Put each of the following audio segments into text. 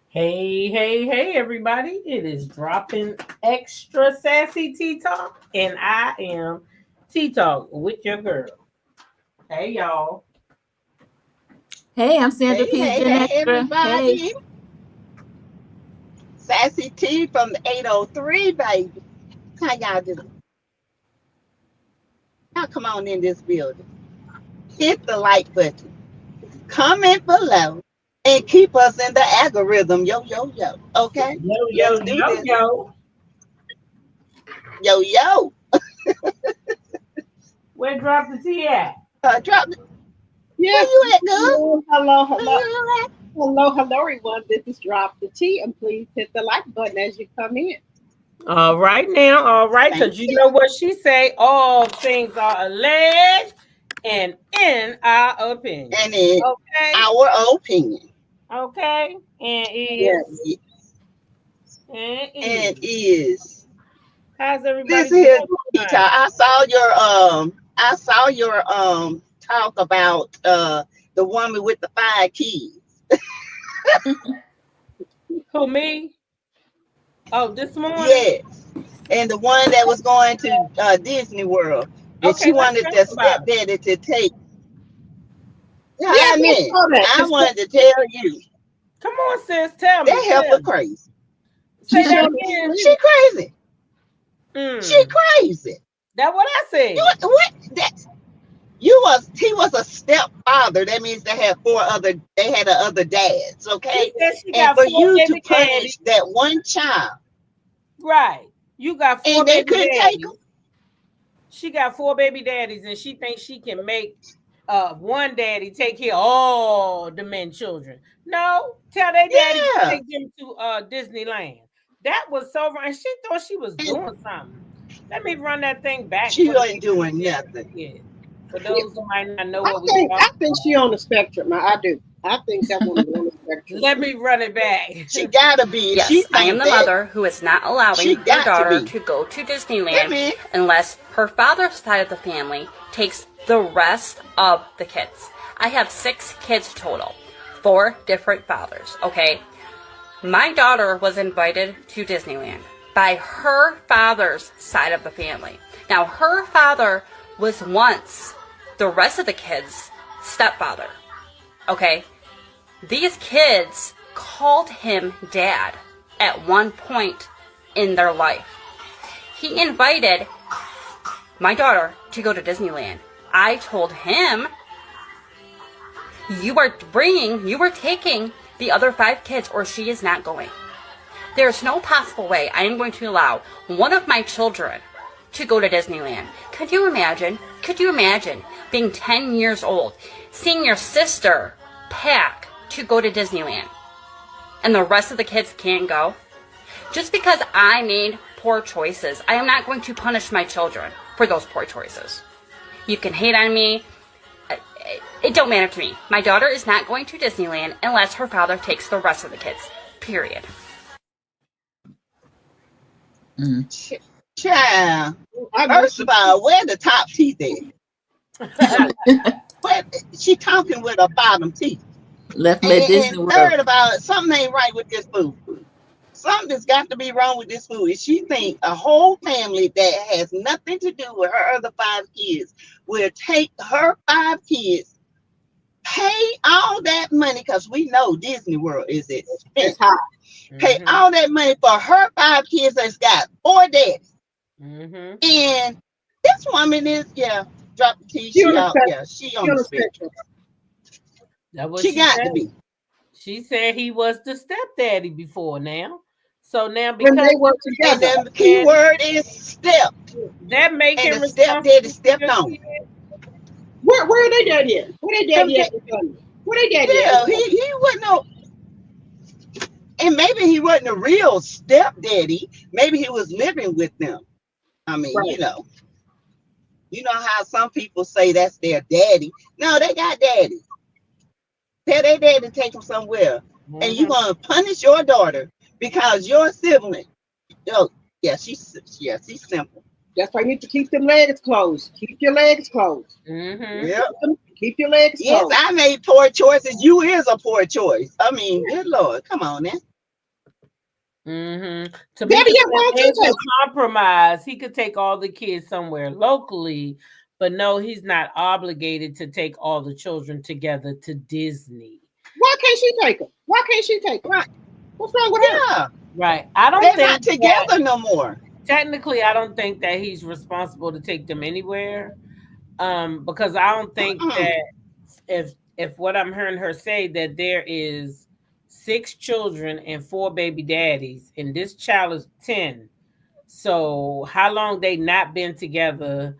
Hey, hey, hey, everybody. It is dropping extra sassy Teatalk, and I am Teatalk with your girl. Hey, y'all. Hey, I'm Sandra Hey, P. hey, Gen hey, Extra. Hey. everybody. Sassy T from the 803, baby. How y'all doing? Y'all come on in this building. Hit the like button. Comment below. And keep us in the algorithm. Yo, yo, yo. Okay? Yo, yo, Let's do yo, this. yo. Yo, yo. Where drop the T at? Drop it. Where Yes, you at, girl? hello, Where hello, you at? hello, everyone. This is Drop the T, and please hit the like button as you come in. All right now, all right, Thank because you you. know what she say. All things are alleged and in our opinion. And in Okay, our opinion, okay, and is, Yes. and and is. is. How's everybody Listen here, doing Tita. tonight? I saw your talk about the woman with the 5 kids. Who, me? Oh, this morning? Yes. And the one that was going to Disney World. And Okay, she let's wanted talk the about it. stepdaddy to take. Yeah, Yes, I I mean, saw that. I wanted to tell you Come on, sis. Tell me. that heifer Tell me. crazy. Say She that showed again. She crazy. She Mm. crazy. That what I You said. what that he was a stepfather. That means they had other dads, She okay? said she And got for four you to baby daddies. punish that one child Right. You got four and they baby couldn't take him. daddies. She got four baby daddies, and she thinks she can make one daddy take care of all the men children. No, tell their daddy to Yeah. take them to Disneyland. That was so wrong. And she thought she was And doing something. Let me run that thing back she for the wasn't people doing to nothing. hear it. For those who might not know I what we think talking I think she on the spectrum. I do. I think that woman is on the spectrum. let me run it back. She gotta be. If she Yes, I am think the that, mother who is not allowing she her got to daughter be. to go to Wait a Disneyland minute. unless her father's side of the family takes the rest of the kids. I have 6 kids total, 4 different fathers, okay? My daughter was invited to Disneyland by her father's side of the family. Now, her father was once the rest of the kids' stepfather, okay? These kids called him dad at one point in their life. He invited my daughter to go to Disneyland. I told him, you are taking the other 5 kids or she is not going. There's no possible way I am going to allow one of my children to go to Disneyland. Could you imagine? Could you imagine being 10 years old, seeing your sister pack to go to Disneyland and the rest of the kids can't go? Just because I made poor choices, I am not going to punish my children for those poor choices. You can hate on me. It don't matter to me. My daughter is not going to Disneyland unless her father takes the rest of the kids. Period. Child. I know First of all, where the top teeth at? Where, she talking with her bottom teeth. Left me And, at and Disney World. third of all, something ain't right with this food. Something's got to be wrong with this food. And she think a whole family that has nothing to do with her other 5 kids will take her 5 kids, pay all that money, because we know Disney World is it's expensive. hot. Pay Mm-hmm. all that money for her 5 kids that's got 4 daddies. Mm-hmm. And this woman is, yeah, drop the T. She on She the out, spectrum. yeah, she She on on the the spectrum. spectrum. That's what She she got to said. be. She said he was the stepdaddy before now. So now When because they work he's And together. then the the key stepdaddy, word is step. that make And him the stepdaddy responsible for stepped your on him. kid. Where are they daddy at? Where they Them daddy at da- in family? Where they daddy at in Yeah, family? he wasn't no, and maybe he wasn't a real stepdaddy. Maybe he was living with them. I mean, Right. you know how some people say that's their daddy. No, they got daddies. Tell their daddy to take them somewhere, and you Mm-hmm. gonna punish your daughter because your sibling. Oh, she's simple. That's why you need to keep them legs closed. Keep your legs closed. Mm-hmm. Yep. Keep your legs Yes, closed. I made poor choices. You is a poor choice. I mean, good Lord, come on now. Mm-hmm. To be Daddy, yeah, why don't you a take compromise, he could take all the kids somewhere locally, but no, he's not obligated to take all the children together to Disney. Why can't she take them? Why can't she take them? Right. What's wrong with her? Yeah. Right. I don't They're think not together no more. technically I don't think that he's responsible to take them anywhere. Because I don't think that if what I'm hearing her say that there is 6 children and 4 baby daddies, and this child is 10. So how long they not been together?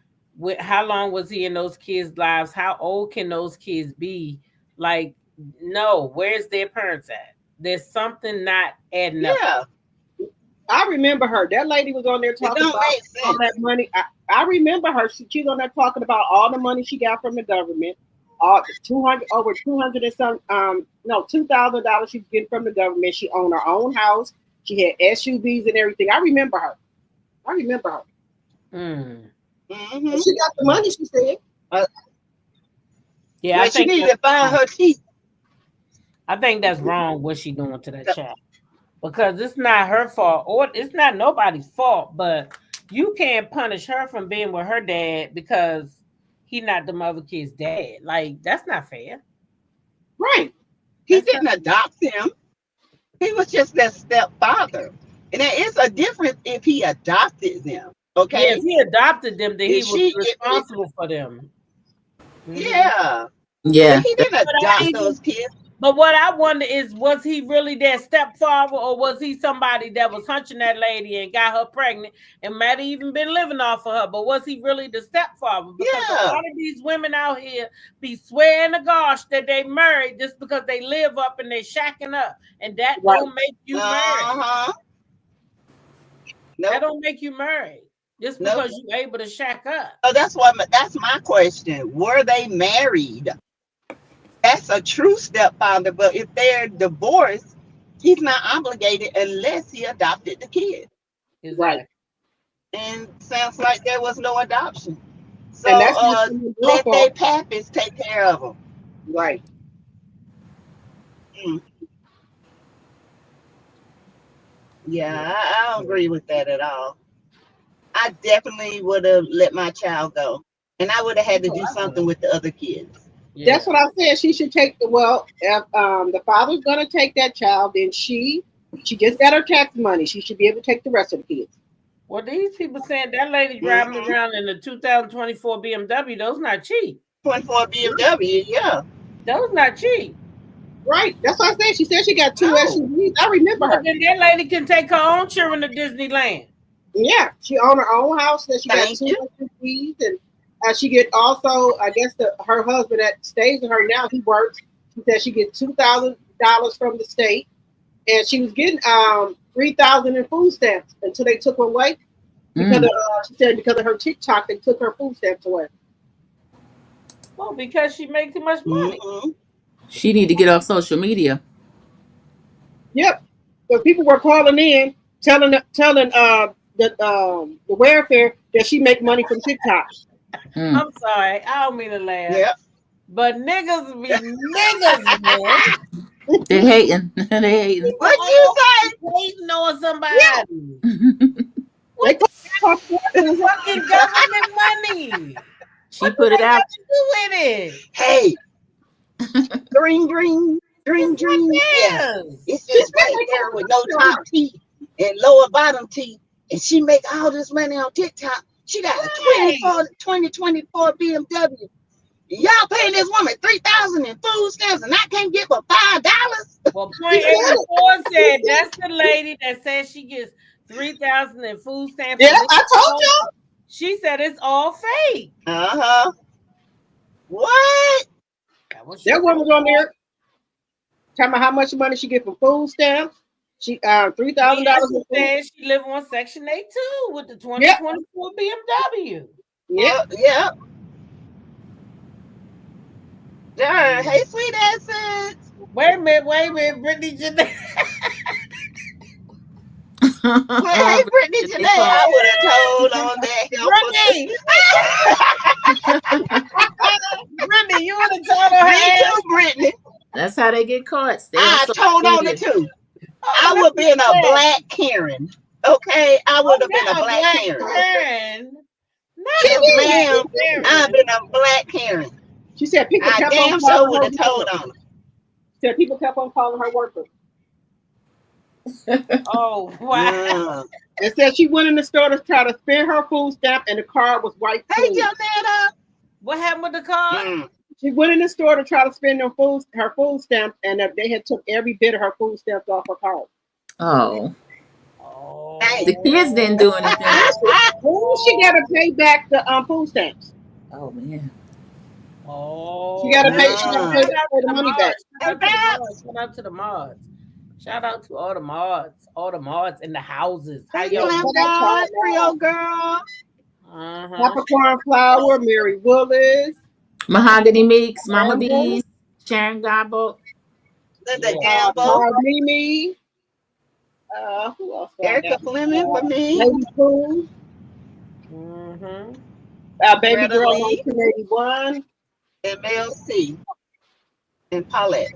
How long was he in those kids' lives? How old can those kids be? Like, no, where's their parents at? There's something not adding up. Yeah. I remember her. That lady was on there It talking don't about make all sense. that money. I remember her. She was on there talking about all the money she got from the government. All over 200 and some no $2,000 she's getting from the government. She owned her own house. She had SUVs and everything. I remember her. Mm. Mm-hmm. She got the money, she said. Yeah, Well, I she think need to find her teeth. I think that's wrong what she doing to that child, because it's not her fault or it's not nobody's fault. But you can't punish her from being with her dad because he not the mother kid's dad. Like, that's not fair. Right. He didn't adopt him. He was just their stepfather. And there is a difference if he adopted them. Okay. Yeah, if he adopted them, then he If was she- responsible for them. Mhm. Yeah. Yeah. But he didn't But I adopt even- those kids. But what I wonder is, was he really their stepfather, or was he somebody that was hunching that lady and got her pregnant and might have even been living off of her? But was he really the stepfather? Because a Yeah. lot of these women out here be swearing to gosh that they married just because they live up and they shacking up, and that Right. don't make you married. Uh-huh. That Nope. don't make you married just Nope. because you're able to shack up. So that's my question. Were they married? That's a true stepfather. But if they're divorced, he's not obligated unless he adopted the kid. Right. And sounds like there was no adoption. So And that's what she was let doing their for. pappies take care of them. Right. Yeah, I don't agree with that at all. I definitely would have let my child go. And I would have had to do something with the other kids. Yeah. That's what I said. She should take if the father's gonna take that child, then she just got her tax money. She should be able to take the rest of the kids. Well, these people saying that lady driving around in the 2024 BMW, those not cheap. 24 BMW, yeah. Those not cheap. Right. That's what I said. She said she got 2 No. SUVs. I remember But her. then that lady can take her own children to Disneyland. Yeah, she owned her own house. That she got Thank 2 you. SUVs, and she get also. I guess her husband that stays with her now. He works. She said she get $2,000 from the state, and she was getting $3,000 in food stamps until they took her away. Because she said because of her TikTok, they took her food stamps away. Well, because she makes too much money. Mm-hmm. She need to get off social media. Yep. So people were calling in, telling the welfare that she make money from TikTok. I'm sorry, I don't mean to laugh. Yeah. But niggas be niggas, man. They're hating. They're hating. What you say? Hating on somebody. They call Fucking government money. She put it out. What you do with it? Hey. Green. Yeah. It's just right there with no top teeth and lower bottom teeth. And she make all this money on TikTok. She got a 2024 BMW. Y'all paying this woman $3,000 in food stamps, and I can't get but $5. Well, point 84 said that's the lady that says she gets $3,000 in food stamps. Yeah, I told you. She said it's all fake. What? That woman was on there talking about how much money she get from food stamps. She $3,000. She said she live on Section 8 too with the 2024 BMW. Yep. Hey, sweet asses. Wait a minute, Brittany Janae. Hey, Brittany Janae, I would have told on that. Brittany, you would have told on her ass. Brittany. That's how they get caught. I told on it too. I Oh, would that's have been a sad. black Karen. Okay, I would Oh, have been a not a black black Karen. Karen. She Not a Yes, did. black ma'am. I'd have Karen. been a black Karen. She said people I kept on damn sure calling would her have told worker. on her. She said people kept on calling her worker. Oh, wow. Mm. And said she went in the store to try to spend her food stamp and the card was wiped Hey, clean. Jonetta. What happened with the card? Mm. She went in the store to try to spend her food stamps, and they had took every bit of her food stamps off her card. Oh, Hey. the kids didn't Oh. do anything. She got to pay back the food stamps. Oh man. She got Oh, to that's pay. She got to right. Mm. pay Shout out the to the money back. mods. Shout And out to the perhaps, mods. Shout out to the mods. Shout out to all the mods. All the mods in the houses. How thank you, y'all Yes, Lamb what doing? up, God, y'all? Creole girl. Uh-huh. Capricorn Flower, Mary Willis, Mahogany Meeks, Mama Amber, Bees, Sharon Gobble. Linda Yeah. Gamble. Mimi. Who else do I Erica got? Fleming for me. Lady Pooh, Mm-hmm. Baby Greta Girl Lee. 1981. And Mel C. And Paulette.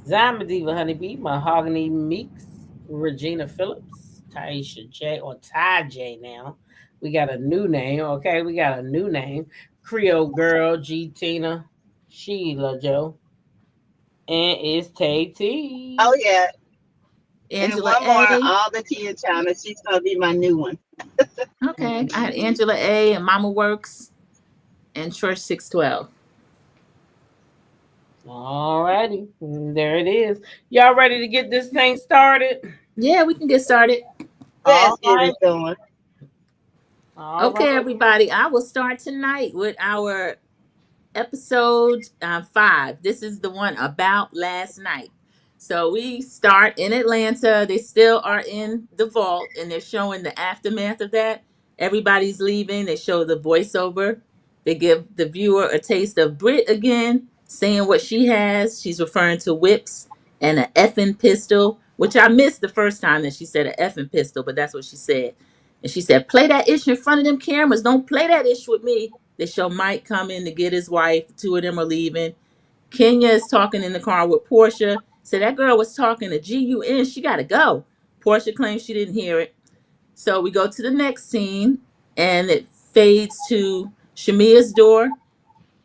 Zama Diva Honeybee, Mahogany Meeks, Regina Phillips, Taisha J, or Ty J now. We got a new name, okay? We got a new name. Creole Girl, G Tina, Sheila Joe, and it's Tay T. Oh, yeah. And Angela one more, A. all the Tia China. She's going to be my new one. Okay. I had Angela A and Mama Works and Church 612. All righty, there it is. Y'all ready to get this thing started? Yeah, we can get started. All Let's get right, it going. all right. Okay, everybody. I will start tonight with our episode 5. This is the one about last night. So we start in Atlanta. They still are in the vault and they're showing the aftermath of that. Everybody's leaving. They show the voiceover. They give the viewer a taste of Brit again, saying what she has. She's referring to whips and an effing pistol, which I missed the first time that she said an effing pistol, but that's what she said. And she said, play that ish in front of them cameras. Don't play that ish with me. They show Mike coming to get his wife. The two of them are leaving. Kenya is talking in the car with Portia. So that girl was talking to GUN. She got to go. Portia claims she didn't hear it. So we go to the next scene and it fades to Shamia's door.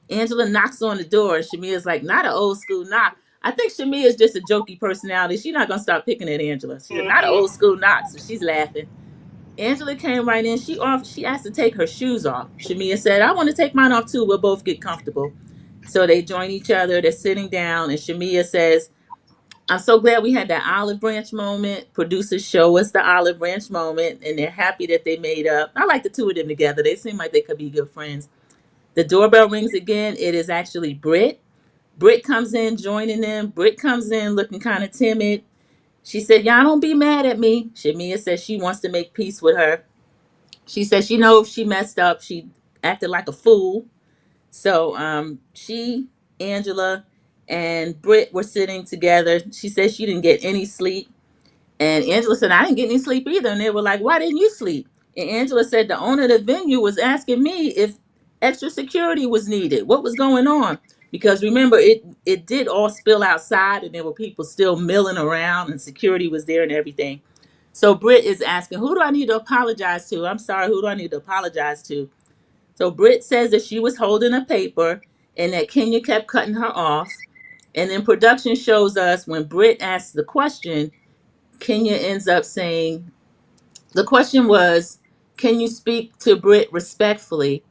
Angela knocks on the door and Shamia's like, not an old school knock. I think Shamia's just a jokey personality. She's not going to stop picking at Angela. She's not an Mm-hmm. old school knock. So she's laughing. Angela came right in. She asked to take her shoes off. Shamia said, I want to take mine off too. We'll both get comfortable. So they join each other. They're sitting down, and Shamia says, I'm so glad we had that olive branch moment. Producers show us the olive branch moment, and they're happy that they made up. I like the two of them together. They seem like they could be good friends. The doorbell rings again. It is actually Britt. Britt comes in, joining them. Britt comes in looking kind of timid. She said, y'all don't be mad at me. Shamia says she wants to make peace with her. She said she knows she messed up. She acted like a fool. So she, Angela, and Britt were sitting together. She said she didn't get any sleep. And Angela said, I didn't get any sleep either. And they were like, why didn't you sleep? And Angela said the owner of the venue was asking me if extra security was needed. What was going on? Because remember, it did all spill outside and there were people still milling around and security was there and everything. So Britt is asking, who do I need to apologize to? I'm sorry, who do I need to apologize to? So Britt says that she was holding a paper and that Kenya kept cutting her off. And then production shows us when Britt asks the question, Kenya ends up saying, the question was, can you speak to Britt respectfully?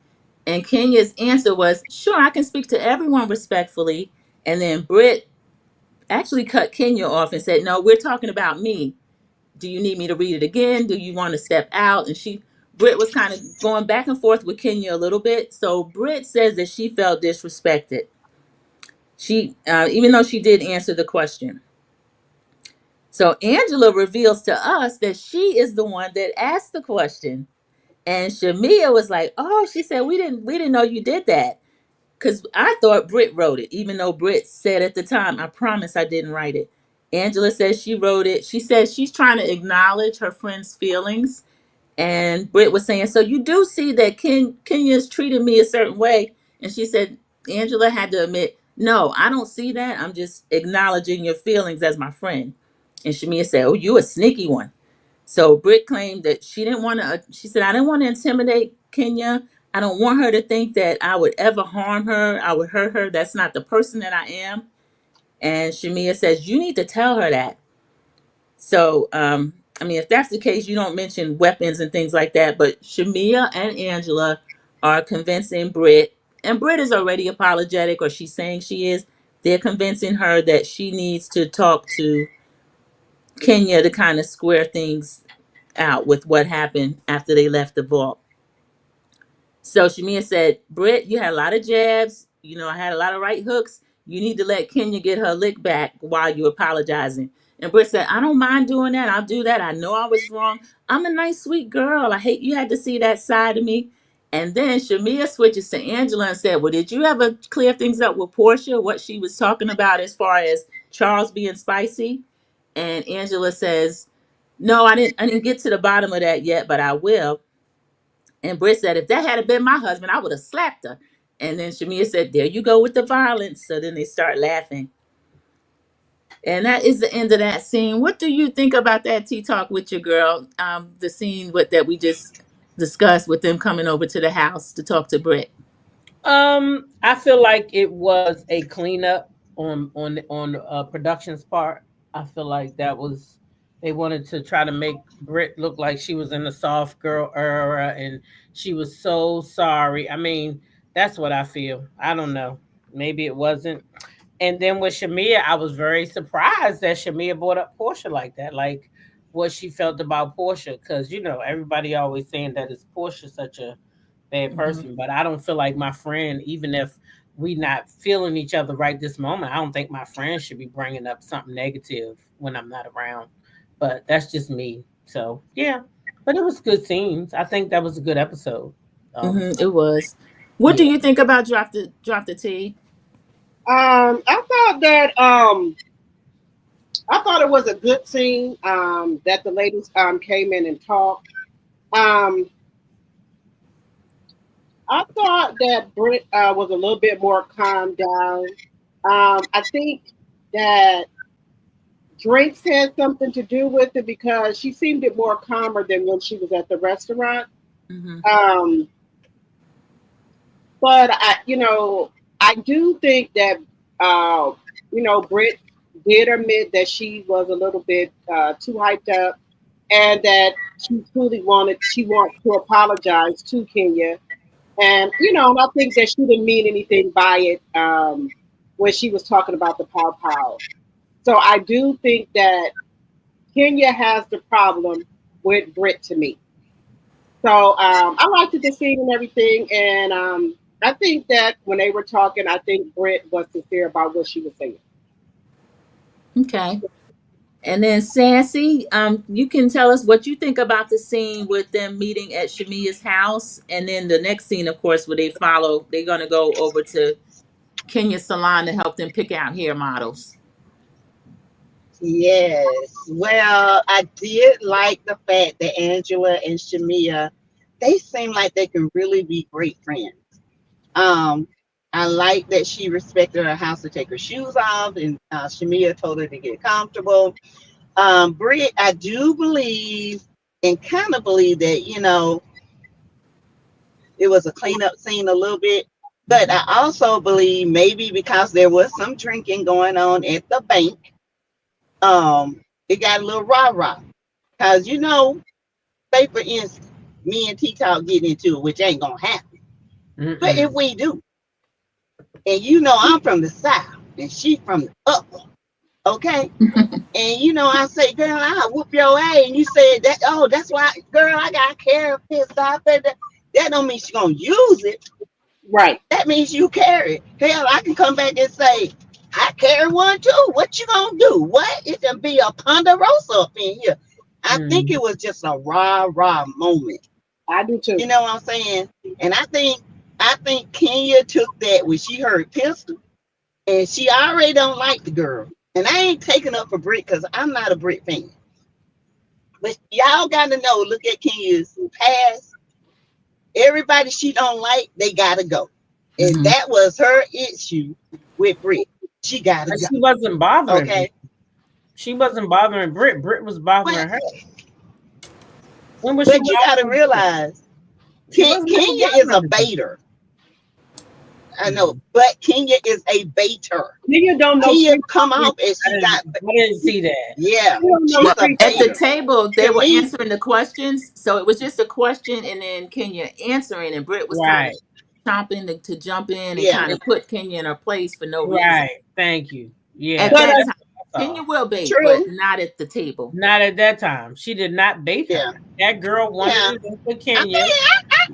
And Kenya's answer was, sure, I can speak to everyone respectfully. And then Britt actually cut Kenya off and said, no, we're talking about me. Do you need me to read it again? Do you want to step out? And Britt was kind of going back and forth with Kenya a little bit. So Britt says that she felt disrespected. Even though she did answer the question. So Angela reveals to us that she is the one that asked the question. And Shamia was like, "Oh," she said, "we didn't know you did that." Because I thought Britt wrote it, even though Britt said at the time, "I promise I didn't write it." Angela says she wrote it. She says she's trying to acknowledge her friend's feelings. And Britt was saying, so you do see that Kenya's treated me a certain way. And she said, Angela had to admit, no, I don't see that. I'm just acknowledging your feelings as my friend. And Shamia said, "Oh, you a sneaky one." So Britt claimed that she didn't want to. She said, "I didn't want to intimidate Kenya. I don't want her to think that I would ever harm her. I would hurt her. That's not the person that I am." And Shamia says, "You need to tell her that." So, I mean, if that's the case, you don't mention weapons and things like that. But Shamia and Angela are convincing Britt, and Britt is already apologetic, or she's saying she is. They're convincing her that she needs to talk to Kenya to kind of square things out with what happened after they left the vault. So Shamia said, "Britt, you had a lot of jabs. I had a lot of right hooks. You need to let Kenya get her lick back while you're apologizing." And Britt said, "I don't mind doing that. I'll do that. I know I was wrong. I'm a nice, sweet girl. I hate you had to see that side of me." And then Shamia switches to Angela and said, "Well, did you ever clear things up with Portia, what she was talking about as far as Charles being spicy?" And Angela says, "No, I didn't get to the bottom of that yet, but I will." And Britt said, "If that had been my husband, I would have slapped her." And then Shamia said, "There you go with the violence." So then they start laughing. And that is the end of that scene. What do you think about that Talk with your girl? The scene that we just discussed with them coming over to the house to talk to Britt. I feel like it was a cleanup on production's part. I feel like that was they wanted to try to make Brit look like she was in the soft girl era and she was so sorry. I mean, that's what I feel. I don't know. Maybe it wasn't. And then with Shamia, I was very surprised that Shamia brought up Portia like that, like what she felt about Portia, because everybody always saying that is Portia such a bad Mm-hmm. person, but I don't feel like my friend, even if we not feeling each other right this moment, I don't think my friend should be bringing up something negative when I'm not around. But that's just me. So yeah, but it was good scenes. I think that was a good episode. Mm-hmm. It was. What do Yeah. you think about drop the T? I thought that I thought it was a good scene. That the ladies came in and talked. Um, I thought that Britt was a little bit more calmed down. I think that drinks had something to do with it because she seemed it more calmer than when she was at the restaurant. Mm-hmm. Um, but I do think that uh, Britt did admit that she was a little bit too hyped up, and that she wants to apologize to Kenya. And I think that she didn't mean anything by it when she was talking about the pow pow. So I do think that Kenya has the problem with Brit to me. So I liked the scene and everything, and I think that when they were talking, I think Brit was sincere about what she was saying. Okay. And then Sassy, you can tell us what you think about the scene with them meeting at Shamia's house, and then the next scene, of course, where they're gonna go over to Kenya's salon to help them pick out hair models. Yes. Well, I did like the fact that Angela and Shamia, they seem like they can really be great friends. Um, I like that she respected her house to take her shoes off, and Shamia told her to get comfortable. Brit, I do believe and kind of believe that, it was a cleanup scene a little bit. But I also believe maybe because there was some drinking going on at the bank, it got a little rah-rah. Because, say for instance, me and Teatalk get into it, which ain't going to happen. But if Mm-mm. we do, and I'm from the South, and she from the upper, okay? And I say, girl, I'll whoop your ass. And you said that, oh, that's why, girl, I got care pissed off. That don't mean she's gonna use it. Right. That means you carry it. Hell, I can come back and say, I carry one too. What you gonna do? What? It can be a ponderosa up in here. I think Mm. it was just a rah-rah moment. I do too. You know what I'm saying? And I think Kenya took that when she heard pistol, and she already don't like the girl. And I ain't taking up for Brit because I'm not a Brit fan. But y'all got to know, look at Kenya's past. Everybody she don't like, they got to go. And Mm-hmm. that was her issue with Brit. She got to And go. she wasn't bothering me. Okay. She wasn't bothering Britt. Britt was Well, bothering her. When was she but you got to bothering Britt? realize, She wasn't never Kenya is a bothering her. baiter. I know, but Kenya is a baiter. Kenya don't know Kenya street come talk. off and I didn't see that. yeah, She don't know she's Well, a street at talk. the baiter. table, they To were me, answering the questions. So it was just a question and then Kenya answering. And Britt was kind of Right. chomping to jump in and yeah, kind of put Kenya in her place for no reason. Right. Thank you. At Yeah. But that That's time, what I Kenya saw. will bait, but true. not at the table. Not at that time. She did not bait Yeah, her. That girl wanted yeah. it in for I Kenya. think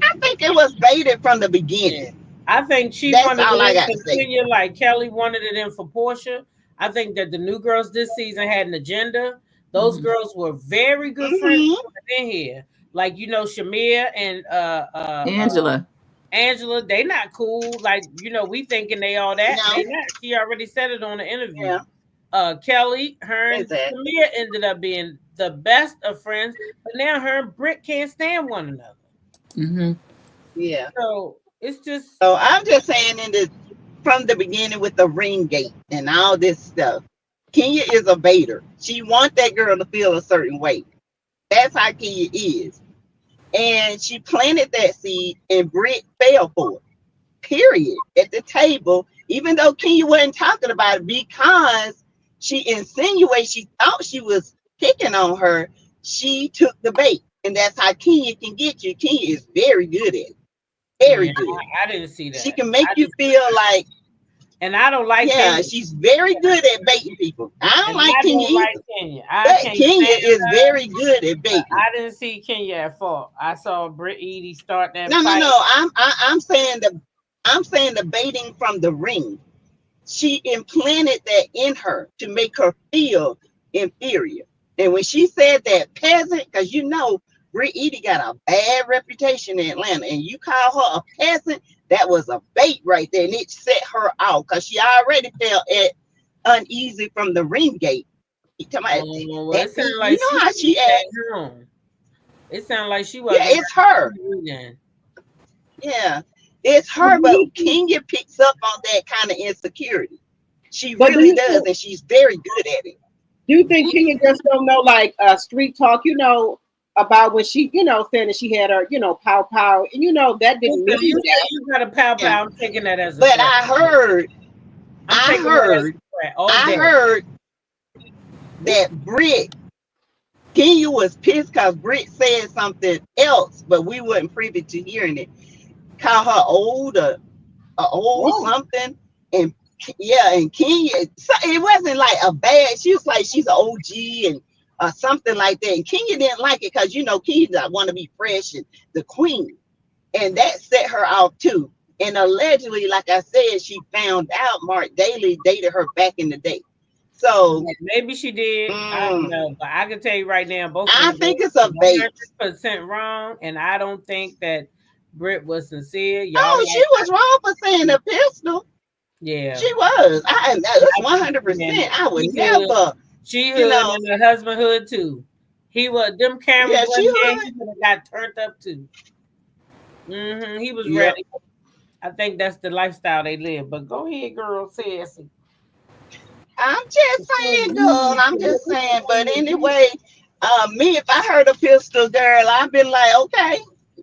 I think it was baited from the Yeah. beginning. I think she That's wanted all it I in got for to say. Kenya like Kelly wanted it in for Portia. I think that the new girls this season had an agenda. Those Mhm. girls were very good friends Hmm. in here. Like, Shamir and Angela. Angela, they not cool. Like, we thinking they all that. They No, not. She already said it on the interview. yeah, Kelly, her and exactly. Samir ended up being the best of friends, but now her and Britt can't stand one another. Hmm. Yeah. So it's just So I'm just saying, from the beginning with the ring gate and all this stuff, Kenya is a baiter. She wants that girl to feel a certain way. That's how Kenya is. And she planted that seed, and Britt fell for it. Period. At the table, even though Kenya wasn't talking about it, because she insinuated she thought she was picking on her, she took the bait. And that's how Kenya can get you. Kenya is very good at it. Very yeah. good. I didn't see She that. can make I you didn't see feel that. like, And I don't like yeah, Kenya. she's very good at baiting people. I don't And like I Kenya don't like either, Kenya. I but can't Kenya stand is her. very good at But baiting. I didn't see Kenya at fault. I saw Britt Edie start that No, no, fight. no. I'm saying the baiting from the ring. She implanted that in her to make her feel inferior. And when she said that peasant, because Britt Edie got a bad reputation in Atlanta, and you call her a peasant, that was a bait right there, and it set her off because she already felt uneasy from the ring gate. You talking about Well, it that sounded beat? You like know she how was she acts. at home. It sounded like she Yeah, wasn't it's her. ready. Yeah, it's her. But Kenya picks up on that kind of insecurity. She But really does, and she's very good at it. do you think Kenya just don't know like street talk? About when she saying that she had her pow pow, and that didn't If mean you say that. you got a pow Yeah. pow, I'm taking that as a But threat. I'm I taking that as heard, a threat all I day. heard that Kenya was pissed because Britt said something else, but we weren't privy to hearing it. Call her old or old Whoa. something, and yeah, and Kenya. So it wasn't like a bad. She was like she's an OG and something like that. And Kenya didn't like it because Kenya want to be fresh and the queen, and that set her off too. And allegedly, like I said, she found out Mark Daly dated her back in the day. So Maybe she did. I don't mm, know. But I can tell you right now, both of I them think girls it's a bait. 100% wrong. And I don't think that Britt was sincere. Y'all Oh, she like, was wrong for saying the pistol. yeah. She was. That's I think 100%. I would she hood. never, She you hood know. and her husband hood too. Them cameras Yeah, she wasn't there, would. he would have got turned up too. He was Yep. ready. I think that's the lifestyle they live. But go ahead, girl, Sassy. I'm just saying, girl. I'm just saying. But anyway, me, if I heard a pistol, girl, I'd been like, okay,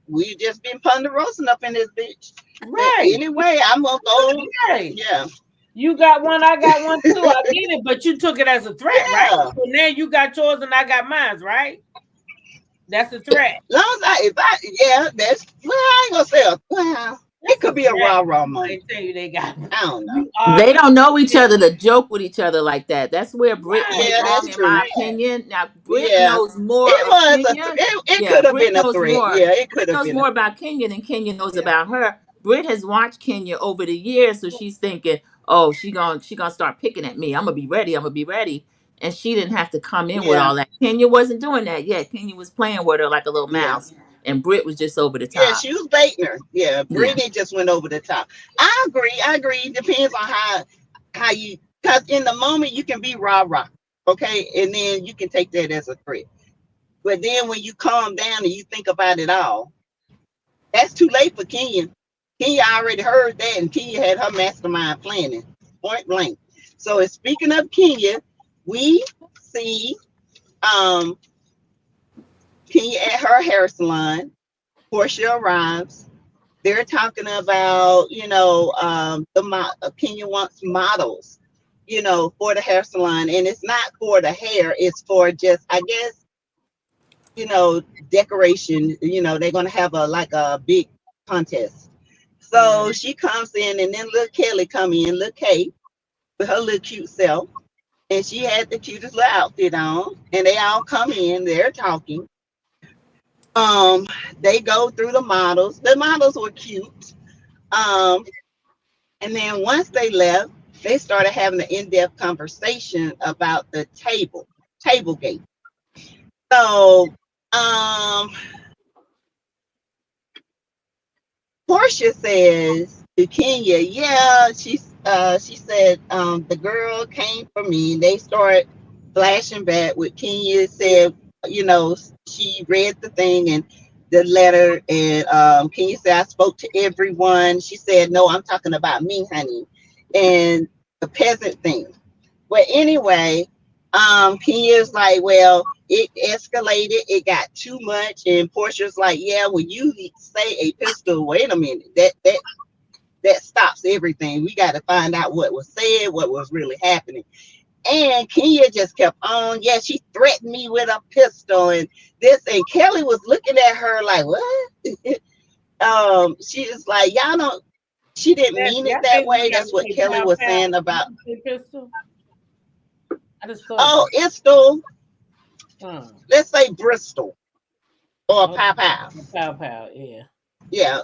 we just been ponderosing up in this bitch. But Right. anyway, I'm gonna go. Right. Yeah, You got one, I got one too. I get it, but you took it as a threat, right? yeah. So now you got yours and I got mine, right? That's a threat. Long as yeah, that's well, I ain't gonna say well, That's it could be a rah-rah moment. I tell you they got I don't know. you They arguing. don't know each other to joke with each other like that. That's where Britt Right. went Yeah, That's wrong, a that's in my true. threat. opinion. Now, Britt Yeah, knows more it of was Kenya. it Yeah, could have Britt been a knows threat. more. Yeah, it could Britt have knows been a more about Kenya than Kenya knows yeah, about her. Britt has watched Kenya over the years, so she's thinking, "Oh, she gonna start picking at me. I'm gonna be ready. I'm gonna be ready." And she didn't have to come in with yeah, all that. Kenya wasn't doing that yet. Kenya was playing with her like a little yeah. mouse, and Britt was just over the Yeah, top. she was baiting her. Yeah, Yeah. Brittany just went over the top. I agree. I agree. Depends on how you, because in the moment you can be rah rah, okay, and then you can take that as a threat. But then when you calm down and you think about it all, that's too late for Kenya. Kenya already heard that, and Kenya had her mastermind planning point blank. So, speaking of Kenya, we see um Kenya at her hair salon. Portia arrives. They're talking about, Kenya wants models, for the hair salon. And it's not for the hair, it's for just, I guess, decoration. They're going to have a big contest. So she comes in, and then little Kelly come in, little Kate, with her little cute self. And she had the cutest little outfit on. And they all come in, they're talking. Um, they go through the models. The models were cute. Um, and then once they left, they started having an in-depth conversation about the table game. So, um, Portia says to Kenya, yeah, she said the girl came for me. They start flashing back with Kenya said, she read the thing and the letter, and Kenya said I spoke to everyone. She said, no, I'm talking about me, honey, and the peasant thing. But anyway, Kenya's like, well, it escalated, it got too much, and Portia's like, yeah, when you say a pistol, wait a minute, that stops everything. We got to find out what was said, what was really happening. And Kenya just kept on. Yeah, she threatened me with a pistol and this. And Kelly was looking at her like, what? She was like, y'all don't. She didn't mean Sassy, it I that think we way. got That's to what say Kelly pow was pow. saying about. Did you say pistol? I just saw Oh, it. it's still, Oh, let's say Bristol or oh, Pow Pow. pow pow. Yeah, Yeah,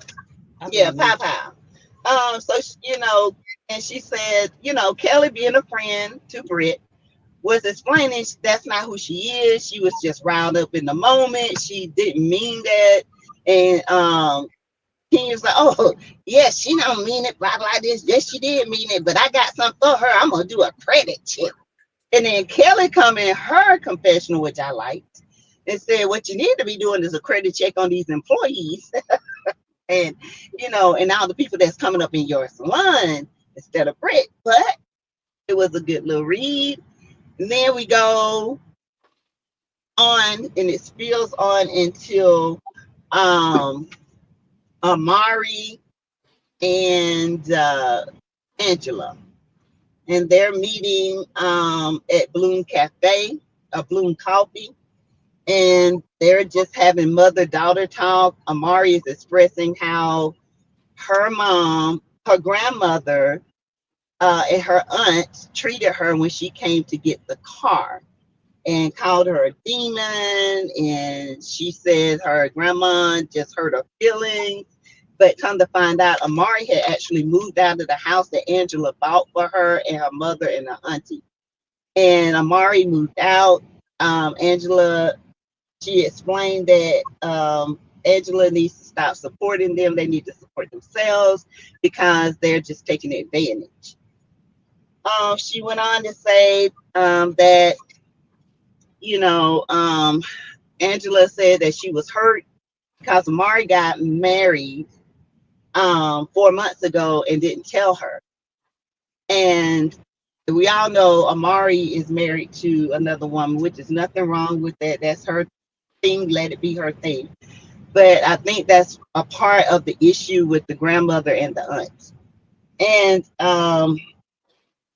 I yeah, think we. Pow Pow. So and she said, Kelly being a friend to Britt was explaining that's not who she is. She was just riled up in the moment. She didn't mean that. And Kenya's like, oh, yes, she don't mean it, blah, blah, this. Yes, she did mean it, but I got something for her. I'm going to do a credit check. And then Kelly come in her confessional, which I liked, and said, what you need to be doing is a credit check on these employees and, and all the people that's coming up in your salon instead of Britt. But it was a good little read. And then we go on, and it spills on until um Amari and Angela, and they're meeting at Bloom Cafe, Bloom Coffee, and they're just having mother-daughter talk. Amari is expressing how her mom, her grandmother, and her aunt treated her when she came to get the car, and called her a demon. And she said her grandma just hurt her feelings. But come to find out, Amari had actually moved out of the house that Angela bought for her and her mother and her auntie. And Amari moved out. Angela, she explained that Angela needs to stop supporting them. They need to support themselves because they're just taking advantage. She went on to say that Angela said that she was hurt because Amari got married 4 months ago and didn't tell her. And we all know Amari is married to another woman, which is nothing wrong with that. That's her thing. Let it be her thing. But I think that's a part of the issue with the grandmother and the aunts. And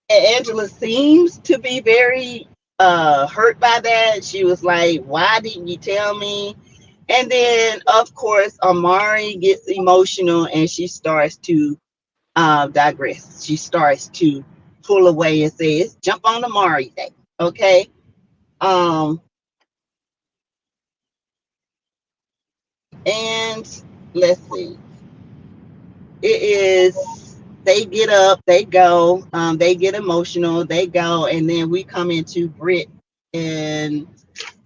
Angela seems to be very hurt by that. She was like, why didn't you tell me? And then, of course, Amari gets emotional and she starts to digress. She starts to pull away and says, jump on Amari day. Okay. Um, and let's see. It is, they get up, they go, they get emotional, they go, and then we come into Britt and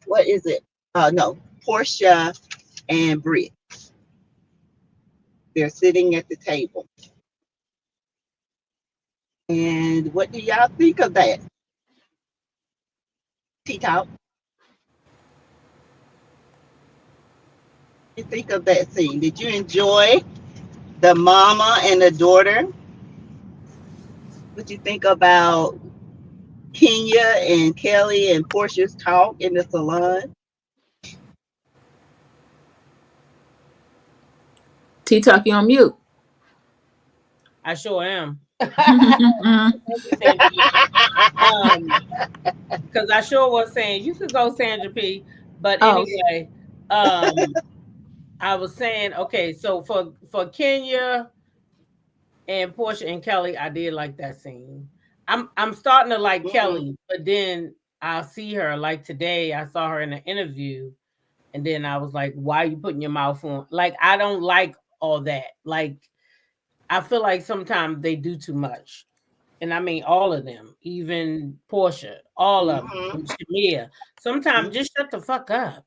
what is it? No, Portia and Britt. They're sitting at the table. And what do y'all think of that? Teatalk, you think of that scene? Did you enjoy the mama and the daughter? What you think about Kenya and Kelly and Portia's talk in the salon. Teatalk, you on mute. I sure am. Mhm. Thank you, Sandra P. Um, because I sure was saying you could go Sandra P. But Oh. anyway, I was saying okay. So for Kenya and Portia and Kelly, I did like that scene. I'm starting to like Mm-hmm. Kelly, but then I'll see her like today. I saw her in an interview, and then I was like, "Why are you putting your mouth on?" Like I don't like all that. Like I feel like sometimes they do too much. And I mean all of them, even Portia, all of them, Mm-hmm. and Shamia. Sometimes Mm-hmm. just shut the fuck up.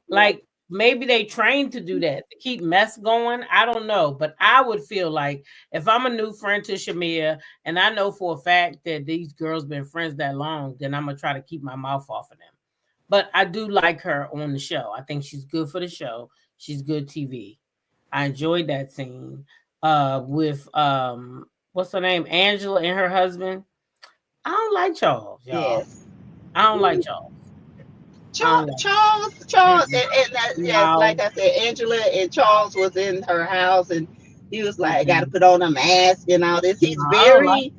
Yeah. Like maybe they trained to do that to keep mess going. I don't know, but I would feel like if I'm a new friend to Shamia and I know for a fact that these girls been friends that long, then I'm gonna try to keep my mouth off of them. But I do like her on the show. I think she's good for the show. She's good TV. I enjoyed that scene with what's her name? Angela and her husband. I don't like Charles, y'all. Yes. I don't like Charles. I don't like Charles, mm-mm. and that, yes, like No. I said, Angela and Charles was in her house, and he was like, "Got to Mm-mm. put on a mask and all this." No, I don't like him.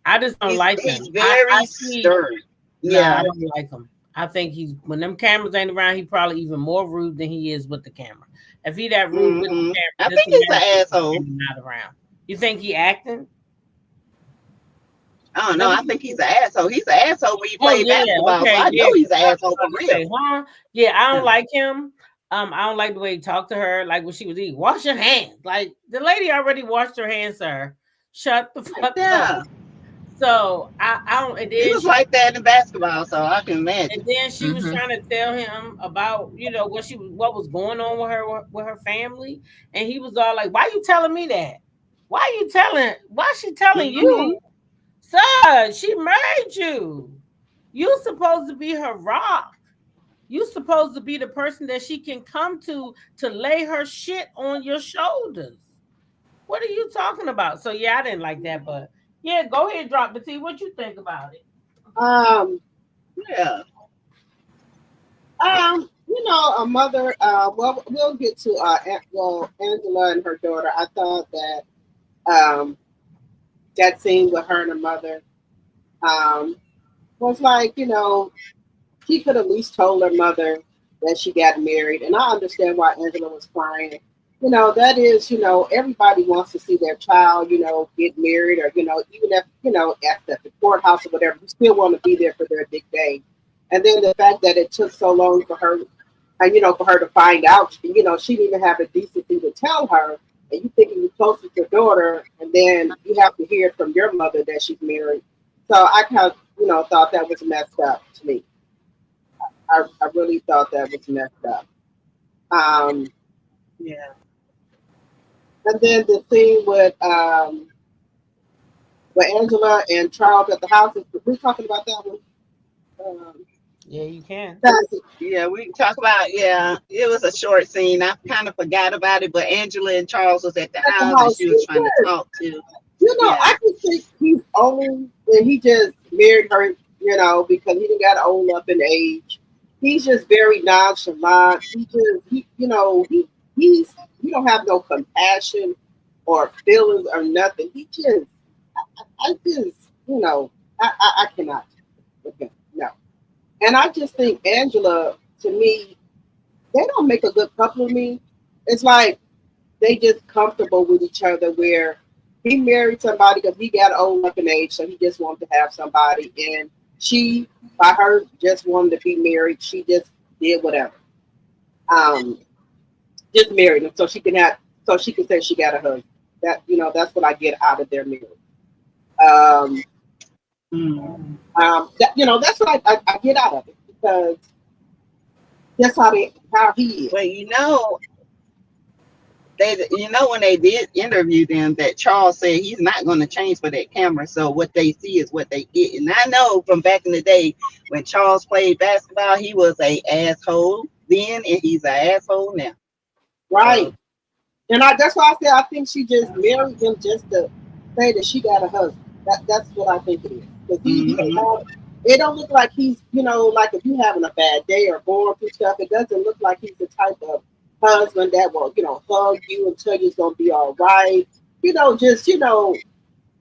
I just don't like He's him. I very see. stern. Nah, I Yeah. don't like him. I think he's when them cameras ain't around, he probably even more rude than he is with the camera. If he that rude with the Mm-hmm. camera, I just think he's an imagine when the asshole. camera not around. You think he acting? I don't know. Let I me think he's an asshole. He's an asshole when he Oh played yeah, basketball, so okay, I yeah. know he's an I was asshole for about to real. say, huh? Yeah, I don't Yeah. like him. I don't like the way he talked to her, like when she was eating. Wash your hands. Like the lady already washed her hands, sir. Shut the fuck up. Yeah. So I don't. He was like that in basketball, so I can And imagine. then she was Mhm. trying to tell him about what was going on with her family, and he was all like, "Why you telling me that? Why you telling? Why she telling Mm-hmm. you, sir? She married you. You supposed to be her rock. You supposed to be the person that she can come to lay her shit on your shoulders. What are you talking about?" So yeah, I didn't like that, but yeah, go ahead, drop the tea. What you think about it? Um, Yeah. a mother. Well, we'll get to Angela and her daughter. I thought that um, that scene with her and her mother um, was like, she could at least told her mother that she got married, and I understand why Angela was crying. That is, everybody wants to see their child, get married, or even if at the courthouse or whatever, you still want to be there for their big day. And then the fact that it took so long for her, and for her to find out, she didn't even have the decency to tell her. And you thinking you're close with your daughter, and then you have to hear it from your mother that she's married. So I kind of, thought that was messed up to me. I really thought that was messed up. Um, Yeah. and then the scene with Angela and Charles at the house. We're talking about that one. Um, Yeah, you can. Sassy Yeah, we can talk about, yeah, it was a short scene. I kind of forgot about it, but Angela and Charles was at the at the house and house. she was trying to talk to, yeah. I just think he's only when he just married her, because he didn't got old up in age. He's just very nonchalant. He's he don't have no compassion or feelings or nothing. I just, I cannot. Okay, no. And I just think Angela, to me, they don't make a good couple of me. It's like they just comfortable with each other where he married somebody because he got old up in age, so he just wanted to have somebody. And she, by her, just wanted to be married. She just did whatever. Um, just married him so she can say she got a husband. That's what I get out of their marriage. Um, Mm. that's what I get out of it because that's how he is. But when they did interview them, that Charles said he's not going to change for that camera. So what they see is what they get. And I know from back in the day when Charles played basketball, he was a asshole then, and he's an asshole now. Right. So And that's why I said I think she just married him just to say that she got a husband. That's what I think it is. Because hmm it don't look like he's, like if you having a bad day or going through stuff, it doesn't look like he's the type of husband that will, hug you and tell you it's gonna be all right. Just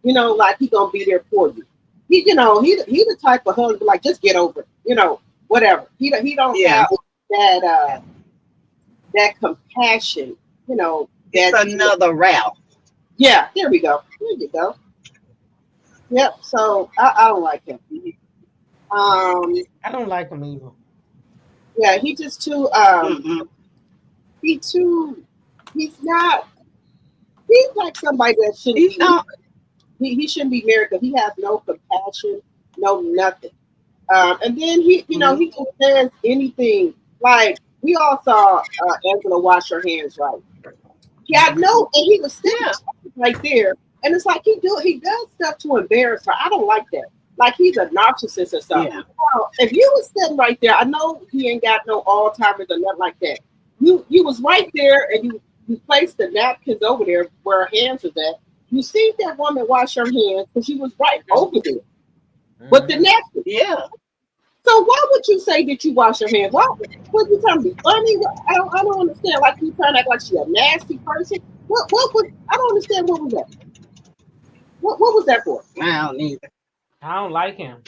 like he gonna be there for you. He the type of husband like just get over it. Whatever. He don't have that compassion. It's another route. Yeah, there we go. There you go. Yep. So I don't like him. I don't like him either. Yeah, he just too. He's not. He's like somebody that shouldn't. He's not. He shouldn't be married because he has no compassion, no nothing. And then he just says anything. Like we all saw Angela wash her hands, right? Yeah, no, and he was sitting right there, and it's like he does stuff to embarrass her. I don't like that. Like he's a narcissist or something. Yeah. Well, if you was sitting right there, I know he ain't got no Alzheimer's or nothing like that. You was right there, and you placed the napkins over there where her hands was at. You seen that woman wash her hands because she was right over there with the napkin. Yeah. So why would you say that you wash your hands? Why was you trying to be funny? I don't understand. Like you trying to act like she a nasty person. What was? I don't understand. What was that? What was that for? I don't either. I don't like him.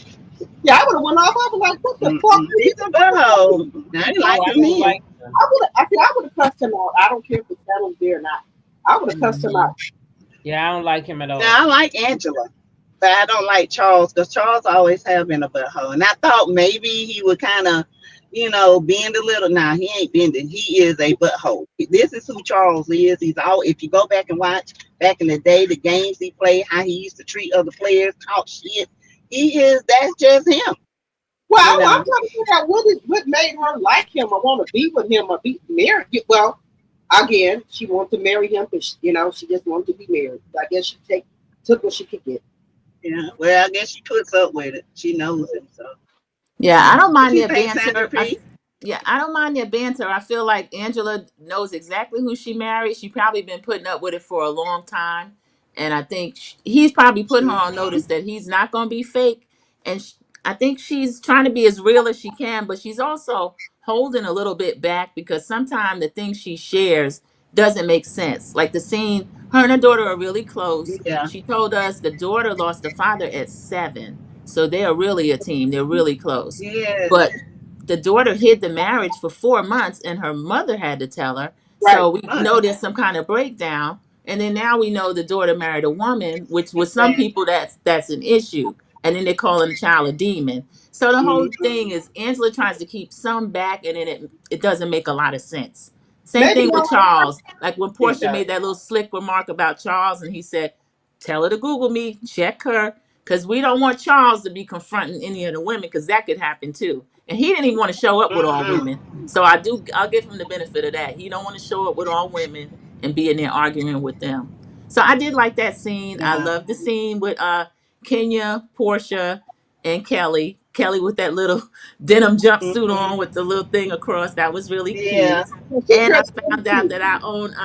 Yeah, I would have went off. I was like, what the fuck? He's a butthole. I like him. I would have cussed him out. I don't care if it's settled there or not. I would have cussed him out. Yeah, I don't like him at all. Now I like Angela, but I don't like Charles because Charles always have been a butthole. And I thought maybe he would kind of, bend a little. Nah, he ain't bending. He is a butthole. This is who Charles is. He's all. If you go back and watch back in the day, the games he played, how he used to treat other players, talk shit. That's just him. Well, I'm trying to figure out what made her like him or want to be with him or be married. Well, again, she wanted to marry him because she just wanted to be married. I guess she took what she could get. Yeah, well, I guess she puts up with it. She knows it, so. Yeah, I don't mind their banter. I don't mind their banter. I feel like Angela knows exactly who she married. She probably been putting up with it for a long time, and I think he's probably putting her on notice that he's not going to be fake. And I think she's trying to be as real as she can, but she's also holding a little bit back because sometimes the things she shares doesn't make sense. Like the scene, her and her daughter are really close. Yeah. She told us the daughter lost the father at 7. So they are really a team. They're really close. Yeah. But the daughter hid the marriage for 4 months and her mother had to tell her. Right. So we know there's some kind of breakdown. And then now we know the daughter married a woman, which with some people that's an issue. And then they're calling the child a demon. So the whole thing is Angela tries to keep some back and then it doesn't make a lot of sense. Same thing with Charles. Like when Portia made that little slick remark about Charles and he said, tell her to Google me, check her. Because we don't want Charles to be confronting any of the women because that could happen too. And he didn't even want to show up with all women. So I'll give him the benefit of that. He don't want to show up with all women and be in there arguing with them. So I did like that scene. Yeah. I love the scene with Kenya, Portia, and Kelly. Kelly with that little denim jumpsuit on with the little thing across. That was really cute. And I found out that I own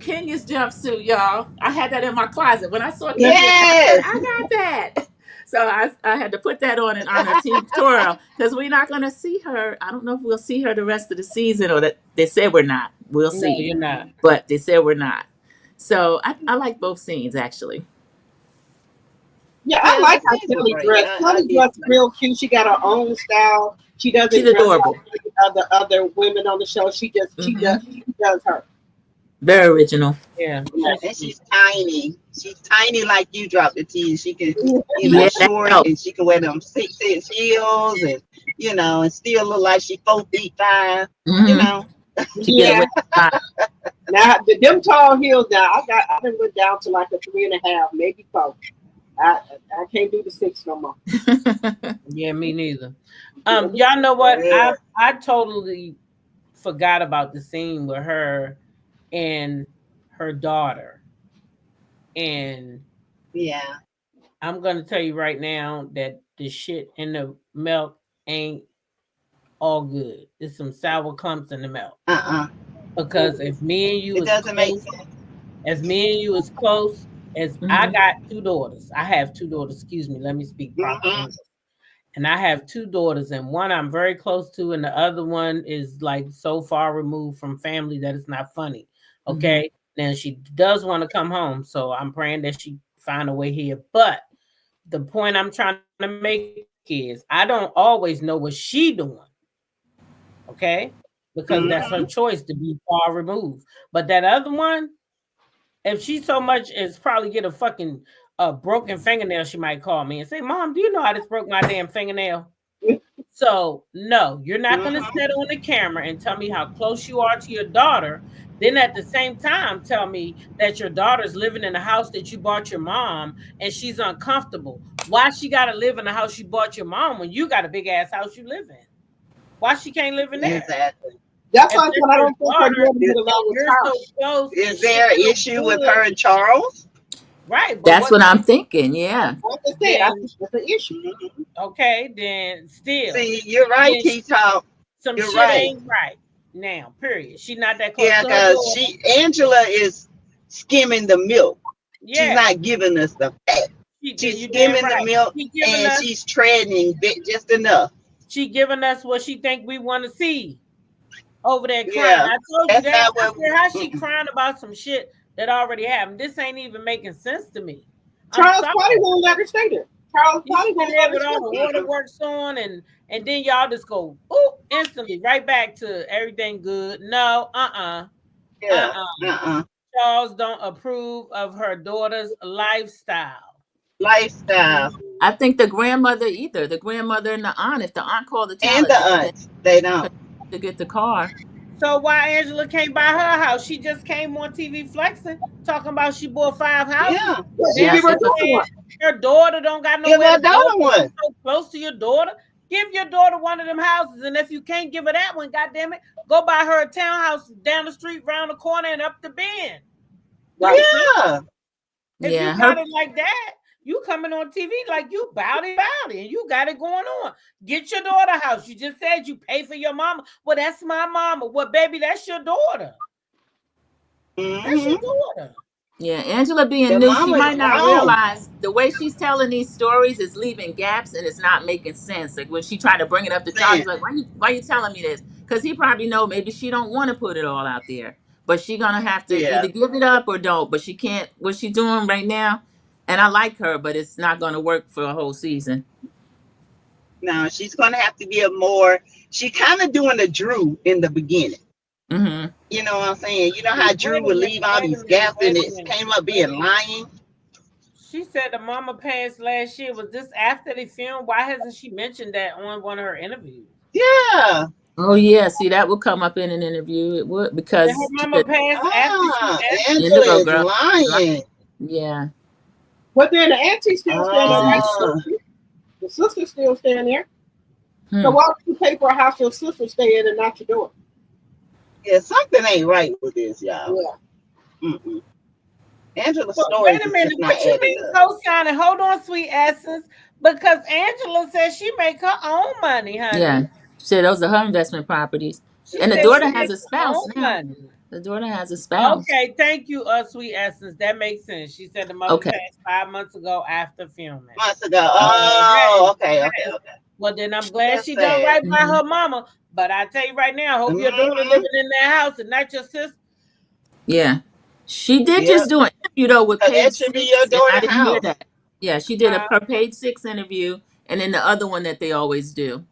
Kenya's jumpsuit, y'all. I had that in my closet. When I saw Kenya, I got that. So I had to put that on in honor of Team Toro because we're not going to see her. I don't know if we'll see her the rest of the season or that they said we're not. We'll see. No, you're not. But they said we're not. So I like both scenes, actually. Yeah, I like how Kelly dressed. Kelly dressed real cute. She got her own style. She's adorable. Like other women on the show. She does her. Very original. Yeah. And she's tiny. She's tiny like you drop the T. She can short and she can wear them 6-inch heels and and still look like she 4 feet 5. Yeah. Now them tall heels now, I done went down to like a 3.5, maybe 4. I can't do the 6 no more. Yeah, me neither. Y'all know what? I totally forgot about the scene with her and her daughter. And I'm gonna tell you right now that the shit in the milk ain't all good. There's some sour clumps in the milk. Because if me and you is close as I got 2 daughters. I have 2 daughters. Excuse me. Let me speak properly. and I have two daughters, and one I'm very close to, and the other one is like so far removed from family that it's not funny. Okay. Now she does want to come home, so I'm praying that she find a way here. But the point I'm trying to make is I don't always know what she doing. Okay. Because that's her Mm-hmm. choice to be far removed. But that other one, if she so much as probably get a fucking broken fingernail, she might call me and say, "Mom, do you know I just broke my damn fingernail?" So no, you're not going to Mm-hmm. sit on the camera and tell me how close you are to your daughter. Then at the same time, tell me that your daughter's living in a house that you bought your mom and she's uncomfortable. Why she got to live in the house you bought your mom when you got a big ass house you live in? Why she can't live in there? Exactly. That's If why I said that's I your don't think her daughter daughter get Is, along and with you're so Charles. close and is shit there an so issue with good, her and Charles? right? But That's what? what I'm thinking. Yeah. Like I said, I Then think that's an issue. Mhm. okay, then still, See, you're right, then Teatalk. some You're shit right. ain't right now. Period. She not that close Yeah, to her because daughter. Angela is skimming the milk. She's Yeah, not giving us the fact. she did. She's You damn skimming the right. milk She giving and us. she's treading just enough. She giving us what she think we want to see over there crying. Yeah, I told you that's that. not I what. said how she Mm-mm. crying about some shit that already happened. This ain't even making sense to me. I'm Charles probably sorry. won't let her stay there. Charles You probably sitting won't there let her with stay all the there. Mm-mm. waterworks on, and then y'all just go ooh instantly right back to everything good. No, Yeah. uh. Uh-uh. Charles don't approve of her daughter's lifestyle. Lifestyle I think the grandmother either. The grandmother and the aunt. If the aunt called the child and the attention aunts, they don't. to get the car. So why Angela can't buy her house? She just came on TV flexing, talking about she bought 5 houses. Yeah. Well, then Then Yeah, give she her that's what. daughter said one. her daughter don't got Give nowhere her to go daughter because you one. so close to your daughter. Give your daughter one of them houses, and if you can't give her that one, goddamn it, go buy her a townhouse down the street, round the corner, and up the bend. Right. That's it. Yeah. If you Yeah, got her. it like that, you coming on TV like you bout it, and you got it going on. Get your daughter a house. You just said you pay for your mama. Well, that's my mama. Well, baby, that's your daughter. That's Hmm. your daughter. Yeah, Angela being The new, she mama is might not wrong. realize the way she's telling these stories is leaving gaps and it's not making sense. Like when she tried to bring it up to Charles, Man. he's like, "Why you telling me this?" Because he probably know maybe she don't want to put it all out there, but she gonna have to Yeah. either give it up or don't. But she can't. What she doing right now, and I like her, but it's not gonna work for a whole season. Now she's gonna have to give more. She kind of doing a Drew in the beginning. Mm-hmm. You know what I'm saying? You know how Drew Wait a would minute. leave all Wait a these minute. gaps and Wait a it minute. came up Wait being a minute. lying. She said the mama passed last year. Was this after they filmed? Why hasn't she mentioned that on one of her interviews? Yeah. Oh yeah, see that would come up in an interview. It would Did her because she mama said pass after she Ah, after Angela Indigo is girl. lying. Yeah, But then the auntie's still staying there, isn't right? it? Ah, The sister's still staying there. So Hmm. why would you pay for a house your sister stay in and not your daughter? yeah, something ain't right with this, y'all. Yeah. Mm-mm. Angela's But stories wait a is minute. just not What you adding mean up. co-signing? Hold on, sweet essence. Because Angela says she make her own money, Yeah. honey. Shit, those are her investment properties. She And the said she daughter has makes a her spouse own now. money. The daughter has a spouse. Okay, thank you, sweet essence. That makes sense. She said the mother Okay. passed 5 months ago after filming. Months ago. Hey, Oh, okay, okay, hey. okay. Well, then I'm glad That's she done sad. right by Hmm. her mama. But I tell you right now, I hope your daughter Mm-hmm. living in that house and not your sister. Yeah. She did Yep. just do an interview though with Because that page should be your six, and I daughter's didn't hear house. that. Yeah, she did a Huh? her page six interview and then the other one that they always do,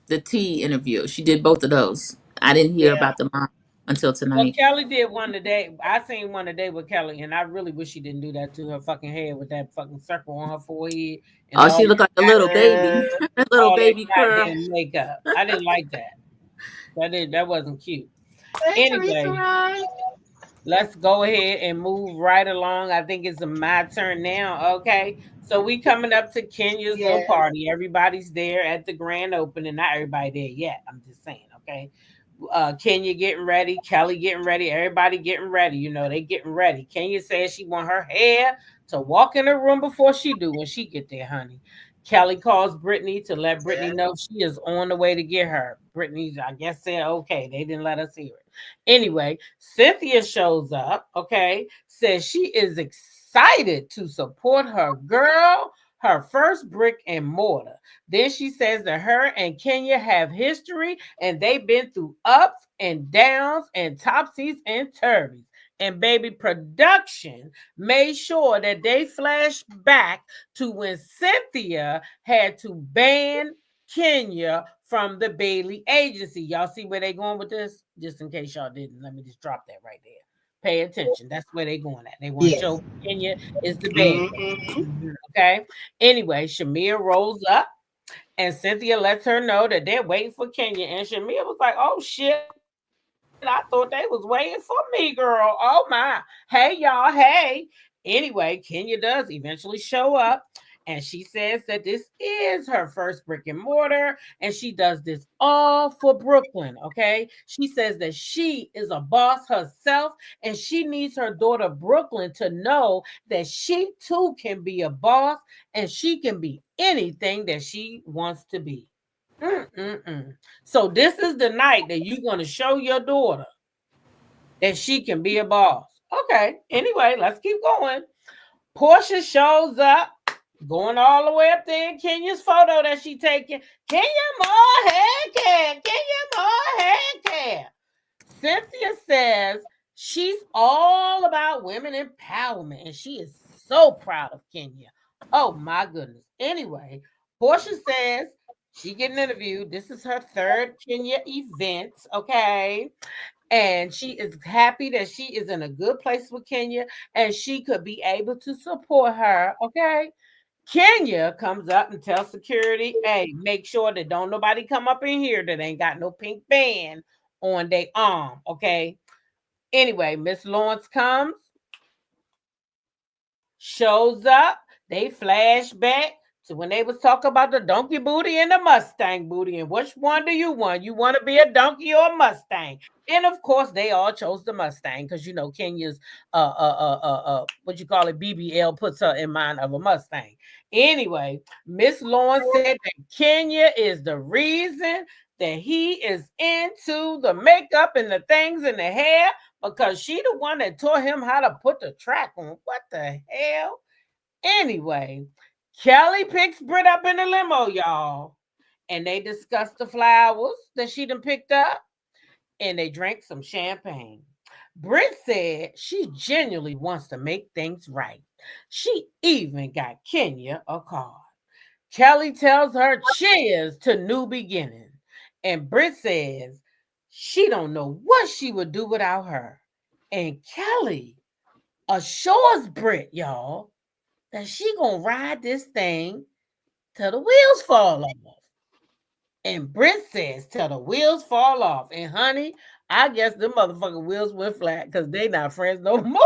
the T interview. She did both of those. I didn't hear Yeah. about the mom until Well, tonight. Kelly did one today. I seen one today with Kelly, and I really wish she didn't do that to her fucking head with that fucking circle on her forehead and Oh, she looked like a little baby. Uh, A little all that baby curl. goddamn makeup. I didn't like that. That wasn't cute. hey, Teresa, Anyway, right? let's go ahead and move right along. I think it's my turn now. Okay. So we coming up to Kenya's little Yes. party. Everybody's there at the grand opening. Not everybody there yet. I'm just saying, okay. Kenya getting ready, Kelly getting ready, everybody getting ready. You know, they getting ready. Kenya says she want her hair to walk in the room before she do when she get there, honey. Kelly calls Brittany to let Brittany Yes. know she is on the way to get her. Brittany, I guess, said okay. They didn't let us hear it. Anyway, Cynthia shows up, okay, says she is excited to support her girl, her first brick and mortar. Then she says that her and Kenya have history and they've been through ups and downs and topsies and turvies. And baby, production made sure that they flash back to when Cynthia had to ban Kenya from the Bailey agency. Y'all see where they going with this? Just in case y'all didn't, let me just drop that right there. Pay attention. That's where they going at. They want to Yes. show Kenya is the bad Mm-hmm. girl. Okay. Anyway, Shamia rolls up and Cynthia lets her know that they're waiting for Kenya. And Shamia was like, oh shit, I thought they was waiting for me, girl. Oh my. Hey, y'all. Hey. Anyway, Kenya does eventually show up. And she says that this is her first brick and mortar. And she does this all for Brooklyn. Okay. She says that she is a boss herself. And she needs her daughter Brooklyn to know that she too can be a boss and she can be anything that she wants to be. Mm-mm-mm. So this is the night that you're going to show your daughter that she can be a boss. Okay. Anyway, let's keep going. Portia shows up, going all the way up there in Kenya's photo that she taking. Kenya more head care. Kenya more head care. Cynthia says she's all about women empowerment and she is so proud of Kenya. Oh my goodness. Anyway, Portia says she getting interviewed. This is her third Kenya event. Okay. And she is happy that she is in a good place with Kenya and she could be able to support her. Okay. Kenya comes up and tells security, hey, make sure that don't nobody come up in here that ain't got no pink band on their arm. Okay. Anyway, Miss Lawrence comes, shows up. They flash back to when they was talking about the donkey booty and the Mustang booty. And which one do you want? You want to be a donkey or a Mustang? And of course, they all chose the Mustang because you know Kenya's what you call it, BBL puts her in mind of a Mustang. Anyway, Miss Lawrence said that Kenya is the reason that he is into the makeup and the things in the hair because she the one that taught him how to put the track on. What the hell? Anyway, Kelly picks Britt up in the limo, y'all. And they discuss the flowers that she done picked up. And they drank some champagne. Britt said she genuinely wants to make things right. She even got Kenya a card. Kelly tells her cheers to new beginning. And Britt says she don't know what she would do without her. And Kelly assures Britt, y'all, that she gonna ride this thing till the wheels fall off. And Britt says till the wheels fall off. And honey, I guess the motherfucking wheels went flat because they not friends no more.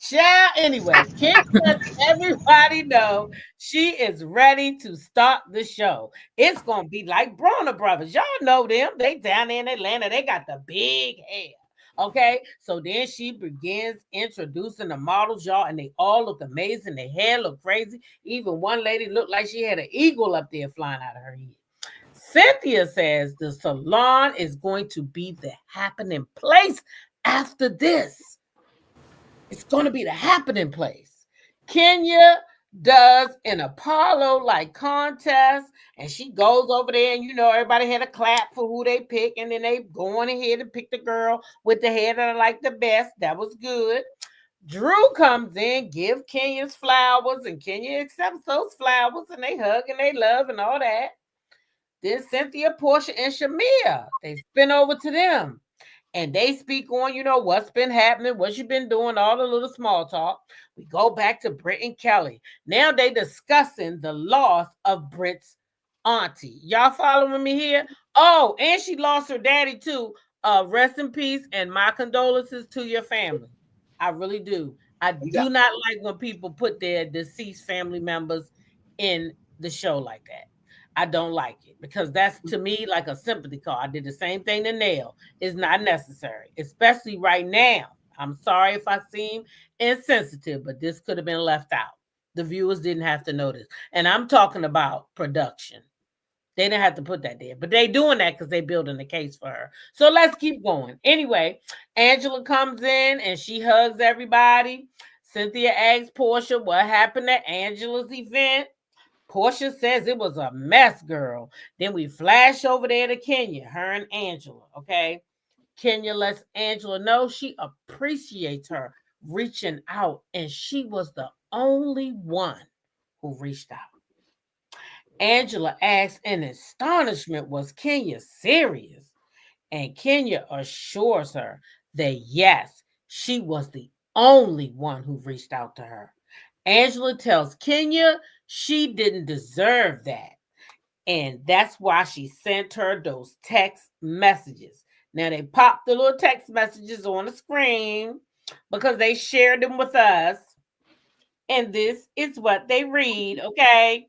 Child, anyway, Kim lets everybody know she is ready to start the show. It's gonna be like Bronner Brothers. Y'all know them. They down there in Atlanta. They got the big hair. Okay, so then she begins introducing the models, y'all, and they all look amazing. Their hair look crazy. Even one lady looked like she had an eagle up there flying out of her head. Cynthia says the salon is going to be the happening place after this. It's going to be the happening place. Kenya does an Apollo like contest, and she goes over there, and you know, everybody had a clap for who they pick, and then they go on ahead and pick the girl with the hair that I like the best. That was good. Drew comes in, give Kenya's flowers, and Kenya accepts those flowers, and they hug and they love and all that. Then Cynthia, Portia, and Shamia, they spin over to them and they speak on, you know, what's been happening, what you've been doing, all the little small talk. We go back to Britt and Kelly. Now they discussing the loss of Britt's auntie. Y'all following me here? Oh, and she lost her daddy too. Rest in peace and my condolences to your family. I really do. I Yeah. do not like when people put their deceased family members in the show like that. I don't like it because that's to me like a sympathy call. I did the same thing to Nail. It's not necessary, especially right now. I'm sorry if I seem insensitive, but this could have been left out. The viewers didn't have to know this. And I'm talking about production. They didn't have to put that there, but they doing that because they building the case for her. So let's keep going. Anyway, Angela comes in and she hugs everybody. Cynthia asks Portia what happened at Angela's event. Portia says it was a mess, girl. Then we flash over there to Kenya, her and Angela, okay? Kenya lets Angela know she appreciates her reaching out, and she was the only one who reached out. Angela asks in astonishment, was Kenya serious? And Kenya assures her that yes, she was the only one who reached out to her. Angela tells Kenya she didn't deserve that. And that's why she sent her those text messages. Now they popped the little text messages on the screen because they shared them with us. And this is what they read, okay?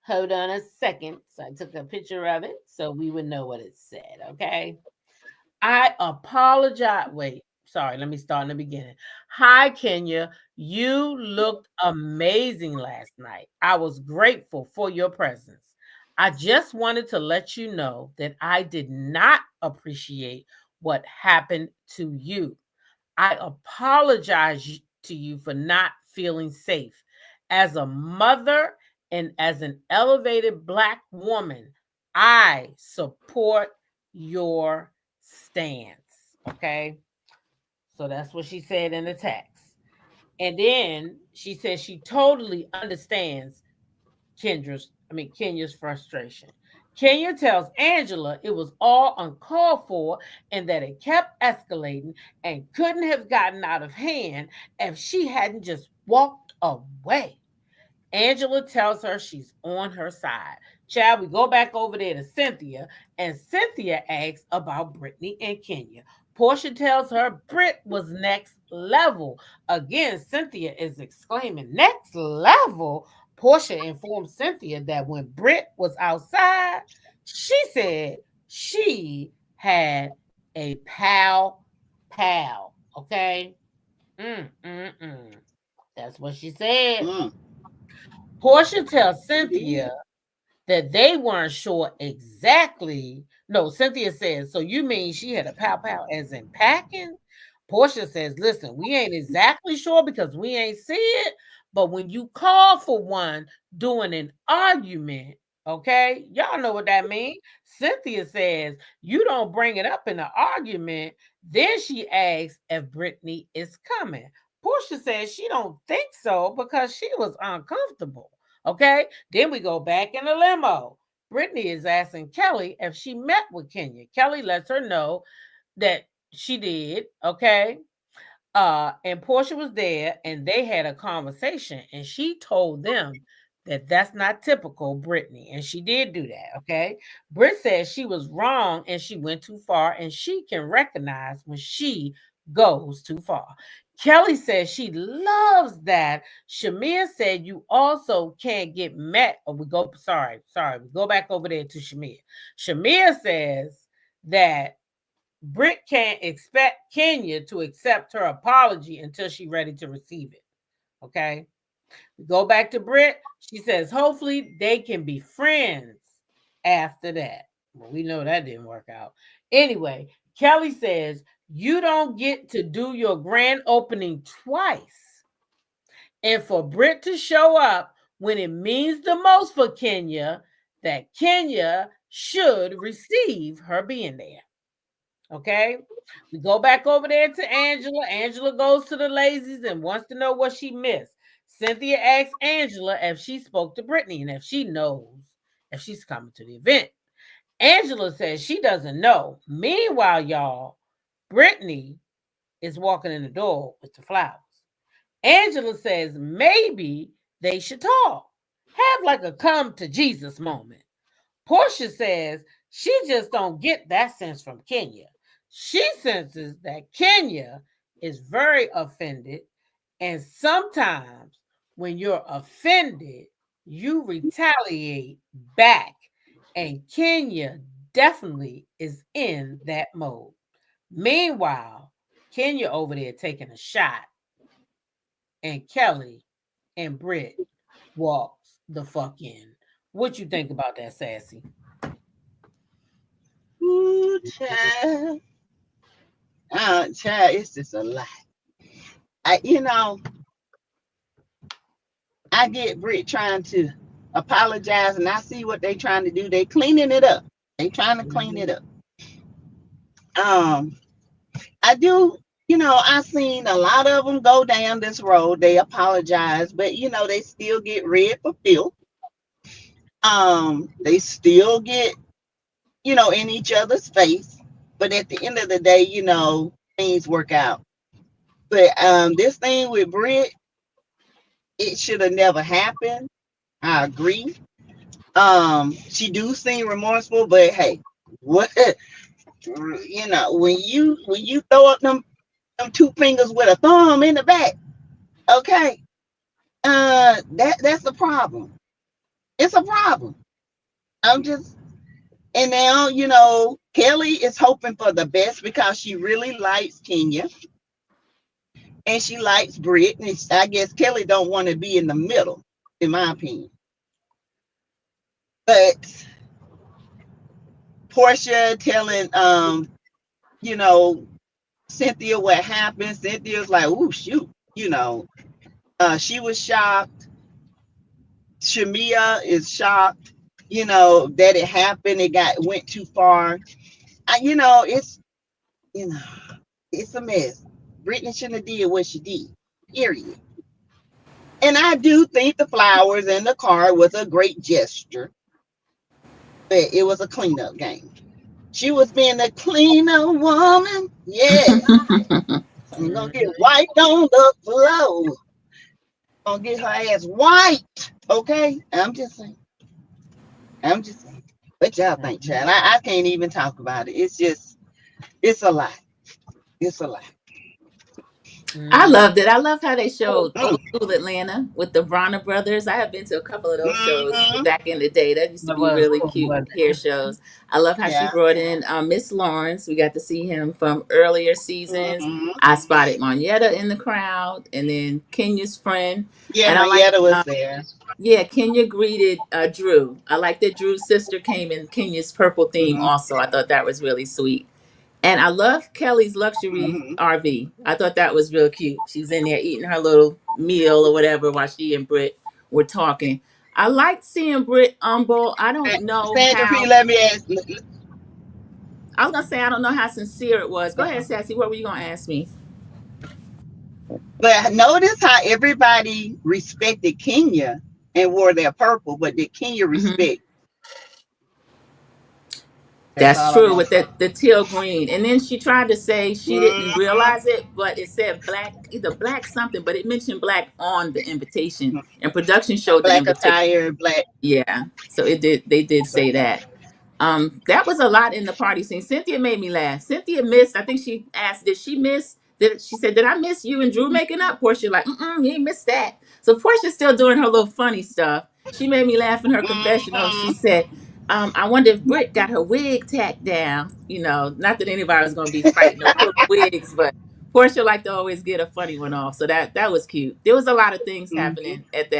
Hold on a second. So I took a picture of it so we would know what it said, okay? I apologize. Wait, sorry, let me start in the beginning. Hi, Kenya. You looked amazing last night. I was grateful for your presence. I just wanted to let you know that I did not appreciate what happened to you. I apologize to you for not feeling safe. As a mother and as an elevated Black woman, I support your stance. Okay. So that's what she said in the text. And then she says she totally understands Kenya's frustration. Kenya tells Angela it was all uncalled for and that it kept escalating and couldn't have gotten out of hand if she hadn't just walked away. Angela tells her she's on her side. Child, we go back over there to Cynthia, and Cynthia asks about Brittany and Kenya. Portia tells her Britt was next level. Again, Cynthia is exclaiming, next level? Portia informed Cynthia that when Britt was outside, she said she had a pal. Okay? Mm. That's what she said. Mm, Portia tells she did. Cynthia that they weren't sure exactly. No, Cynthia says, so you mean she had a pow as in packing? Portia says, listen, we ain't exactly sure because we ain't see it, but when you call for one during an argument, okay, y'all know what that means. Cynthia says, you don't bring it up in an argument. Then she asks if Brittany is coming. Portia says she don't think so because she was uncomfortable. Okay, then we go back in the limo. Brittany is asking Kelly if she met with Kenya. Kelly lets her know that she did. Okay. And Portia was there and they had a conversation and she told them that that's not typical Brittany. And she did do that. Okay. Britt says she was wrong and she went too far and she can recognize when she goes too far. Kelly says she loves that. Shamir said you also can't get met. Or we go back over there to Shamir. Shamir says that Britt can't expect Kenya to accept her apology until she's ready to receive it. Okay. We go back to Britt. She says, hopefully they can be friends after that. Well, we know that didn't work out. Anyway, Kelly says, you don't get to do your grand opening twice. And for Britt to show up when it means the most for Kenya, that Kenya should receive her being there. Okay. We go back over there to Angela. Angela goes to the Lazies and wants to know what she missed. Cynthia asks Angela if she spoke to Brittany and if she knows if she's coming to the event. Angela says she doesn't know. Meanwhile, y'all, Brittany is walking in the door with the flowers. Angela says maybe they should talk. Have like a come to Jesus moment. Portia says she just don't get that sense from Kenya. She senses that Kenya is very offended, and sometimes when you're offended, you retaliate back. And Kenya definitely is in that mode. Meanwhile, Kenya over there taking a shot, and Kelly and Britt walks the fuck in. What you think about that, Sassy? Ooh, child. Child, it's just a lot. I, you know, I get Britt trying to apologize, and I see what they trying to do. They cleaning it up. They trying to clean it up. Um, I do. I seen a lot of them go down this road. They apologize, but they still get red for filth. They still get in each other's face. But at the end of the day, things work out. But this thing with Britt, it should have never happened. I agree. She do seem remorseful, but hey, what when you throw up them two fingers with a thumb in the back, okay, that's a problem. It's a problem. I'm just and now Kelly is hoping for the best because she really likes Kenya and she likes Britt, and I guess Kelly don't want to be in the middle, in my opinion. But Portia telling you know Cynthia what happened. Cynthia's like, oh shoot, she was shocked. Shamia is shocked, that it happened. Went too far. It's you know, it's a mess. Brittany shouldn't have did what she did. Period. And I do think the flowers and the card was a great gesture, but it was a cleanup game. She was being a cleaner woman. Yeah. I'm gonna get wiped on the floor. Gonna get her ass wiped. Okay? I'm just saying. What y'all think, Chad? I can't even talk about it. It's a lot. It's a lot. I loved it. I love how they Oh, showed old school Atlanta with the Bronner brothers. I have been to a couple of those shows mm-hmm. back in the day. That used to That be was really cool, cute wasn't hair it? shows. I love how she Yeah. brought in Miss Lawrence. We got to see him from earlier seasons. Mm-hmm. I spotted Moneta in the crowd, and then Kenya's friend. Yeah, And I like, Marietta was there. yeah, Kenya greeted Drew. I like that Drew's sister came in Kenya's purple theme Mm-hmm. also. I thought that was really sweet. And I love Kelly's luxury Mm-hmm. RV. I thought that was real cute. She was in there eating her little meal or whatever while she and Britt were talking. I liked seeing Britt humble. I don't know Sandra P, how. let me ask. I was gonna say I don't know how sincere it was. Go ahead, Sassy. What were you gonna ask me? But notice how everybody respected Kenya and wore their purple, but did Kenya Hmm. respect? That's That's all I'm true with asking. the teal green. And then she tried to say she didn't Mm-hmm. realize it, but it said black, either black something, but it mentioned black on the invitation. And production showed the Black invitation. attire, black. Yeah. So it did they did say Okay. that. That was a lot in the party scene. Cynthia made me laugh. Cynthia missed. I think she asked, "Did she miss?" Did she said, "Did I miss you and Drew making up?" Portia like, "You ain't missed that." So Portia's still doing her little funny stuff. She made me laugh in her confessional. She Mm-hmm. said, "I wonder if Britt got her wig tacked down." Not that anybody was going to be fighting or pulling wigs, but Portia liked to always get a funny one off. So that was cute. There was a lot of things Mm-hmm. happening at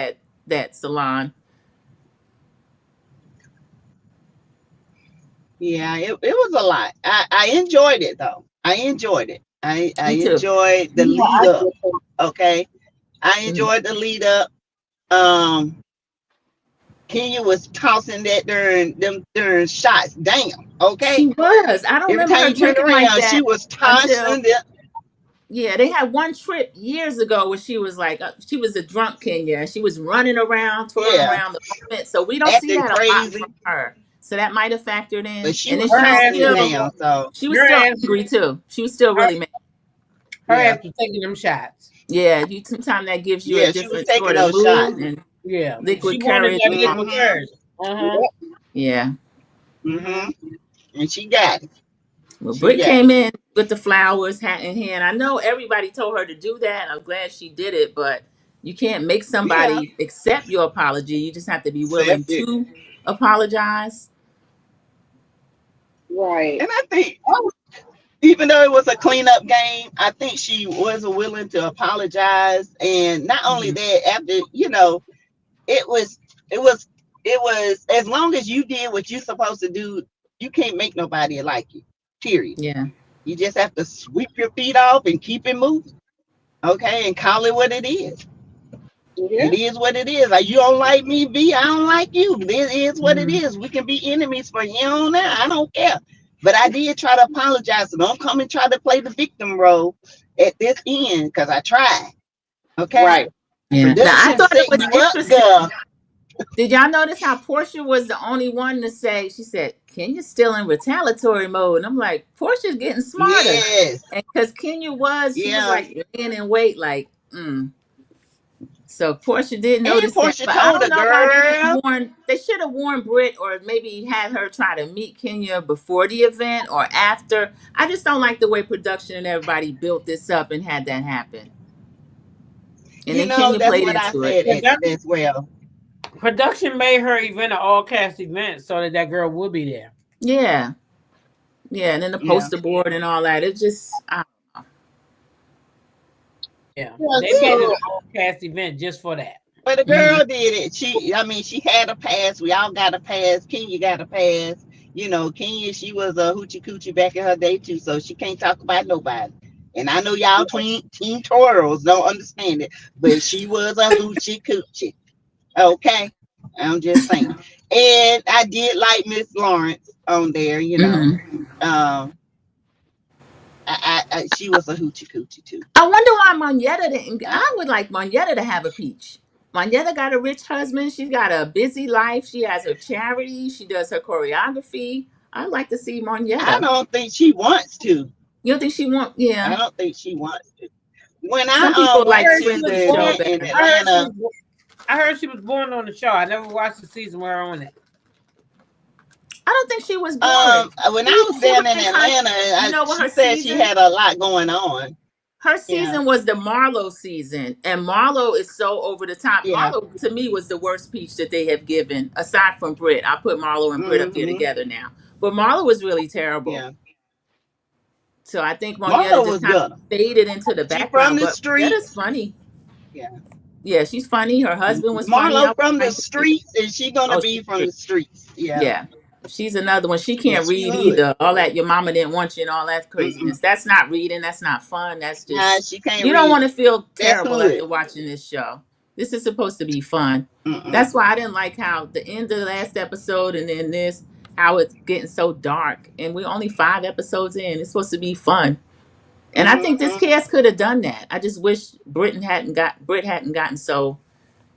that salon. Yeah, it was a lot. I enjoyed it though. I enjoyed it. I Me too. enjoyed the Yeah, lead I up. get that. Okay. I Mhm. enjoyed the lead up. Um Kenya was tossing them shots down. Okay. She was. I don't Every remember time her you turned drinking like around, she that was until, tossing them. yeah, they had one trip years ago where she was like, she was a drunk Kenya and she was running around, twirling Yeah, around the moment. So we don't see acting that a lot from crazy. her. So that might have factored But in. she And then was Her ass tossing it was down. So she was her still ass angry too. She was still her, really mad. her yeah. ass was taking them shots. Yeah, you sometimes that gives you a Yeah, she was different taking sort of those shots. mood and Yeah, she liquid wanted courage. that And all. liquid Mm-hmm. courage. Uh huh. Yep. Yeah. Mm-hmm. And she got it. Well, She Britt got came it. in with the flowers, hat in hand. I know everybody told her to do that. I'm glad she did it, but you can't make Yeah. somebody accept your apology. You just have to be willing Accept it. to apologize. Right. And I think even though it was a cleanup game, I think she was willing to apologize. And not only Mhm. that, after, it was it was it was as long as you did what you're supposed to do, you can't make nobody like you. Period. Yeah. You just have to sweep your feet off and keep it moving. Okay, and call it what it is. Yeah. It is what it is. Like, you don't like me, B. I don't like you. This is what it Mhm. is. We can be enemies for here on out. I don't care. But I did try to apologize. So don't come and try to play the victim role at this end, because I tried. Okay. Right. Yeah. Now I Production thought it set was you up, interesting. girl. Did y'all notice how Portia was the only one to say? She said, "Kenya's still in retaliatory mode," and I'm like, Portia's getting smarter, Yes. and because Kenya was, she was Yeah. like laying in wait, like. So Portia did And notice that, Portia but I told don't her, know why they girl. didn't warn. They should have warned Britt, or maybe had her try to meet Kenya before the event or after. I just don't like the way production and everybody built this up and had that happen. And You then know, Kenya that's played what I into it. said as well. Production made her event an all cast event so that that girl would be there. Yeah, yeah, and then the Yeah. poster board and all that. It just, Yeah, Yeah. they made it Yeah. an all cast event just for that. But the mhm. girl did it. She had a pass. We all got a pass. Kenya got a pass. You know, Kenya, she was a hoochie coochie back in her day too, so she can't talk about nobody. And I know y'all teen Toros don't understand it, but she was a hoochie coochie. Okay, I'm just saying. And I did like Miss Lawrence on there. You know, Mhm. um, she was a hoochie coochie too. I wonder why Moneta didn't. I would like Moneta to have a peach. Moneta got a rich husband. She's got a busy life. She has her charity. She does her choreography. I'd like to see I Moneta. don't think she wants to. You don't think she want? Yeah. I don't think she wants to. When Some I people I like went heard to she Friends was of the the show born. event in better. I heard she Atlanta, was. I heard she was born on the show. I never watched the season where on it. I don't think she was born. when She I was she was down in in con. Atlanta, You know what she her said she season? had a lot going on. Her Yeah, season was the Marlo season, and Marlo is so over the top. yeah. Marlo to me was the worst peach that they have given, aside from Brit. I put Marlo and Brit up there Hmm. together now, but Marlo was really terrible. Yeah. So I think Monietta Marlo just was kind of better. faded into the She from background. the But Monietta's streets. funny. Yeah. Yeah, she's funny. Her husband was funny. I Marlo would from the like to see. streets, and she gonna Oh, be she's from great. the streets. Yeah. Yeah. She's another one. She Yeah, can't she read hood. either. All that your mama didn't want you and all that Mm-mm. craziness. That's not reading. That's not fun. That's Nah, just, she can't you don't read. want to feel That's terrible hood. after watching this show. This is supposed to be fun. Mm-mm. That's why I didn't like how the end of the last episode and then this, how it's getting so dark. And we're only 5 episodes in. It's supposed to be fun. And I think this Mm-hmm. cast could have done that. I just wish Brit hadn't gotten so,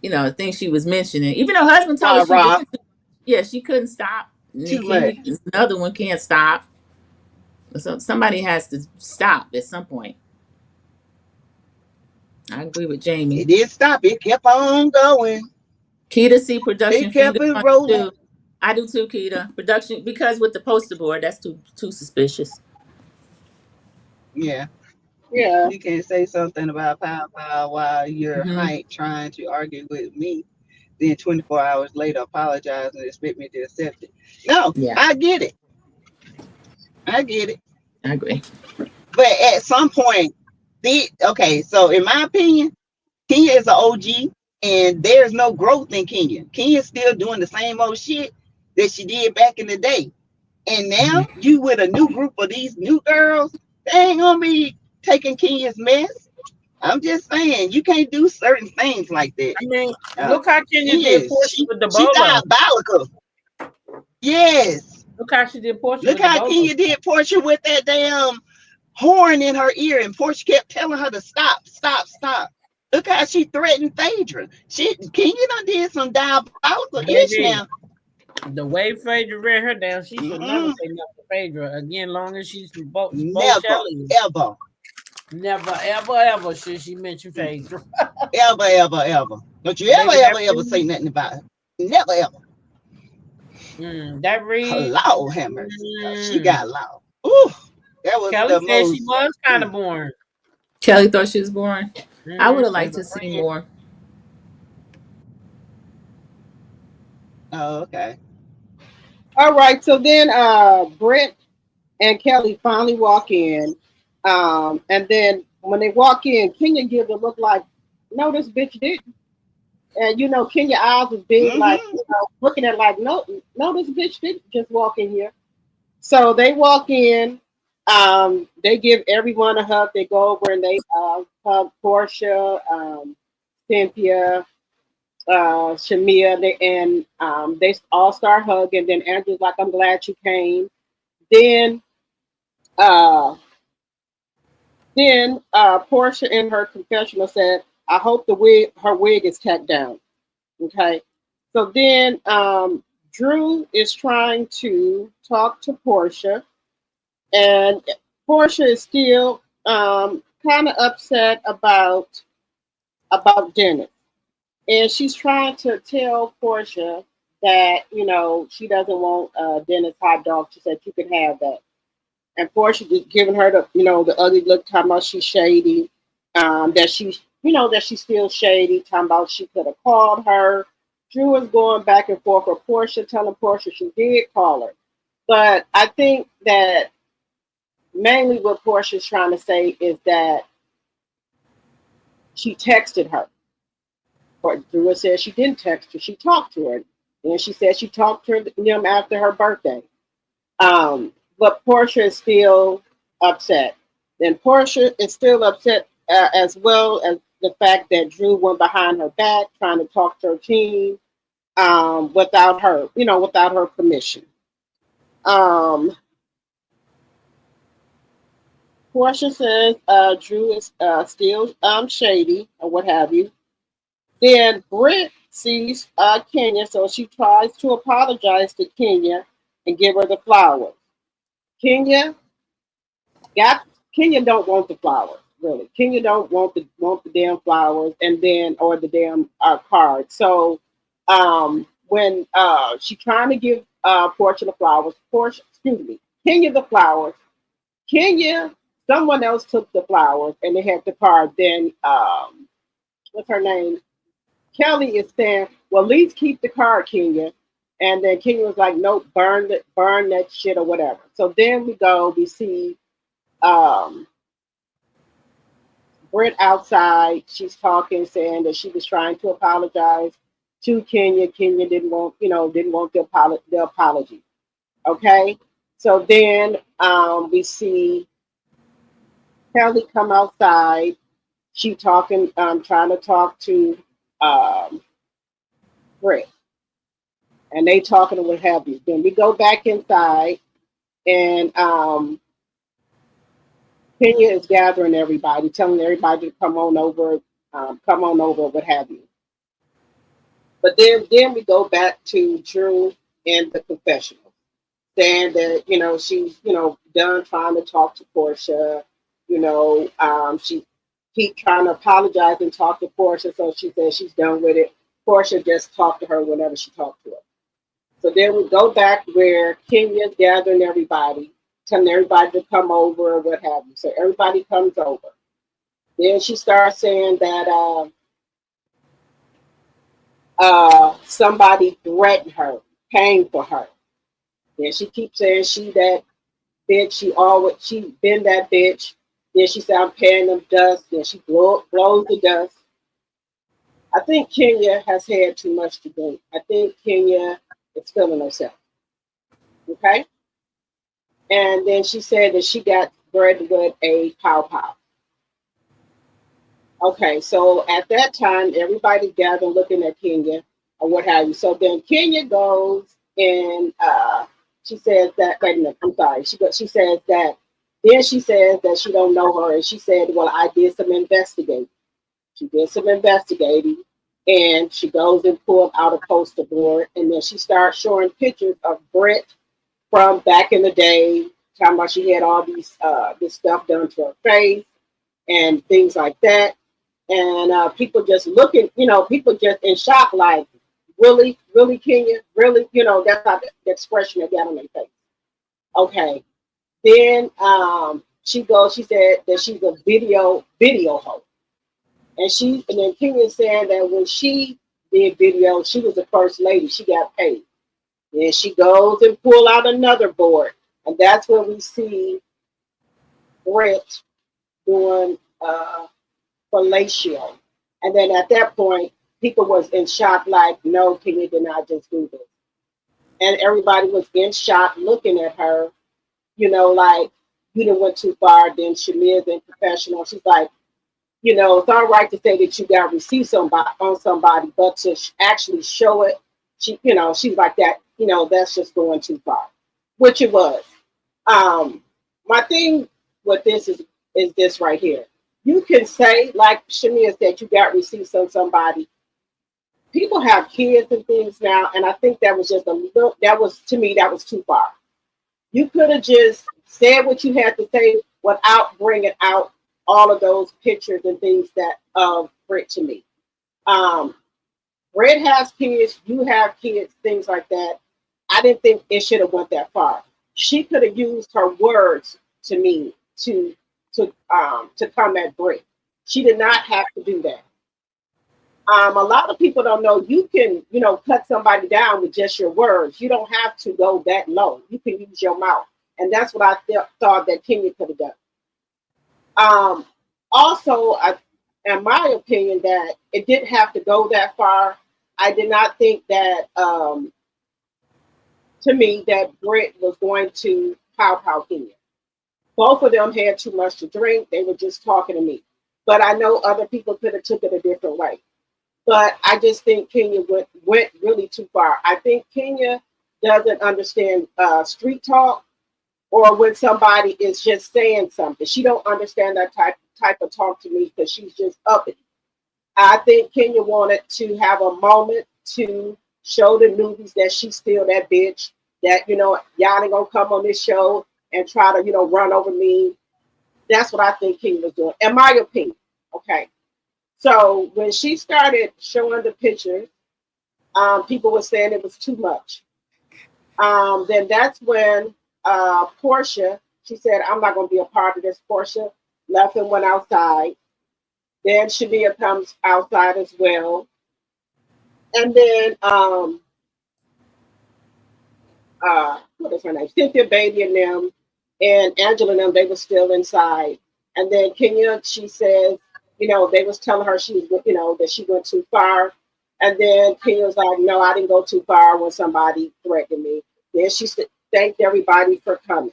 the things she was mentioning. Even her husband told her Rah she doing rah. it. Yeah, she couldn't stop. And then Too much. Kenya, another one can't stop. So somebody has to stop at some point. I agree with It Jamie. did stop. It kept on going. Keita see It production kept finger it punch rolling. too. I do too, Keita. Production because with the poster board, that's too suspicious. Yeah. Yeah. You can't say something about pow while you're Hmm. hype trying to argue with me. Then 24 hours later, apologize and expect me to accept it. No, Yeah, I get it. I get it. I agree. But at some point, okay, so in my opinion, Kenya is an OG and there's no growth in Kenya. Kenya's still doing the same old shit that she did back in the day. And now Mhm. you with a new group of these new girls, they ain't gonna be taking Kenya's mess. I'm just saying, you can't do certain things like that. I mean, Uh, look how Kenya did Kenya, Portia with the she bolo. diabolical. Yes. Look how she did Portia Look with the how bolo. Kenya did Portia with that damn horn in her ear, and Portia kept telling her to stop, stop, stop. Look how she threatened Phaedra. Kenya done did some diabolical ish Baby, now. the way Phaedra read her down, she should never Mm-mm. say nothing to Phaedra again. Long as she's both Never, Shelly, ever, never, ever should she mention Phaedra. ever, ever, ever. Don't you ever, Baby, ever, ever say nothing about her. Never, ever. that read. Lord have mercy. She Mm, got loud. Ooh, that was Kelly the said she most. was kind of boring. Kelly thought she was boring. I would have As liked a to see friend. more. Oh, okay. All right. So then Brett and Kelly finally walk in. And then when they walk in, Kenya gives a look like, no, this bitch didn't. And Kenya eyes was big, like, Mm-hmm. looking at like, no, no, this bitch didn't just walk in here. So they walk in. They give everyone a hug. They go over and they hug Portia, Cynthia, Shamia, they all start hugging. Then Andrew's like, "I'm glad you came." Then, uh, Portia in her confessional said, "I hope her wig is tacked down." Okay, so then Drew is trying to talk to Portia, and Portia is still kind of upset about Dennis. And she's trying to tell Portia that she doesn't want Dennis hot dog. She said you can have that, and Portia just giving her the ugly look, talking about she's shady, that she's still shady, talking about she could have called her. Drew is going back and forth with Portia, telling Portia she did call her, but I think that mainly what Portia's trying to say is that she texted her. But Drew said she didn't text her. She talked to her. And she said she talked to them after her birthday. But Portia is still upset. And Portia is still upset as well as the fact that Drew went behind her back trying to talk to her team without her permission. Portia says Drew is still shady or what have you. Then Britt sees Kenya, so she tries to apologize to Kenya and give her the flowers. Kenya Kenya don't want the flowers, really. Kenya don't want the damn flowers or the damn card. So when she trying to give Portia the flowers, Kenya the flowers. Kenya, someone else took the flowers and they had the card. Then what's her name? Kelly is saying, "Well, at least keep the card, Kenya." And then Kenya was like, "Nope, burn that shit or whatever." So then we see Britt outside. She's talking, saying that she was trying to apologize to Kenya. Kenya didn't want the apology. Okay. So then we see Kelly come outside. She talking, trying to talk to Britt, and they talking and what have you. Then we go back inside, and Kenya is gathering everybody, telling everybody to come on over, what have you. But then we go back to Drew and the confessional, saying that she's done trying to talk to Portia. She keep trying to apologize and talk to Portia, so she says she's done with it. Portia just talked to her whenever she talked to her. So then we go back where Kenya's gathering everybody, telling everybody to come over or what have you. So everybody comes over. Then she starts saying that somebody threatened her, paying for her. Then she keeps saying she that bitch. She been that bitch. Then she said I'm paying them dust. Then she blows the dust. I think Kenya has had too much to drink. I think Kenya is feeling herself. Okay. And then she said that she got bred with a pow pow. Okay, so at that time, everybody gathered looking at Kenya or what have you. So then Kenya goes and she says that, wait a minute, I'm sorry. She says that, then she says that she don't know her. And she said, well, I did some investigating. She did some investigating. And she goes and pulls out a poster board. And then she starts showing pictures of Brett from back in the day, talking about she had all this stuff done to her face and things like that. And people just looking, people just in shock, like, really, really, Kenya, really, that's not the expression they got on their face. Okay. Then she said that she's a video host. And then Kenya said that when she did video, she was the first lady. She got paid. Then she goes and pull out another board. And that's when we see Brett doing fellatio. And then at that point, people was in shock, like, no, Kenya did not just do this. And everybody was in shock looking at her, like, you done went too far. Then Shamia, then professional. She's like, it's all right to say that you got receipts on somebody, but to actually show it, she's like that. That's just going too far, which it was. My thing with this is this right here. You can say, like Shamia said, you got receipts on somebody. People have kids and things now, and I think that was just to me, that was too far. You could have just said what you had to say without bringing out all of those pictures and things that Britt to me. Britt has kids, you have kids, things like that. I didn't think it should have went that far. She could have used her words to me to come at Britt. She did not have to do that. A lot of people don't know you can, cut somebody down with just your words. You don't have to go that low. You can use your mouth. And that's what I thought that Kenya could have done. Also, in my opinion, that it didn't have to go that far. I did not think that, to me, that Britt was going to pow Kenya. Both of them had too much to drink. They were just talking to me. But I know other people could have took it a different way. But I just think Kenya went really too far. I think Kenya doesn't understand street talk, or when somebody is just saying something. She don't understand that type of talk to me because she's just uppity. I think Kenya wanted to have a moment to show the newbies that she's still that bitch, that, y'all ain't gonna come on this show and try to, run over me. That's what I think Kenya was doing, in my opinion. Okay. So when she started showing the pictures, people were saying it was too much. Then that's when Portia, she said, I'm not going to be a part of this. Portia left and went outside. Then Shamia comes outside as well. And then, what is her name? Cynthia Baby and them, and Angela and them, they were still inside. And then Kenya, she says, they was telling her she was, that she went too far. And then Kenya was like, no, I didn't go too far when somebody threatened me. Then she thanked everybody for coming.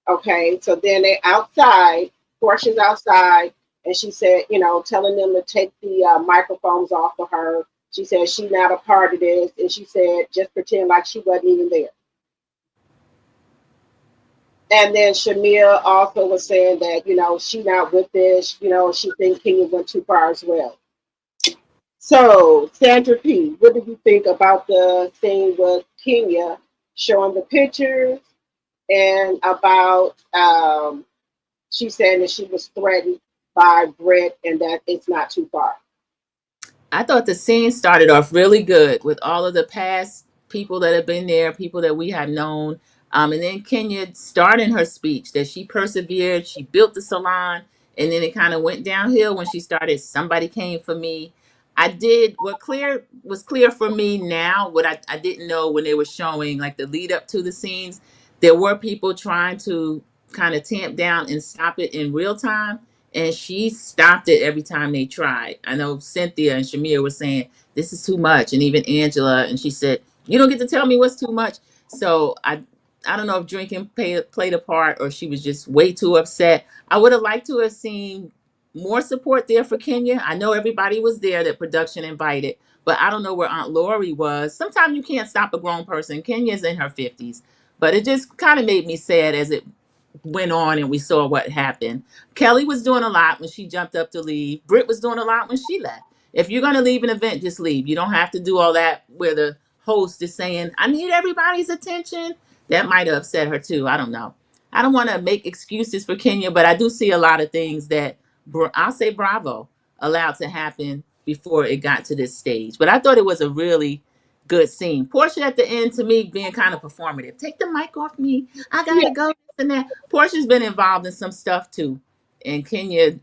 Okay, so then they outside, Portia's outside, and she said, telling them to take the microphones off of her. She said she's not a part of this. And she said, just pretend like she wasn't even there. And then Shamia also was saying that, she not with this, she thinks Kenya went too far as well. So, Sandra P., what did you think about the thing with Kenya showing the pictures and about she saying that she was threatened by Britt and that it's not too far? I thought the scene started off really good with all of the past people that have been there, people that we have known. And then Kenya started her speech that she persevered, she built the salon, and then it kind of went downhill when she started, somebody came for me. What was clear for me now, what I didn't know when they were showing like the lead up to the scenes, there were people trying to kind of tamp down and stop it in real time. And she stopped it every time they tried. I know Cynthia and Shamir were saying, this is too much. And even Angela, and she said, you don't get to tell me what's too much. So I don't know if drinking played a part or she was just way too upset. I would have liked to have seen more support there for Kenya. I know everybody was there that production invited, but I don't know where Aunt Lori was. Sometimes you can't stop a grown person. Kenya's in her 50s. But it just kind of made me sad as it went on and we saw what happened. Kelly was doing a lot when she jumped up to leave. Britt was doing a lot when she left. If you're going to leave an event, just leave. You don't have to do all that where the host is saying, I need everybody's attention. That might have upset her too. I don't know. I don't want to make excuses for Kenya, but I do see a lot of things that I'll say bravo allowed to happen before it got to this stage. But I thought it was a really good scene. Portia at the end, to me, being kind of performative. Take the mic off me. I gotta go. And that Portia's been involved in some stuff too. And Kenya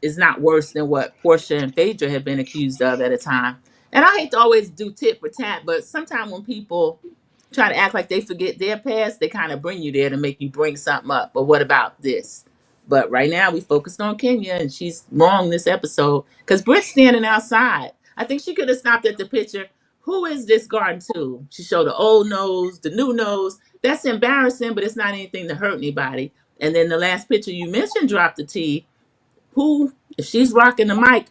is not worse than what Portia and Phaedra have been accused of at a time. And I hate to always do tit for tat, but sometimes when people try to act like they forget their past, they kind of bring you there to make you bring something up. But what about this? But right now we focused on Kenya, and she's wrong this episode because Britt's standing outside. I think she could have stopped at the picture. Who is this garden to? She showed the old nose, the new nose. That's embarrassing, but it's not anything to hurt anybody. And then the last picture you mentioned dropped the T. Who, if she's rocking the mic,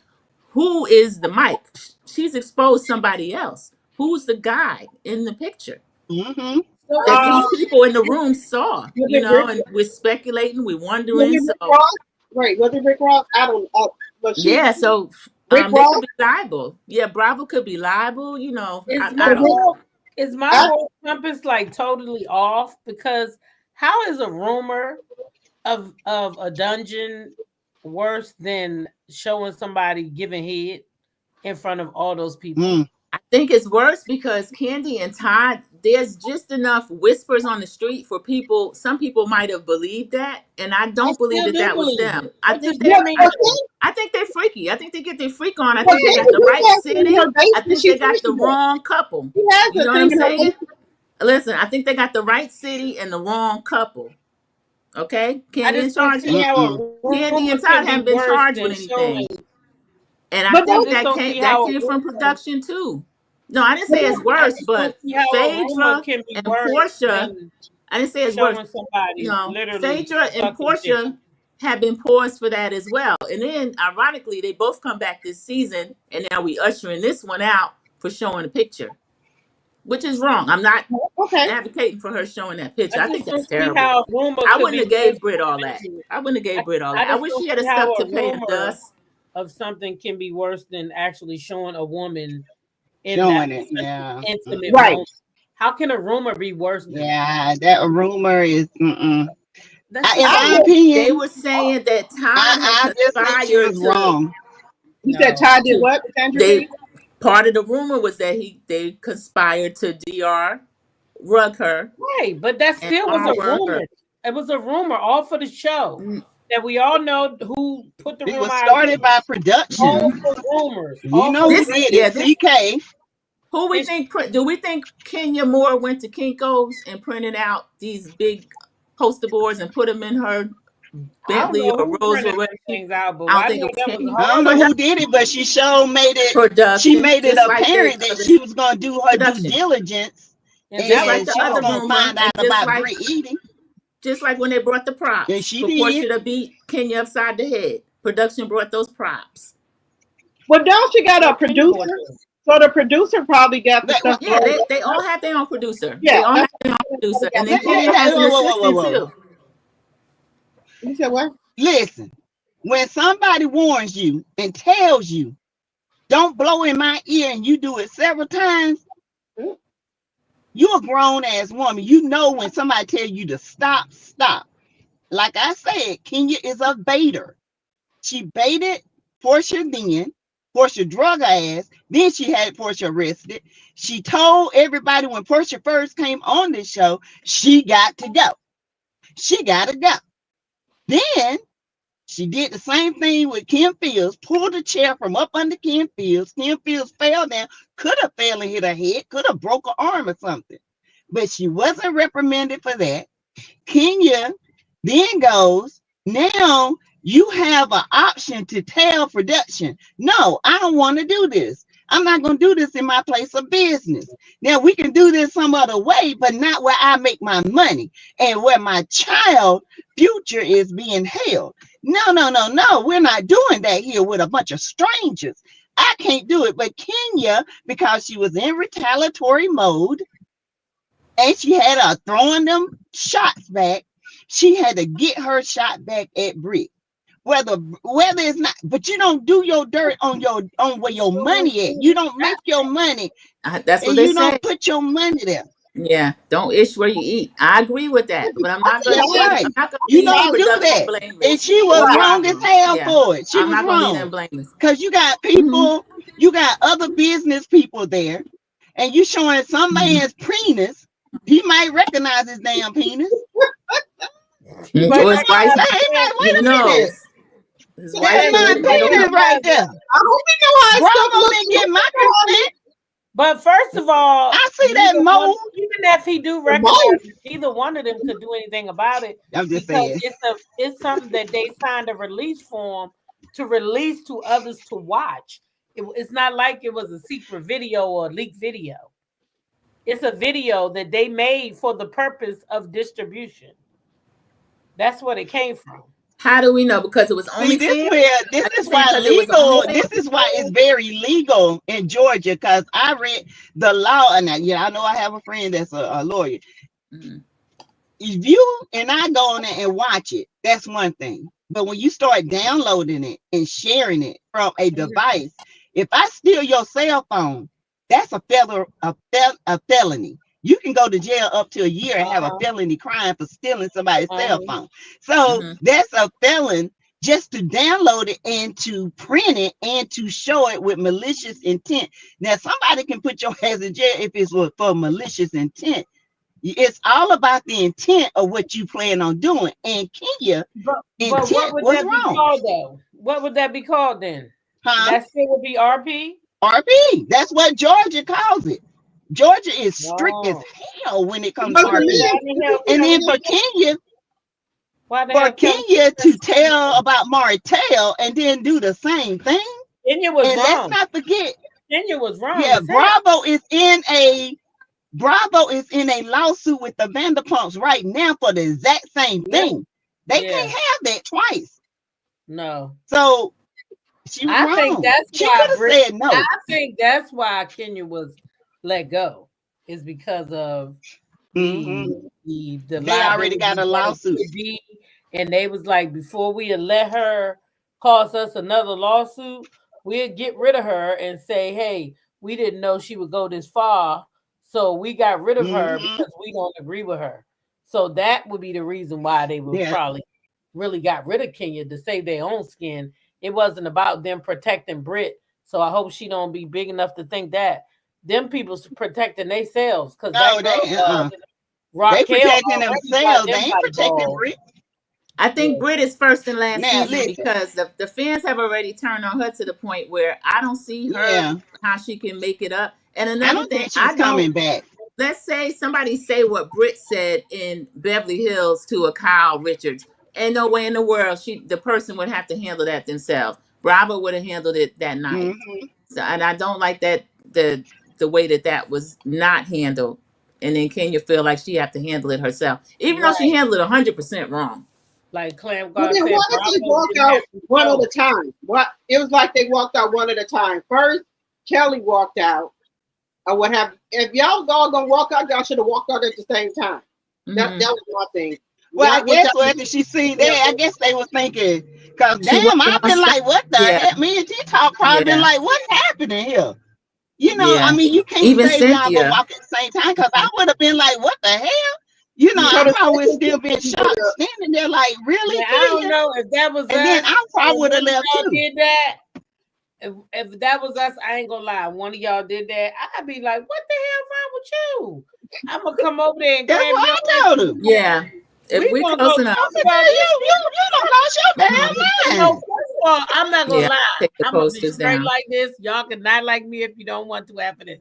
who is the mic? She's exposed somebody else. Who's the guy in the picture Mm-hmm. So that it's these all people in the room saw? Was You it know, Rick? and we're speculating, we're Was wondering. it Rick So Ross? Right. Was it Rick Ross? I don't know. But yeah, so Rick they Ross. could be liable. Yeah, Bravo could be liable. You know, is I my don't know. is my I, moral compass like totally off? Because how is a rumor of a dungeon worse than showing somebody giving head in front of all those people? Mm. I think it's worse because Candy and Todd, there's just enough whispers on the street for people. Some people might have believed that, and I I don't believe still that do that was believe them. it. I What think does they, that yeah, mean? I think they're freaky. I think they get their freak on. I but think they he got the right has things in her city. I basement. think She's they got the freaking. wrong couple. He has You a know what I'm thing in her saying? basement. Listen, I think they got the right city and the wrong couple. Okay, I Candy just and don't charge. see how Mm-mm. a rumor Candy and can Todd be haven't been worse charged than with showing. anything, and I I But think just don't. don't see that how a came from rumor. production too. No, I didn't But say it's don't. I worse, just don't but see how a rumor Phaedra can be and worse Portia, than I didn't say it's worse. showing somebody No, literally Phaedra and sucking dick. Portia have been poised for that as well. And then, ironically, they both come back this season, and now we ushering this one out for showing a picture, which is wrong. I'm not Okay. advocating for her showing that I picture. I think just don't that's see terrible. how a rumor I could wouldn't be have worse gave Britt than all that. actually. I wouldn't have gave Britt all I that. I just wish don't she had see stuck how to a pay the rumor dust. of something can be worse than actually showing a woman in that Showing it. such Yeah. an intimate Mm-mm. Right. moment. How can a rumor be worse than that? Yeah. That rumor is. Mm-mm. That's just In I my would. They opinion, were saying that Todd had I just think she conspired was wrong. You said no. Ty did what? Sandra they Reed? part of the rumor was that they conspired to rug her Right, but that and still was a armor her. rumor. It was a rumor all for the show that we all know who put the It rumor was out started there. by production. All Mhm. for rumors. You All know for who This did rumors. it? yeah this CK. who we It's, think do we think Kenya Moore went to Kinko's and printed out these big poster boards and put them in her I don't Bentley know or who Rolls printed Royce? them things out, but I don't I think know it was that was Kenya. I don't know her. who did it, but she sure made it. She Production, made it just like the apparent that other she was gonna do her due production, diligence, And just that was like and the she was other gonna wrong. rumor, find and out about Brit eating, just like when they brought the and props she for did. Portia to beat Kenya upside the head. Production brought those props. Well, don't she got a What Kenya producer? bought them. So the producer probably got the Let, stuff Yeah, rolled up. they all have their own producer. Yeah, They all have that's their own what producer, they and got. then let, Kenya let, has an whoa, whoa, whoa, whoa, assistant whoa. too. You said what? Listen, when somebody warns you and tells you, "Don't blow in my ear," and you do it several times, you're a grown ass woman. You know when somebody tell you to stop, stop. Like I said, Kenya is a baiter. She baited Portia then. Portia drug her ass. Then she had Portia arrested. She told everybody when Portia first came on this show, she got to go. She got to go. Then she did the same thing with Kim Fields, pulled a chair from up under Kim Fields. Kim Fields fell down, could have fell and hit her head, could have broke her arm or something. But she wasn't reprimanded for that. Kenya then goes, now you have an option to tell production, no, I don't want to do this. I'm not going to do this in my place of business. Now we can do this some other way, but not where I make my money and where my child future is being held. No, no, no, no. We're not doing that here with a bunch of strangers. I can't do it. But Kenya, because she was in retaliatory mode, and she had throwing them shots back, she had to get her shot back at Britt. Whether it's not, but you don't do your dirt on where your money at. You don't make your money, That's and what they you say. don't put your money there. Yeah, don't ish where you eat. I agree with that, but I'm not gonna That's leave. right. I'm not gonna You leave don't do production that. And blameless she was or wrong as Bravo. hell Yeah, for it. She I'm was not gonna leave them wrong. blameless. Because you got Hmm. people, you got other business people there, and you showing some man's penis. He might recognize his damn penis. He You might Or his know what wife, I'm recognize saying? He it. might, he wait a minute. knows. His He wife That's may could my let him know. penis right recognize there. it. I don't think know how stuff Bravo looks. didn't get my consent. But first of all, I see that mold. even if he do The recognize most. it, neither one of them could do anything about it I'm just because saying. it's something that they signed a release form to release to others to watch. It's not like it was a secret video or a leaked video. It's a video that they made for the purpose of distribution. That's what it came from. How do we know? Because it was See, only fair. this I is just saying why because it was only legal. fair. This is why it's very legal in Georgia. Because I read the law, and I know I have a friend that's a lawyer. Mhm. If you and I go on there and watch it, that's one thing. But when you start downloading it and sharing it from a device, if I steal your cell phone, that's a felony. You can go to jail up to a year and have a felony crime for stealing somebody's cell phone. So that's a felon just to download it and to print it and to show it with malicious intent. Now, somebody can put your ass in jail if it's for malicious intent. It's all about the intent of what you plan on doing. And Kenya, But intent what would was that be wrong. called though? What would that be called then? That still would be RP? RP. That's what Georgia calls it. Georgia is strict as hell when it comes to But for RP. me, And then for Kenya, Why the hell to tell about Martell and then do the same thing. Kenya was and wrong. let's not forget, Kenya was wrong. yeah, Bravo is in a lawsuit with the Vanderpumps right now for the exact same thing. They can't have that twice. No. So she was wrong. Think that's she why could have said no. I think that's why Kenya was let go. Is because of the they already got a lawsuit. And they was like, before we let her cause us another lawsuit, we'd get rid of her and say, hey, we didn't know she would go this far. So we got rid of her because we don't agree with her. So that would be the reason why they would probably really got rid of Kenya, to save their own skin. It wasn't about them protecting Brit. So I hope she don't be big enough to think that them people's protecting themselves. Because they protecting themselves. They ain't protecting Brit. I think Brit is first and last season because the fans have already turned on her to the point where I don't see her how she can make it up. And another thing, she's coming back. Let's say somebody say what Brit said in Beverly Hills to a Kyle Richards. Ain't no way in the world the person would have to handle that themselves. Bravo would have handled it that night. So, and I don't like that the way that was not handled. And then Kenya feel like she have to handle it herself, even though she handled it 100% wrong. Like Clam God said, why did they walk out one at a time? It was like they walked out one at a time. First, Kelly walked out. Or what have if y'all all gonna walk out, y'all should have walked out at the same time. That was my thing. Well, I guess after she seen that, I guess they was thinking, because damn, I've been like, what the heck? Me and Teatalk probably been like, what's happening here? You know, I mean, you can't even say y'all gonna walk at the same time, because I would have been like, what the hell? You know, I probably would still been shocked, standing there like, really? Yeah, I don't know if that was and us. Then I probably would have left too. Did that. If that was us, I ain't gonna lie. One of y'all did that, I'd be like, "What the hell wrong with you?" I'm gonna come over there and grab you. I told him. Yeah, if we close enough, you don't lost your bad mind. First of all, I'm not gonna lie. Take the I'm gonna be posters straight down. like this. Y'all can not like me if you don't want to after this.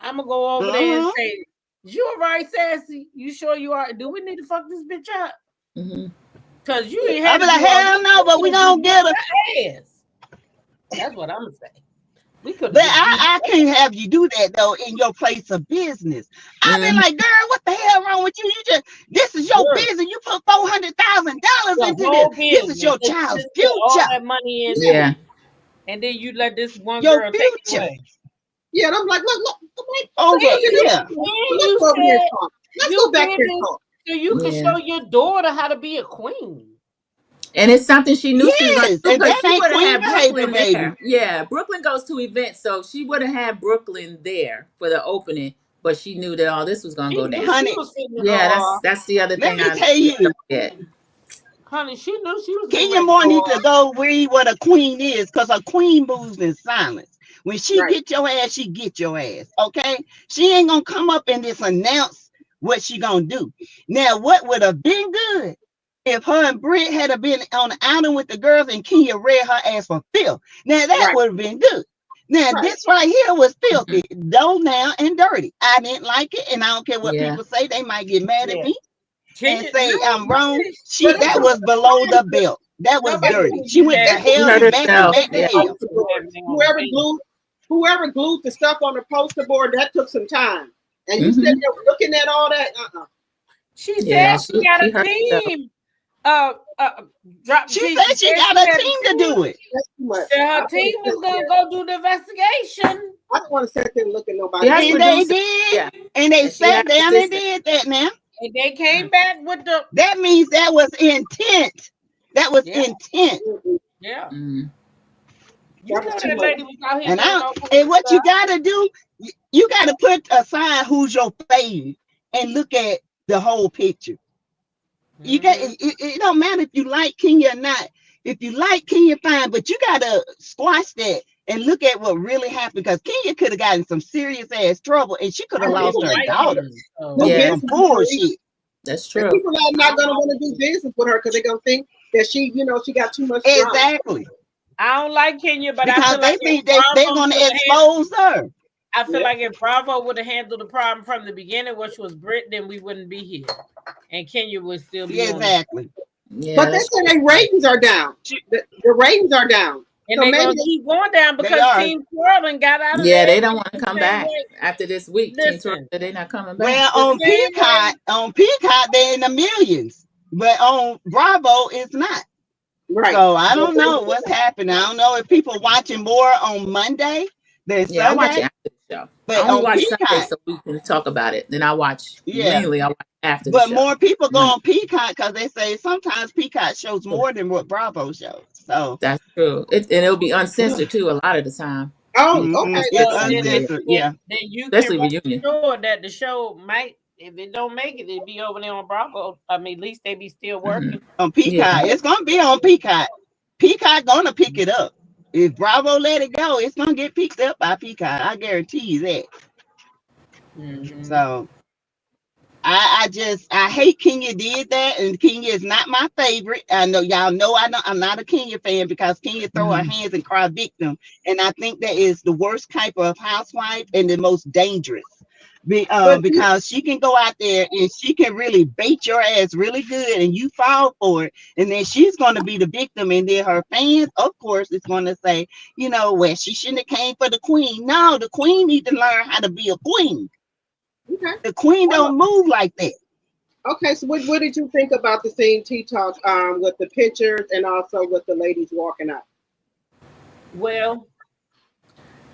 I'm gonna go over there and say, "You all right, Sassy? You sure you are? Do we need to fuck this bitch up? Because you ain't had." I'm like, hell no, but we gonna get her. That's what I'm saying. We could, but I can't have you do that though in your place of business. I've been like, girl, what the hell wrong with you? This is your business. You put $400,000 into this. This is your child's future. All that money in, and then you let this one girl take it away. Yeah, and I'm like, look, let's go back here and talk. So you can show your daughter how to be a queen. And it's something she knew she was going to do, because she would have had Brooklyn there. Baby. Yeah, Brooklyn goes to events, so she would have had Brooklyn there for the opening, but she knew that all this was going to go down. Honey, that's the other thing. Let me tell you. Honey, she knew she was. Kenya Moore need to go read what a queen is, because a queen moves in silence. When she get your ass, she get your ass. Okay, she ain't gonna come up and just announce what she gonna do. Now, what would have been good if her and Britt had been on the outing with the girls and Kenya read her ass for filth? Now that would have been good. Now this right here was filthy, dull now and dirty. I didn't like it, and I don't care what people say. They might get mad at me and say I'm wrong. That was below the belt. That was dirty. She went to hell and back to hell. Whoever glued the stuff on the poster board, that took some time. And you said they were looking at all that. She said she got a team. Uh, uh, drop. She She said she said got she a had a team to team. do it. That's too much. Said I her don't team want to was sit gonna there. go do the investigation. I don't want to sit there and look at She nobody has And else. they producers. did. Yeah, And they and she has sat down and assistants. did that now. And they came Mm. back with the That means that was intent. That was yeah, intent. Mm-mm. yeah. Mm. You That was know too that much. lady was out here And doing I all kinds and of what you stuff. gotta do, you gotta put aside who's your fave and look at the whole picture. You got Mm-hmm. it don't matter if you like Kenya or not. If you like Kenya, fine, but you gotta squash that and look at what really happened because Kenya could have gotten some serious ass trouble and she could have And And lost people people her like daughter Kenya, so do over Yeah, some business with her. bullshit. that's And true. people are I not don't going to like want to do Kenya. business with her because they're going to think that she got too much drama. Exactly. I don't like Kenya, but I Because feel like they if think they're Bravo gonna would have expose her. I feel Yeah. like if Bravo would have handled the problem from the beginning, which was Brit, then we wouldn't be here, and Kenya would still be Yeah, on the show. exactly. Yeah, But they that's say true. their ratings are down. The ratings are down. And So they're maybe gonna keep going down They because are. Team Twirling got out of Yeah, there they don't want to the come same back way. after this week. Team Tour Listen, said they're not coming back. Well, the same way. On Peacock, they're in the millions, but on Bravo, it's not. right. So I don't know what's happening. I don't know if people watching more on Monday than Yeah, I watch it Sunday, after the show. I but only on watch Sunday Peacock, so we can talk about it. Then I watch yeah. mainly I watch after the But show. more people go Monday. on Peacock because they say sometimes Peacock shows more than what Bravo shows. So That's true. And it'll be uncensored too a lot of the time. Oh, Be okay. it's That's Well, good. uncensored. Yeah. then you can especially rest reunion. assured that the show might, if it don't make it, it'd be over there on Bravo. I mean, at least they be still Hmm. working. On Yeah. Peacock, it's gonna be on Peacock. Peacock gonna pick it up. If Bravo let it go, it's gonna get picked up by Peacock. I guarantee you that. Mm-hmm. So I hate Kenya did that, and Kenya is not my favorite. I know y'all know I'm not a Kenya fan because Kenya throw her Hmm. hands and cry victim, and I think that is the worst type of housewife and the most dangerous. But Because she can go out there and she can really bait your ass really good, and you fall for it, and then she's going to be the victim, and then her fans, of course, is going to say, well, she shouldn't have came for the queen. No, the queen needs to learn how to be a queen. okay. The queen All don't move like that. right. Okay. So what did you think about the scene Teatalk with the pictures and also with the ladies walking out? Well,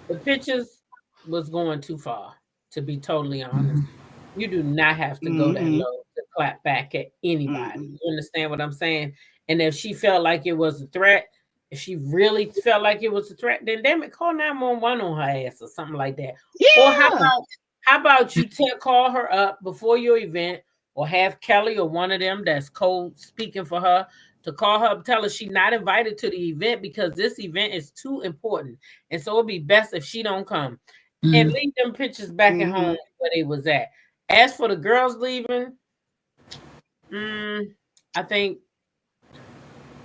the pictures was going too far, to be totally honest. Hmm. You do not have to go that Mm-hmm. low to clap back at anybody. Mm-hmm. You understand what I'm saying? And if she felt like it was a threat, if she really felt like it was a threat, then damn it, call 911 on her ass or something like that. Or Yeah. how about you call her up before your event, or have Kelly or one of them that's speaking for her to call her up, tell her she's not invited to the event because this event is too important. And so it'd be best if she don't come. And Hmm. leave them pictures back at Mm-hmm. home where they was at. As for the girls leaving, I think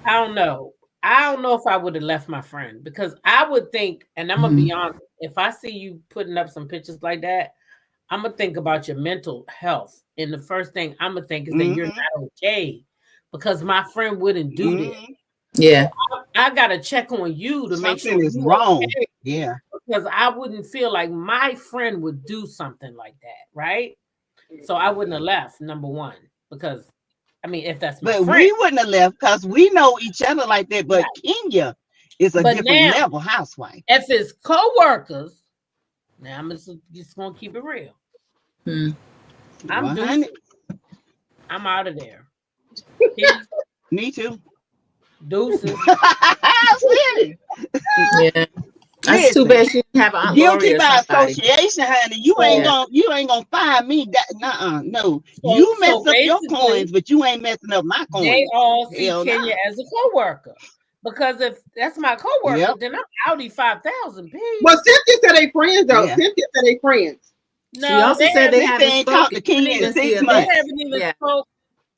I don't know. I don't know if I would have left my friend because I would think, and I'm gonna Hmm. be honest, if I see you putting up some pictures like that, I'm gonna think about your mental health. And the first thing I'm gonna think is that you're Mm-hmm. not okay because my friend wouldn't do this. Mm-hmm. So Yeah. I gotta check on you to make sure Something is you wrong. okay Yeah. because I wouldn't feel like my friend would do something like that, right? So I wouldn't have left, number one, because I mean, if that's my But friend, we wouldn't have left because we know each other like that. But right? Kenya is a But different now, level housewife. if it's co-workers, now I'm just gonna keep it real. Hmm. I'm 100. deuces. I'm out of there. Peace, Me too. deuces. Listen, Yeah. That's too bad she didn't have an Aunt Lori guilty or by somebody. association, honey. Yeah. You ain't gonna find me. That no. So You so mess up your basically, coins, but you ain't messing up my they coins. all see Hell no. Kenya as a co-worker. Because if that's my co-worker, Yep. then I'm Audi 5,000 Well, peace. Cynthia said they friends though. Yeah. Cynthia said they friends. She No, also said they Cynthia haven't ain't talked spoken to Kenya in since the 6 they event. months. haven't even Yeah, spoke.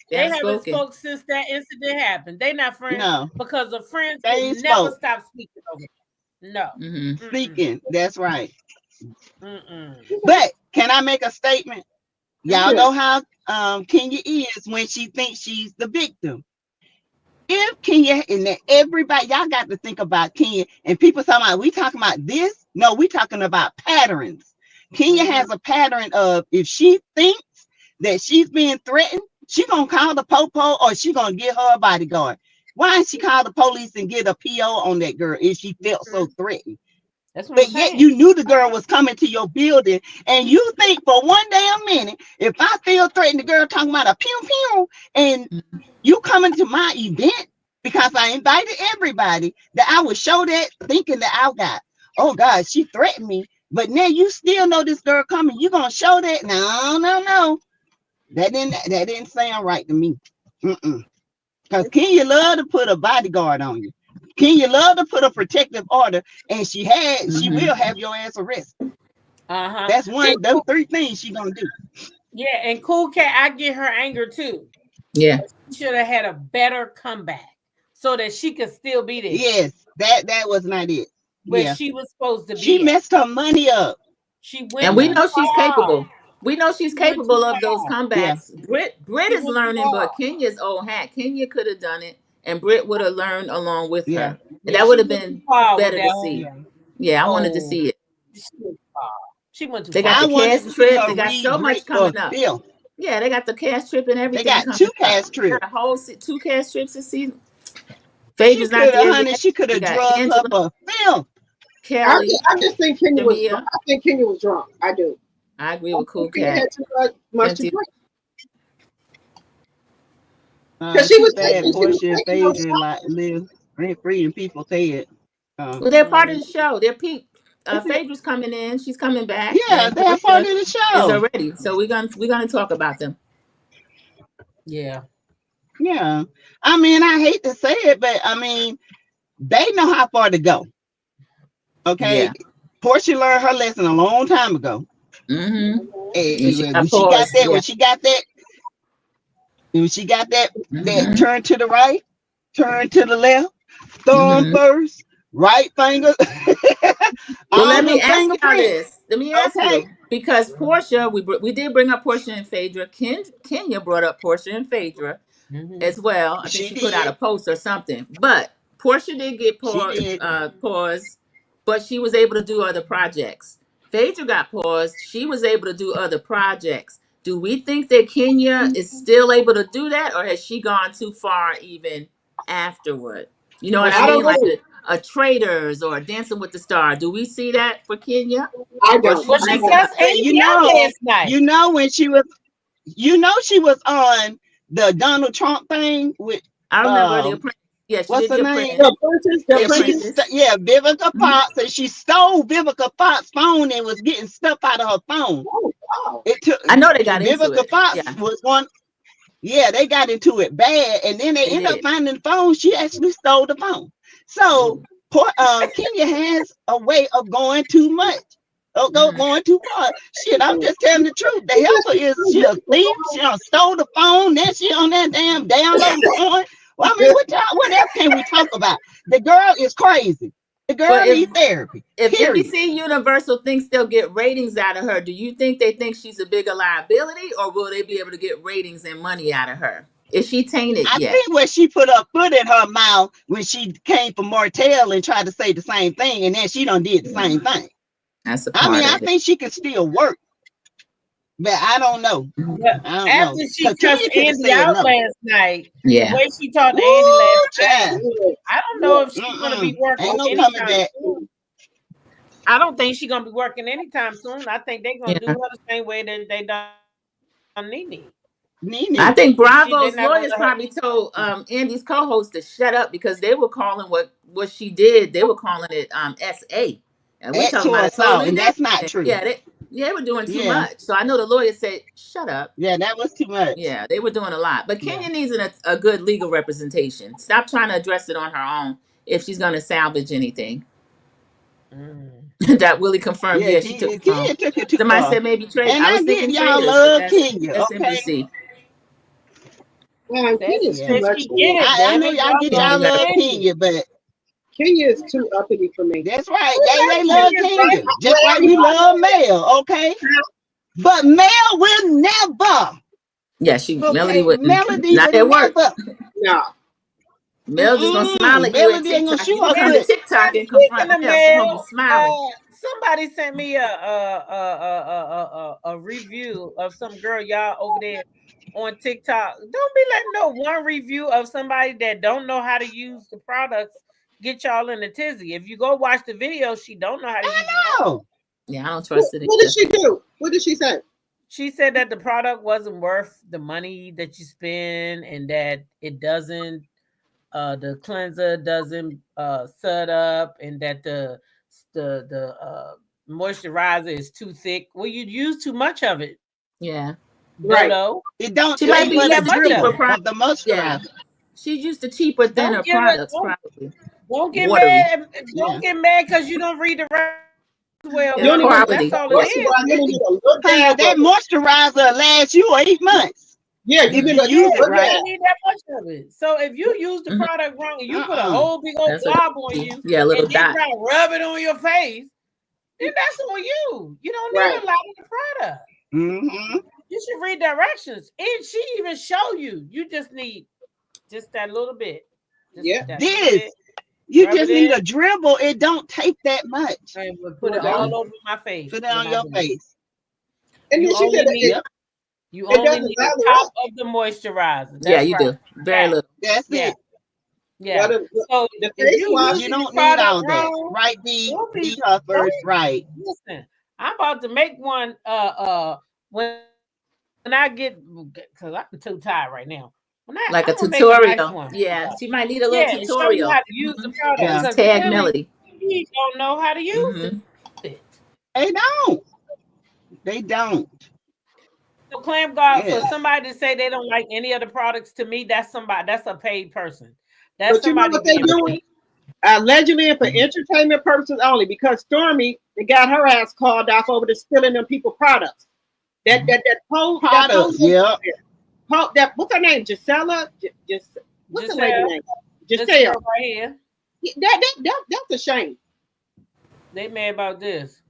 they They haven't haven't spoken. spoke since that incident happened. They not friends No, because the friends they would ain't never spoke. stop speaking over. No. Hmm. Mm-mm. Speaking. That's right. Mm-mm. But can I make a statement? Y'all Yeah. know how Kenya is when she thinks she's the victim. If Kenya and then everybody, y'all got to think about Kenya and people talking about we talking about this. No, we talking about patterns. Kenya Mhm. has a pattern of if she thinks that she's being threatened, She gonna call the popo or she gonna get her a bodyguard. Why didn't she call the police and get a PO on that girl if she felt so threatened? That's what I'm But yet saying. you knew the girl was coming to your building, and you think for one damn minute, if I feel threatened, the girl talking about a pew pew, and you coming to my event because I invited everybody, that I would show that thinking that I got, oh God, she threatened me. But now you still know this girl coming. You gonna show that? No. That didn't sound right to me. Because Kenya love to put a bodyguard on you. Kenya love to put a protective order, and she will have your ass arrested. That's those three things she gonna do. Yeah, and Cool Cat, I get her anger too. Yeah. She should have had a better comeback so that she could still be there. Yes, that was not it. Where she was supposed to be. She messed her money up. She went, and we know she's capable. We know she's capable of those comebacks. Yeah. Brit is learning, but Kenya's old hat. Kenya could have done it, and Brit would have learned along with her. And that would have been better to see. Yeah, I wanted to see it. She went too They far. got the cash trip. They got so much coming up. Yeah, they got the cash trip and everything. They got two cash trips. Got a whole 2 cash trips this season. Phaedra's not there yet. She could have drugged up a film. Kelly, I just think Kenya was drunk. I think Kenya was drunk. I do. I agree with Cool Cat. Had too much to drink. Because she was Portia and Phaedra like live rent free, and people say it. Well, they're part of the show. They're Pete. Phaedra's coming in. She's coming back. Yeah, they're part of the show. Is already. So we're gonna talk about them. Yeah. Yeah. I mean, I hate to say it, but I mean, they know how far to go. Okay. Yeah. Portia learned her lesson a long time ago. Mm-hmm. When she got that, that turn to the right, turn to the left, thumb first, right finger. Well, let me ask y'all this. Let me ask you, because Portia, we did bring up Portia and Phaedra. Kenya brought up Portia and Phaedra as well. I think she put out a post or something. But Portia did get paused, but she was able to do other projects. Phaedra got paused. She was able to do other projects. Do we think that Kenya is still able to do that, or has she gone too far even afterward? You know what I mean? Like a Traders or Dancing with the Star. Do we see that for Kenya? I don't. You know when she was, she was on the Donald Trump thing with. I remember the Apprentice. Yeah, what's her name? The Apprentice. Yeah, Vivica Fox, and she stole Vivica Fox's phone and was getting stuff out of her phone. I know they got into it. Vivica Fox was one. Yeah, they got into it bad, and then they ended up finding the phone. She actually stole the phone. So Kenya has a way of going too much. Going too far. Shit, I'm just telling the truth. The helper is she a thief. She stole the phone. Then she on that damn download porn. Well, I mean, what else can we talk about? The girl is crazy. The girl needs therapy. If NBC Universal thinks they'll get ratings out of her, do you think they think she's a bigger liability, or will they be able to get ratings and money out of her? Is she tainted yet? I think when she put her foot in her mouth when she came for Martell and tried to say the same thing, and then she done did the same thing. That's a part I think she can still work. But I don't know. After she cussed Andy out last night, the way she talked to Andy last night, I don't know if she's going to be working anytime soon. I don't think she's going to be working anytime soon. I think they're going to do her the same way that they done Nene. I think Bravo's lawyers probably told Andy's co-host to shut up because they were calling what she did. They were calling it SA. And we're talking about assault, and that's not true. Yeah, they were doing too much. So I know the lawyer said, shut up. Yeah, that was too much. Yeah, they were doing a lot. But Kenya needs a good legal representation. Stop trying to address it on her own if she's going to salvage anything. That Willie confirmed. Yeah, she took the phone. Took it too Somebody far. said maybe trade. And I was thinking y'all love Kenya. That's okay. NBC. Man, Kenya's too much. I know y'all get y'all love Kenya, but Kenya is too uppity for me. That's right. They love Kenya. Just like we love Mel, okay? But Mel will never. Yeah, Melody would not at work. No. Mel just gonna smile at you. Melody ain't gonna shoot her on TikTok and confront Mel. She's gonna be smiling. Somebody sent me a review of some girl y'all over there on TikTok. Don't be letting no one review of somebody that don't know how to use the products get y'all in a tizzy. If you go watch the video, she don't know how to use the product. No. Yeah, I don't What, trust it what did either. she do? What did she say? She said that the product wasn't worth the money that you spend and that it doesn't the cleanser doesn't set up and that the moisturizer is too thick. Well, you use too much of it, Yeah. Right. Dodo. It don't She You might take be use but a too using much of cheaper dribble it. of products. the Yeah. moisturizer. She's used to cheaper, Don't thinner give it. products, probably. Don't get Watery. mad. Yeah. Don't get mad because you don't read the rest well, You It's don't honey. even Because need that's quality. all it first of all, is. you don't need a little Honey, dab that of it. moisturizer lasts you 8 months Yeah, you if need you a Yeah, use it little you right. dab. don't need that much of it. So if you use the Hmm. product wrong and you put a Uh-uh. whole big old That's what blob I on see. you Yeah, a little and then dot. try to rub it on your face, then that's on you. You don't Right. need a lot of the product. Mm-hmm. You should read directions. And she even show you. You just need just that little bit. Just Yeah. that little This, bit. you Rub it just in need a dribble. It don't take that much. and we'll put No, it don't. all over my face Put it when on I your do it. face. And then You she said only that need Yep, you it only doesn't need the lather top up. of the moisturizer. Yeah, That's you right. do. Very Fact. little. that's Yeah. it. Yeah. The, So the if face you wash. You using the don't need product all that. wrong, Right, D? don't be D Hufford, don't right. listen. I'm about to make one when I get because I'm too tired right now. Like a I'm gonna make a nice tutorial. one. Yeah, she might need a little Yeah, and show you how tutorial. to use the Hmm. product Yeah. Just because tag women Melody. we don't know how to use Hmm. it. They don't. They don't. So claim God Yeah. for somebody to say they don't like any of the products to me, that's somebody that's a paid person. That's But you know somebody what they being doing? paid. Allegedly and for entertainment purposes only, because Stormy, they got her ass called off over the stealing them people products. That Products. Yep. that what's her name? Gisela? Just what's the lady Giselle, name? this girl Giselle. right here, That's a shame. they mad about this.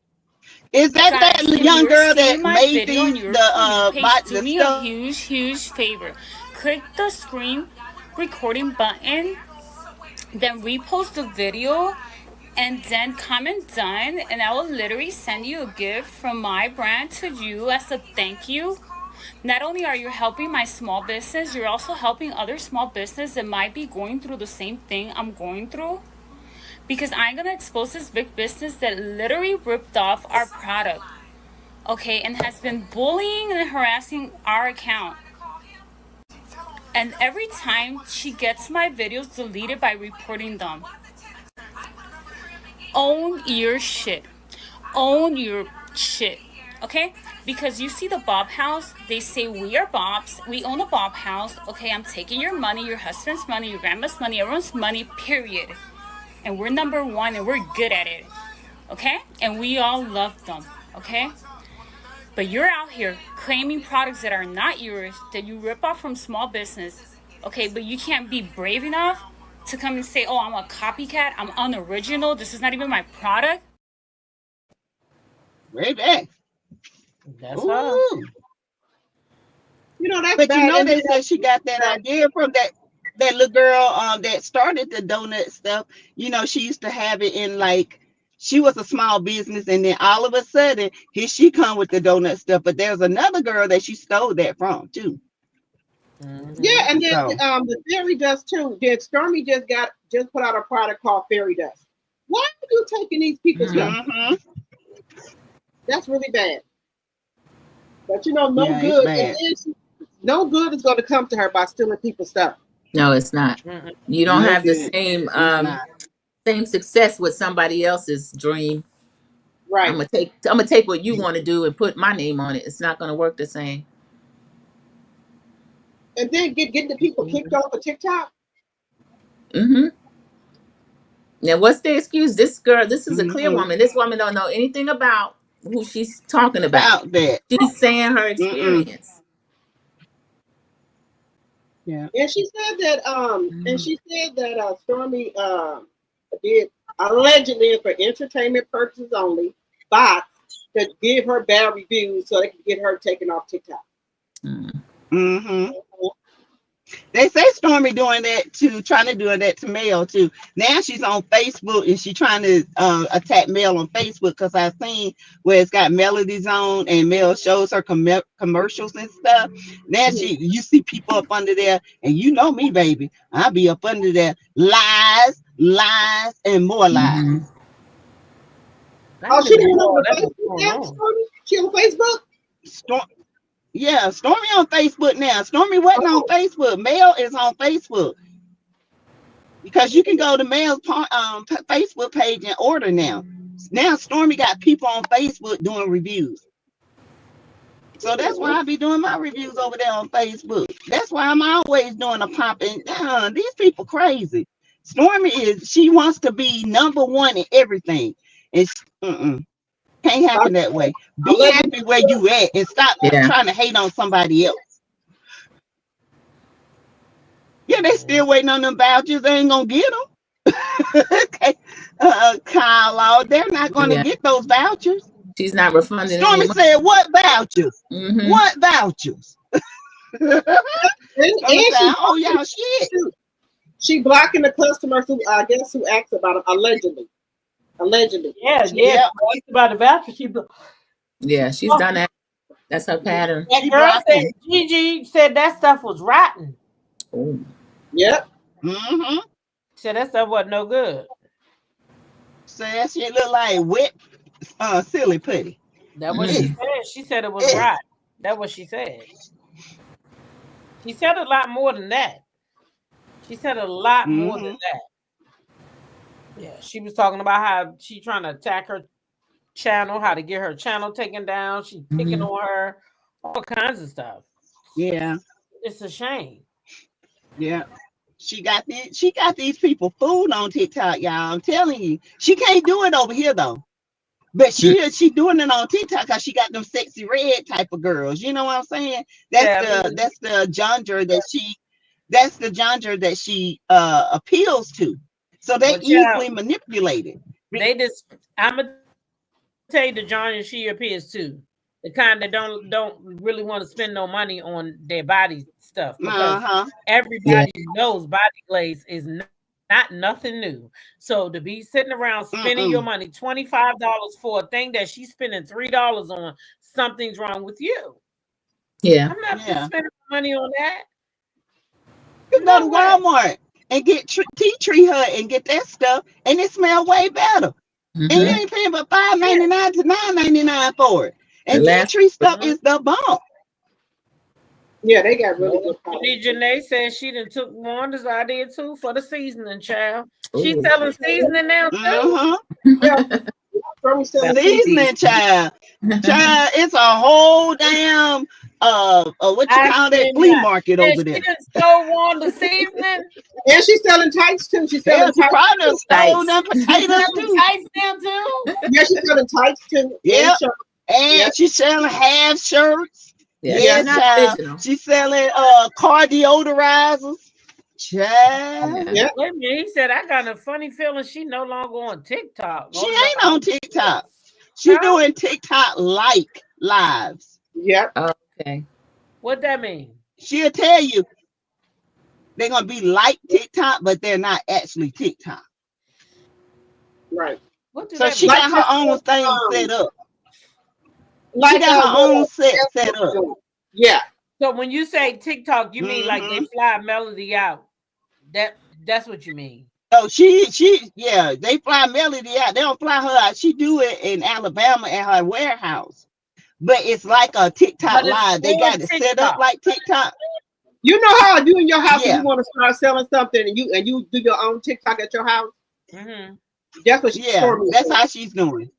Is that Guys, if young you're girl seeing that my made video on these your For You page, do the me a stuff? huge, huge favor. Click the screen recording button, then repost the video, and then comment done, and I will literally send you a gift from my brand to you as a thank you. Not only are you helping my small business, you're also helping other small business that might be going through the same thing I'm going through. Because I'm gonna expose this big business that literally ripped off our product, okay, and has been bullying and harassing our account. And every time she gets my videos deleted by reporting them. Own your shit. Own your shit. Okay? Because you see the Bob house, they say we are Bobs, we own a Bob house. Okay, I'm taking your money, your husband's money, your grandma's money, everyone's money, period. And we're number one and we're good at it. Okay? And we all love them. Okay? But you're out here claiming products that are not yours, that you rip off from small business. Okay, but you can't be brave enough to come and say, oh, I'm a copycat, I'm unoriginal, this is not even my product. Way back. That's her. Ooh. You know that's But you bad. know And then they said she got that idea from that little girl that started the donut stuff. You know, she used to have it in like she was a small business, and then all of a sudden here she come with the donut stuff. But there's another girl that she stole that from too. yeah, Mm-hmm. and then So the fairy dust too. Then Stormy just put out a product called fairy dust. Why are you taking these people's stuff? Mm. mm-hmm. That's really bad. But you know, no Yeah, it's good. And bad. then no good is going to come to her by stealing people's stuff. No, it's not. Mm-mm. You don't No have the good. It's not. same success with somebody else's dream. Right. I'm gonna take what you want to do and put my name on it. It's not gonna work the same. And then getting the people kicked off of TikTok. Hmm. Now, what's the excuse? This girl, this is a clear Mm-hmm. woman. This woman don't know anything about who she's talking about. About that. She's saying her Mm-mm. experience. Yeah. And she said that Mhm. Stormy did allegedly for entertainment purposes only bots to give her bad reviews so they could get her taken off TikTok. Mm. Mm-hmm. They say Stormy doing that too, trying to do that to Mel too. Now she's on Facebook and she trying to attack Mel on Facebook because I've seen where it's got melodies on and Mel shows her commercials and stuff. Now you see people up under there, and you know me, baby, I'll be up under there, lies, lies, and more lies. Mm-hmm. Oh, she didn't know Lord, the that's what's Facebook going now, on. Stormy? She on Facebook? Yeah, Stormy on Facebook now. Stormy wasn't on Facebook. Mel is on Facebook because you can go to Mel's Facebook page and order now. Now Stormy got people on Facebook doing reviews. So that's why I be doing my reviews over there on Facebook. That's why I'm always doing a popping. These people crazy. Stormy she wants to be number one in everything. It's can't happen that way. Be happy where you at and stop trying to hate on somebody else. Yeah, they still waiting on them vouchers. They ain't gonna get them. Okay. Kyle, they're not gonna get those vouchers. She's not refunding. Stormy said, "What vouchers? Mm-hmm. What vouchers?" and said, "Oh y'all shit." She blocking the customers who I guess who asked about it allegedly. Yeah. About the voucher, she's done that. That's her pattern. That girl said Gigi said that stuff was rotten. Oh. Yep. Mm-hmm. Said that stuff wasn't no good. So that shit look like wet silly putty. That's what she said. She said it was rotten. That's what she said. She said a lot more than that. She said a lot more than that. Yeah, she was talking about how she trying to attack her channel, how to get her channel taken down. She's picking on her, all kinds of stuff. Yeah, it's a shame. Yeah, she got these people food on TikTok, y'all. I'm telling you, she can't do it over here though. But she doing it on TikTok because she got them sexy red type of girls. You know what I'm saying? That's the genre that she appeals to. So they easily manipulated. I'm gonna tell you the genre she appears to. The kind that don't really want to spend no money on their body stuff because everybody knows body glaze is not nothing new. So to be sitting around spending your money $25 for a thing that she's spending $3 on, something's wrong with you. Yeah, I'm not spending money on that. You go to Walmart and get tea tree hut and get that stuff, and it smells way better. And you ain't paying but $5.99 to $9.99 for it. And tea tree stuff is the bomb. Yeah, they got really good products. Janae said she done took Wanda's idea too for the seasoning, child. She's selling seasoning now too. Seasoning, child. Child, it's a whole damn what you call that flea market over there. She done stole Wanda seasoning. And she's selling tights too. She's selling tights. Stole them potatoes too. Tights now too. Yeah, she's selling tights too. Yeah. And she's selling half shirts. Yeah, she's selling car deodorizers. Child. Yeah. Wait a minute, he said I got a funny feeling she no longer on TikTok. She ain't on TikTok. She doing TikTok like lives. Yep. Okay. What that mean? She'll tell you they're gonna be like TikTok, but they're not actually TikTok. Right. So she got her own thing set up. She got her own set up. Yeah. So when you say TikTok, you mean like they fly Melody out? That's what you mean. Oh, they fly Melody out. They don't fly her out. She do it in Alabama at her warehouse. But it's like a TikTok live. They got it set up like TikTok. You know how you in your house if you want to start selling something and you do your own TikTok at your house? Mm-hmm. That's what that's how she's doing.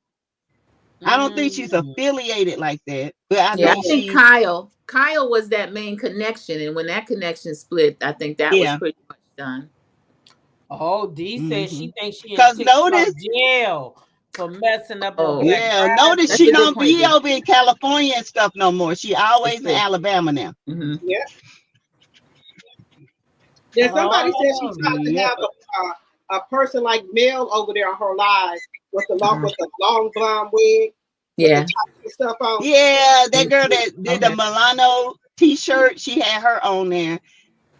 I don't think she's affiliated like that. But I think Kyle was that main connection, and when that connection split, I think that was pretty much done. Oh, D says she thinks she because notice jail for messing up. Notice she don't be over in California and stuff no more. She always in Alabama now. Yeah. Yeah. Somebody said she's trying to have a person like Mel over there on her live with the long blonde wig. Yeah. Stuff on. Yeah, that girl that did the Milano t-shirt, she had her on there.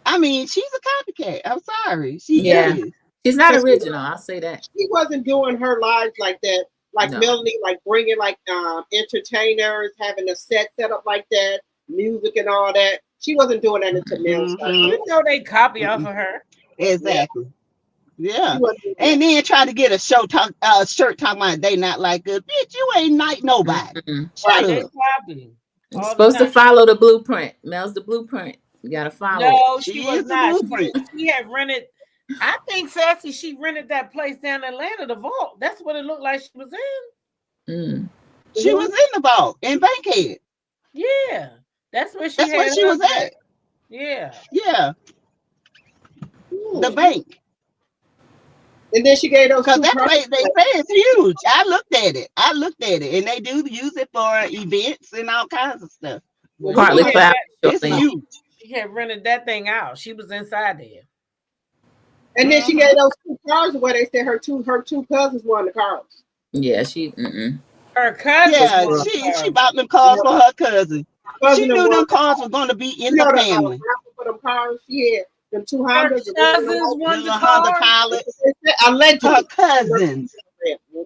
I mean, she's a copycat. I'm sorry, she Yeah. is. She's not Because original. I'll say that. she wasn't doing her lives like that, like No. Melanie, like bringing like entertainers, having a set up like that, music and all that. She wasn't doing that until Mel started. You know they copy off of her. Exactly. Yeah. She wasn't doing And that. then try to get a shirt talking about they not like us. Bitch, you ain't like nobody. Mm-mm. Shut They up. copy You're all the supposed to time. follow the blueprint. Mel's the blueprint. You gotta follow it. No, She she was is the not. blueprint. She had rented. I think Sassy, she rented that place down in Atlanta, the Vault. That's what it looked like she was in. Mm. She was in the vault in Bankhead. Yeah, that's where she That's had where she her was at. Yeah. Yeah, the Hmm. bank. And then she gave those Because two that cars. place they say is huge. I looked at it. And they do use it for events and all kinds of stuff. Well, Partly she, cloud. It's shortly. huge. she had rented that thing out. She was inside there. And then she gave those two cars where they said her two cousins won the cars. Yeah, she. Mm-mm. Her cousin. Yeah, won she bought them cars for her cousin. She Cousin knew won them the cars were going to be in You know the the family. raffle for them cars. She had them two Her Hondas. cousins won The the Honda car. Pilots. Allegedly. Her cousins.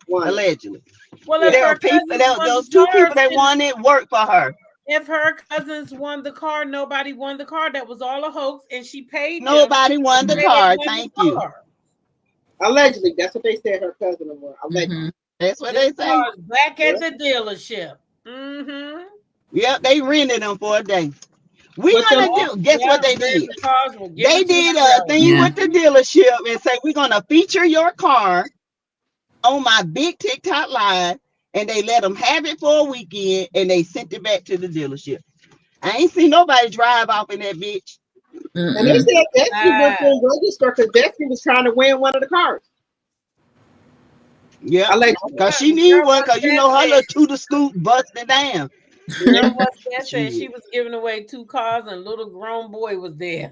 Won it. Allegedly. Well, if There her were people. cousins won Those the two car, people that then won it worked for her. if her cousins won the car, nobody won the car. That was all a hoax, and she paid them. Nobody won the They car. won Thank the you. car. Allegedly, that's what they said her cousin won. Allegedly. Mm-hmm. That's what This they say. car's back at the dealership. Mm-hmm. Yep, they rented them for a day. We But gonna them, do. Guess what they The did? cars were They given to did the a relatives. thing Yeah. with the dealership and say we're gonna feature your car on my big TikTok live, and they let them have it for a weekend, and they sent it back to the dealership. I ain't seen nobody drive off in that bitch. and they Mm-mm. said Destiny was in register because Destiny was trying to win one of the cars. Yeah, Allegedly. because she need one, because you know her little tutor scoop busted down. Girl, what that said, Shit. she was giving away 2 cars, and little grown boy was there.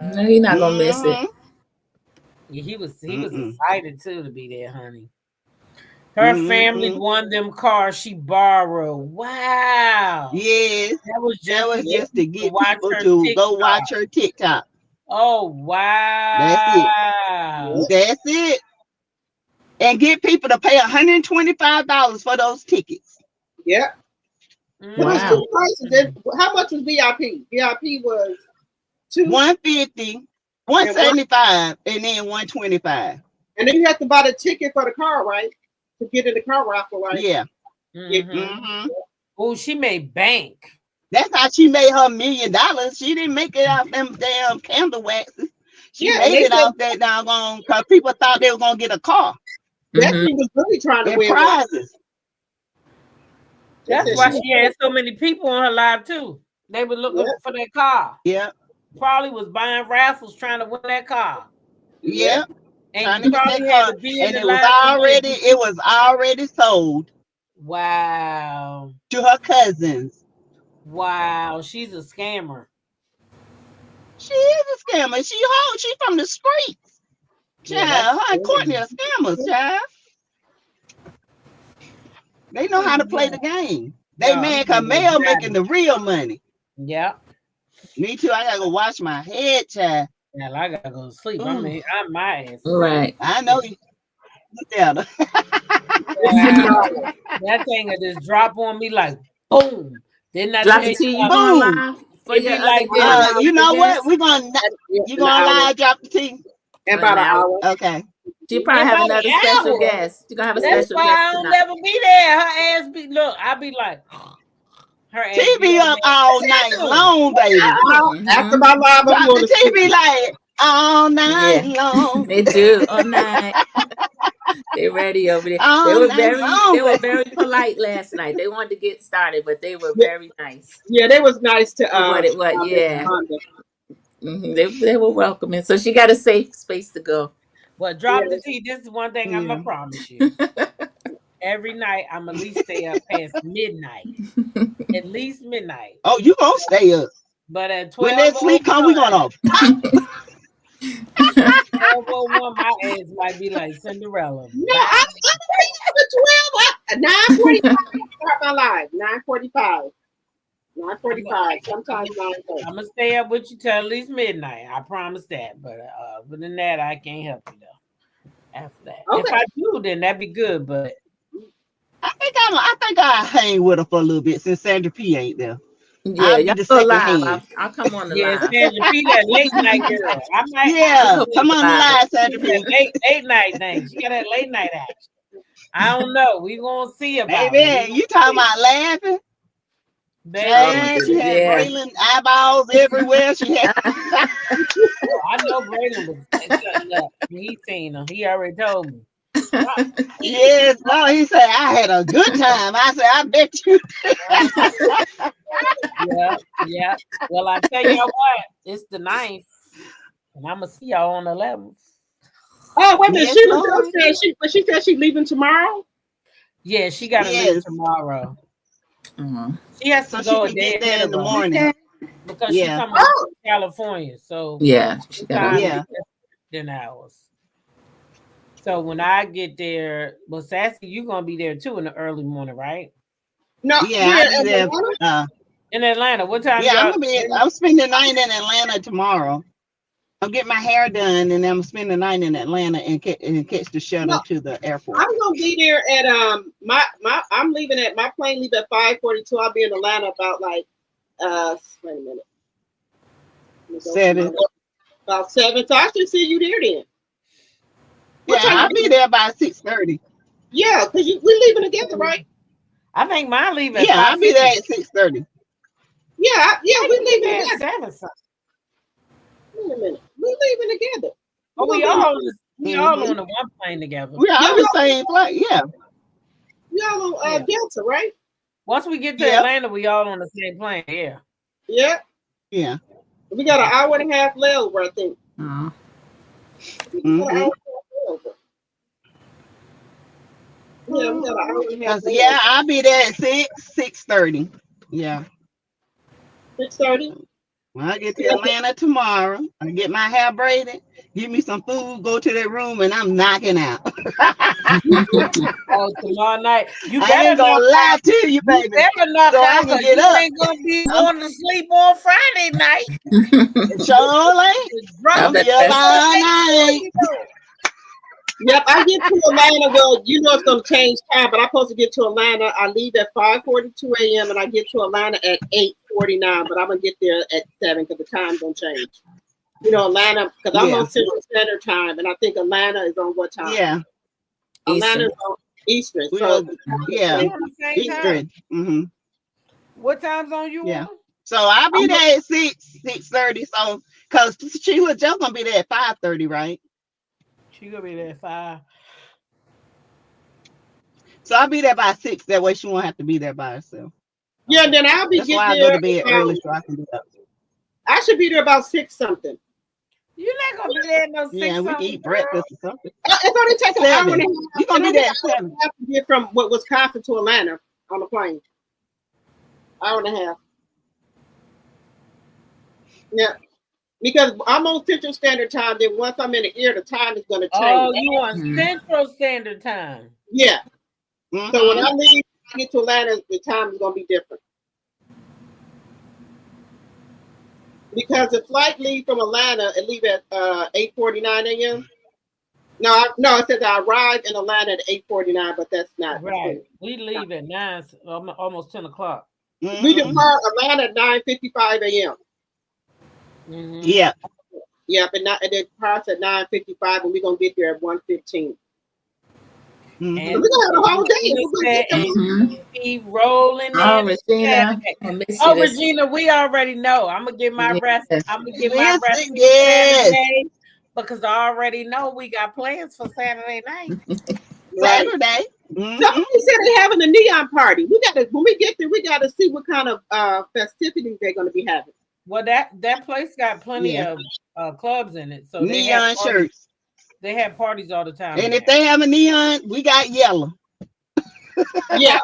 No, you're not gonna miss it. Mhm. Yeah, he was Mm-mm. excited too to be there, honey. Her family won them cars she borrowed. Wow. Yes, That was that was just to get watch people her to go TikTok. watch her TikTok. Oh wow. That's it. And get people to pay $125 for those tickets. Yeah. Mm. It was Wow. two prices. Then how much was VIP? VIP was $2. 150, 175, and then 125. And then you have to buy the ticket for the car, right? To get in the car raffle, right? Yeah. Mm-hmm. Oh, she made bank. That's how she made her $1 million. She didn't make it off them damn candle waxes. She made it off that doggone, because people thought they were gonna get a car. Destiny was really trying to and win prizes. That's why she had so many people on her live too. They were looking for that car. Yeah. Probably was buying raffles trying to win that car. Yeah. And you probably had to be in and the it was live already sold. Wow. To her cousins. Wow, she's a scammer. She is a scammer. She's from the streets. Child, her and Courtney are scammers, child. They know how to play the game. They mad because Mel making the real money. Yeah. Me too. I gotta go wash my head, child. Yeah, I gotta go to sleep. I mean, I'm my ass. Right. I know you. Look at her. That thing will just drop on me like boom. Then I Drop the T. You going live? For your like you know what? You're gonna live drop the T in about an hour. Okay. She probably have another special guest. She's gonna have a special guest. I don't never be there. Her ass be I be like her ass TV up all night long, baby. After my live, I'm going to TV like all night long. They do all night. They ready over there. They were very polite last night. They wanted to get started, but they were very nice. Yeah, they was nice to yeah. They were welcoming. So she got a safe space to go. Well, drop the T. This is one thing I'm gonna promise you. Every night I'm at least stay up past midnight. At least midnight. Oh, you gonna stay up. But at 12, when that sleep come, we gonna off. 12:01, my ass might be like Cinderella. No, I'm waiting for 12. 9:45. Start my live. 9:45. 9:45, sometimes 9:30. I'm gonna stay up with you till at least midnight. I promise that. But other than that, I can't help you though. After that, if Okay. I do, then that'd be good. But I think I hang with her for a little bit since Sandra P ain't there. Yeah, I'll be y'all the go second live. hand. I'll come on the yeah, live. Sandra P, that late night girl. I might Yeah, I'll come on the live, Sandra that P. late night thing. She got that late night action. I don't know. We gonna see about it. Baby, you talking about laughing? Baby, Oh my Yeah, she goodness. had Yeah. Braylon eyeballs everywhere. She had. I know Braylon was cutting up when he seen her. He already told me. Yes, no, he said I had a good time. I said, I bet you. Yeah. Well, I tell y'all what, it's the 9th, and I'm gonna see y'all on the 11th. Oh, wait a minute. Yes, Sheila Lord. said she said she's leaving tomorrow. Yeah, she got to leave Yes. tomorrow. Mhm. She has to So go she a can day get there ahead in of the us morning. because she Yeah. coming from California. So Yeah, she the got time Yeah. is different than ours. So when I get there, well, Sassy, you gonna be there too in the early morning, right? No, Yeah, we're I'll be in there. Atlanta. In Atlanta, what time Yeah, y'all? I'm spending the night in Atlanta tomorrow. I'll get my hair done and I'm spending the night in Atlanta and catch the shuttle No, to the airport. I'm gonna be there at my I'm leaving at my plane leave at 5:42. I'll be in Atlanta about like wait a minute. Seven. About 7. So I should see you there then. What Yeah, time I'll you be there by 6:30. Yeah, because we leaving together, right? I think mine leave at Yeah, I'll be 5:50. there at 6:30. Yeah, we Get leaving there at together. 7 something. Wait a minute. We leaving together. Oh, we all on the one plane together. We're on the same flight. Yeah. Y'all on Delta, right? Once we get to Yep. Atlanta, we all on the same plane. Yeah. Yeah. Yeah. We got an hour and a half layover, I think. Mhm. We got an hour and a half layover. Yeah, we got an hour and a half layover. Yeah, I'll be there at 6:30. Yeah. 6:30. When I get to Atlanta tomorrow, I get my hair braided, give me some food, go to that room, and I'm knocking out. Oh, tomorrow night. You I better ain't gonna knock lie out. to you, baby. You better knock So I out can because get you up. ain't gonna be going to sleep on Friday night. Surely. I I'll bet be up that's all night. Yep, I get to Atlanta. Well, you know it's gonna change time, but I'm supposed to get to Atlanta. I leave at 5:42 a.m. and I get to Atlanta at 8:49. But I'm gonna get there at 7 because the time's gonna change. You know, Atlanta because I'm on Central Standard Time, and I think Atlanta is on what time? Yeah. Atlanta is on Eastern. So yeah, Eastern. Mm-hmm. What time zone you Yeah. on? So I'll be there at 6:30. So because Sheila just gonna be there at 5:30, right? She gonna be there at 5. So I'll be there by 6. That way she won't have to be there by herself. yeah, then I'll be That's why getting I go there. to bed early so I can be up. I should be there about 6 something. You're not gonna be there at no 6 Yeah, we can something, eat breakfast or something. It's only take an hour and a 7. half. You're gonna be there at 7. I have to get from Wisconsin to Atlanta on the plane. Hour and a half. Yeah. Because I'm on Central Standard Time, then once I'm in the air, the time is going to change. Oh, you on Central Standard Time? Yeah. Mm-hmm. So when I leave, I get to Atlanta, the time is going to be different. Because the flight leave from Atlanta, it leave at 8:49 a.m. No, it says I arrive in Atlanta at 8:49, but that's not right. We leave at 9, almost 10 o'clock. Mm-hmm. We depart Atlanta at 9:55 a.m. Mm-hmm. Yeah. Yep, and it departs at 9:55, and we're gonna get there at 1:15. Mm-hmm. And we're gonna have a whole day. Keep rolling in. Oh, Regina. I miss you. Oh, Regina, we already know. I'm gonna get my rest. I'm gonna get my rest Saturday because I already know we got plans for Saturday night. Saturday. Mm-hmm. Somebody said they're having a neon party. When we get there, we gotta see what kind of festivities they're gonna be having. Well, that place got plenty of clubs in it, so neon shirts. They have parties all the time. And if they have a neon, we got yellow. Yeah,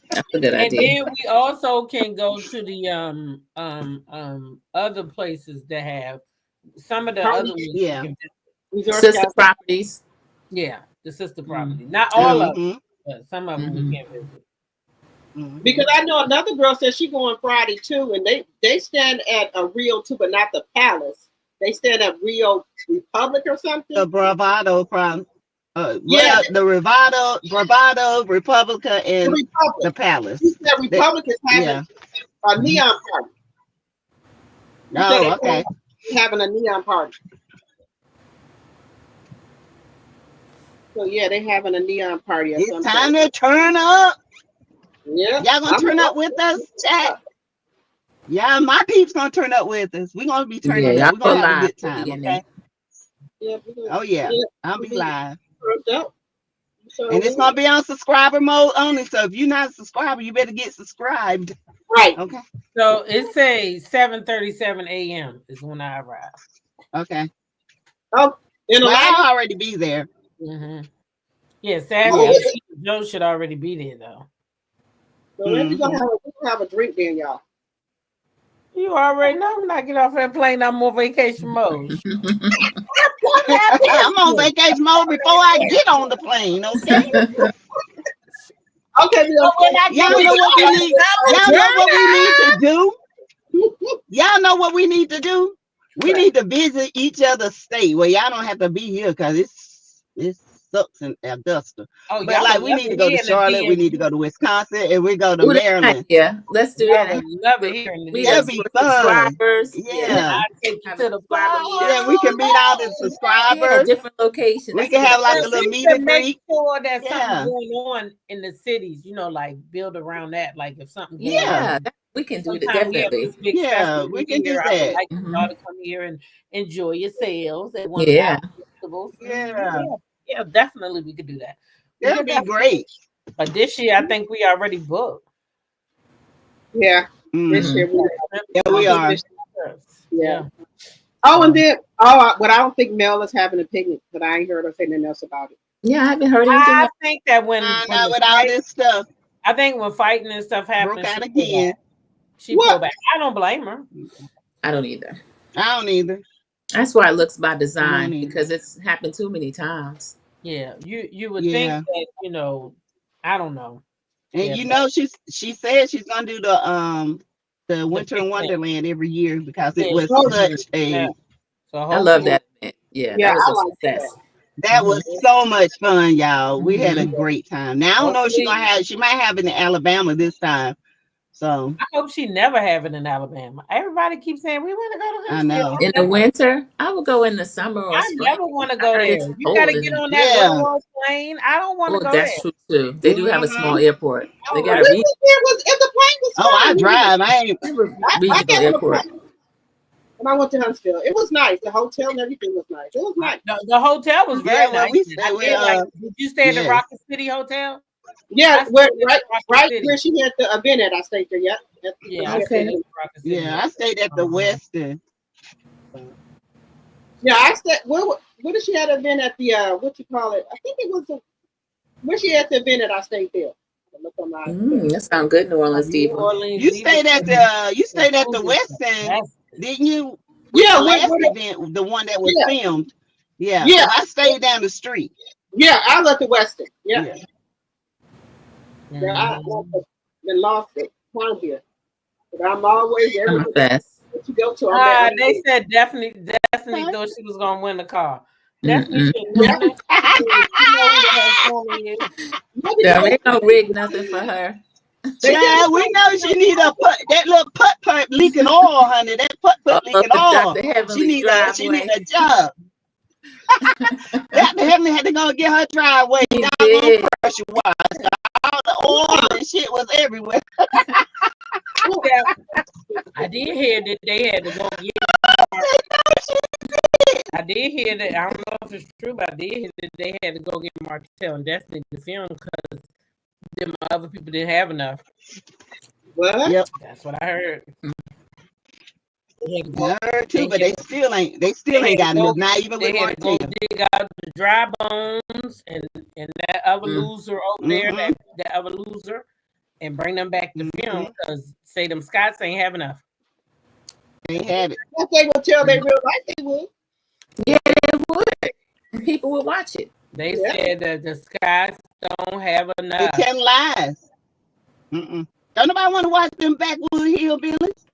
that's a good idea. And then we also can go to the other places that have some of the other ones. Sister properties. Yeah, the sister property. Not all of them, but some of them we can visit. Because I know another girl said she going Friday too, and they stand at a Rio too, but not the Palace. They stand at Rio Republic or something. The Bravado from yeah, the Bravado, Republica, and the Palace. She said Republic is having a neon party. Oh, okay. Having a neon party. So yeah, they having a neon party. Or it's time to turn up. Yeah, y'all gonna turn up with us, chat? Yeah, my peeps gonna turn up with us. We gonna be turning up. We gonna have a good time. Okay. Yeah. Oh yeah, I'll be live. So, and it's gonna be on subscriber mode only. So if you're not a subscriber, you better get subscribed. Right. Okay. So it says 7:37 a.m. is when I arrive. Okay. Oh, I'll already be there. Yeah, Sassy. Joe should already be there though. So we're gonna have a drink then, y'all. You already know I'm not getting off that plane. I'm on vacation mode. I'm on vacation mode before I get on the plane. Okay. Okay. Y'all know what we need. Y'all know what we need to do. Y'all know what we need to do. We need to visit each other's state where y'all don't have to be here because it's sucks in Augusta. Oh, but like we need to go to Charlotte, we need to go to Wisconsin, and we go to Maryland. Yeah, let's do that. Love it here. That'd be fun. Yeah. Take you to the yeah, we can meet all the subscribers. Different locations. We can have like a little meet and greet. Make sure that something going on in the cities, like build around that. Like if something going on. We can do that definitely. We can do that. I would like y'all to come here and enjoy yourselves at one festivals. Yeah, definitely we could do that. That'd be great. But this year, I think we already booked. Yeah, this year we are. Yeah. Oh, and then but I don't think Mel is having a picnic, but I ain't heard her say anything else about it. Yeah, I haven't heard anything. I think that when with all this stuff, I think when fighting and stuff happens, broke out again. She pulled back. I don't blame her. I don't either. That's why it looks by design because it's happened too many times. Yeah, you would think that I don't know. And she said she's gonna do the Winter in Wonderland every year because it was such a. So I love that. Yeah, that was a success. That was so much fun, y'all. We had a great time. Now I don't know if she might have it in Alabama this time. So I hope she never have it in Alabama. Everybody keeps saying we want to go to Huntsville. I know. In the winter, I would go in the summer or spring. I never want to go there. You got to get on that plane. I don't want to go there. That's true too. They do have a small airport. They got a if the plane was I drive. I ain't regional airport. When I went to Huntsville, it was nice. The hotel and everything was nice. It was nice. The hotel was very nice. Did you stay at the Rocket City Hotel? Yeah, right where she had the event at. I stayed there. Yeah, I stayed at the Westin. Yeah, I stayed. Where did she have an event at the what you call it? I think it was where she had the event at. I stayed there. That sounds good, New Orleans, Steve. You stayed at the Westin, didn't you? Yeah, event, the one that was filmed. Yeah, I stayed down the street. Yeah, I was at the Westin. Yeah. I been lost it down here, but I'm always everywhere. You go to they said Destiny thought she was gonna win the car. Destiny they don't rig nothing for her. Yeah, we know she need that little putt leaking oil, honey. That putt leaking oil. She need a job. Dr. Heavenly had to go get her driveway. Pressure wash. All the oil and shit was everywhere. I did hear that they had to go get I did hear that. I don't know if it's true, but I did hear that they had to go get Martell and Destiny to film because them other people didn't have enough. What? Yep. That's what I heard. I heard too, but they still ain't got enough. Not even with Martell. Dig out the dry bones and that other loser over there, that other loser, and bring them back to film because say them Scots ain't have enough. They had it. If they would tell they real life, they would. Yeah, they would. People would watch it. They said that the Scots don't have enough. They tell lies. Mm-mm. Don't nobody want to watch them backwood hillbillies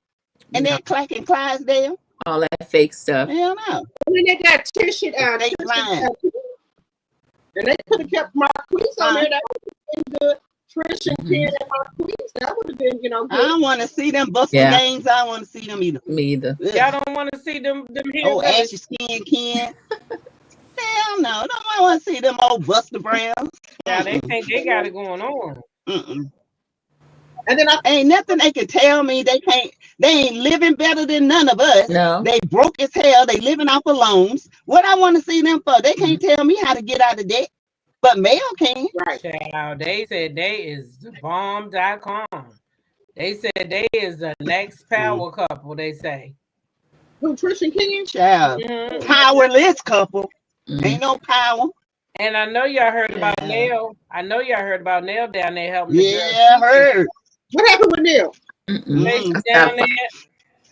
and No, then clacking Clydesdale. all that fake stuff. Hell no. And then they got Tish The fake line. and they could have kept Marquise on there. That would have been good. Trish and Ken and Marquise. That would have been, I good. don't want to see them Buster Yeah. Games. I don't want to see them either. Me either. Ugh. Y'all don't want to see them Oh, hillbillies. Ashy Skin Ken. Hell no. Nobody want to see them old Buster Browns. Yeah, they think they got it going on. Mm-mm. And then Ain't nothing they can tell me. They ain't living better than none of us. No. They broke as hell. They living off of loans. What I want to see them for? They can't tell me how to get out of debt. But Mel can. right. Child, they said they is the bomb.com. They said they is the next power couple, they say. Who, Trish and Ken? Child. Mhm. Powerless couple. Mm. Ain't no power. And I know y'all heard about Yeah. Nell. I know y'all heard about Nell down there helping the girl. Yeah, heard. What happened with Neil? Mm-mm. They Mm.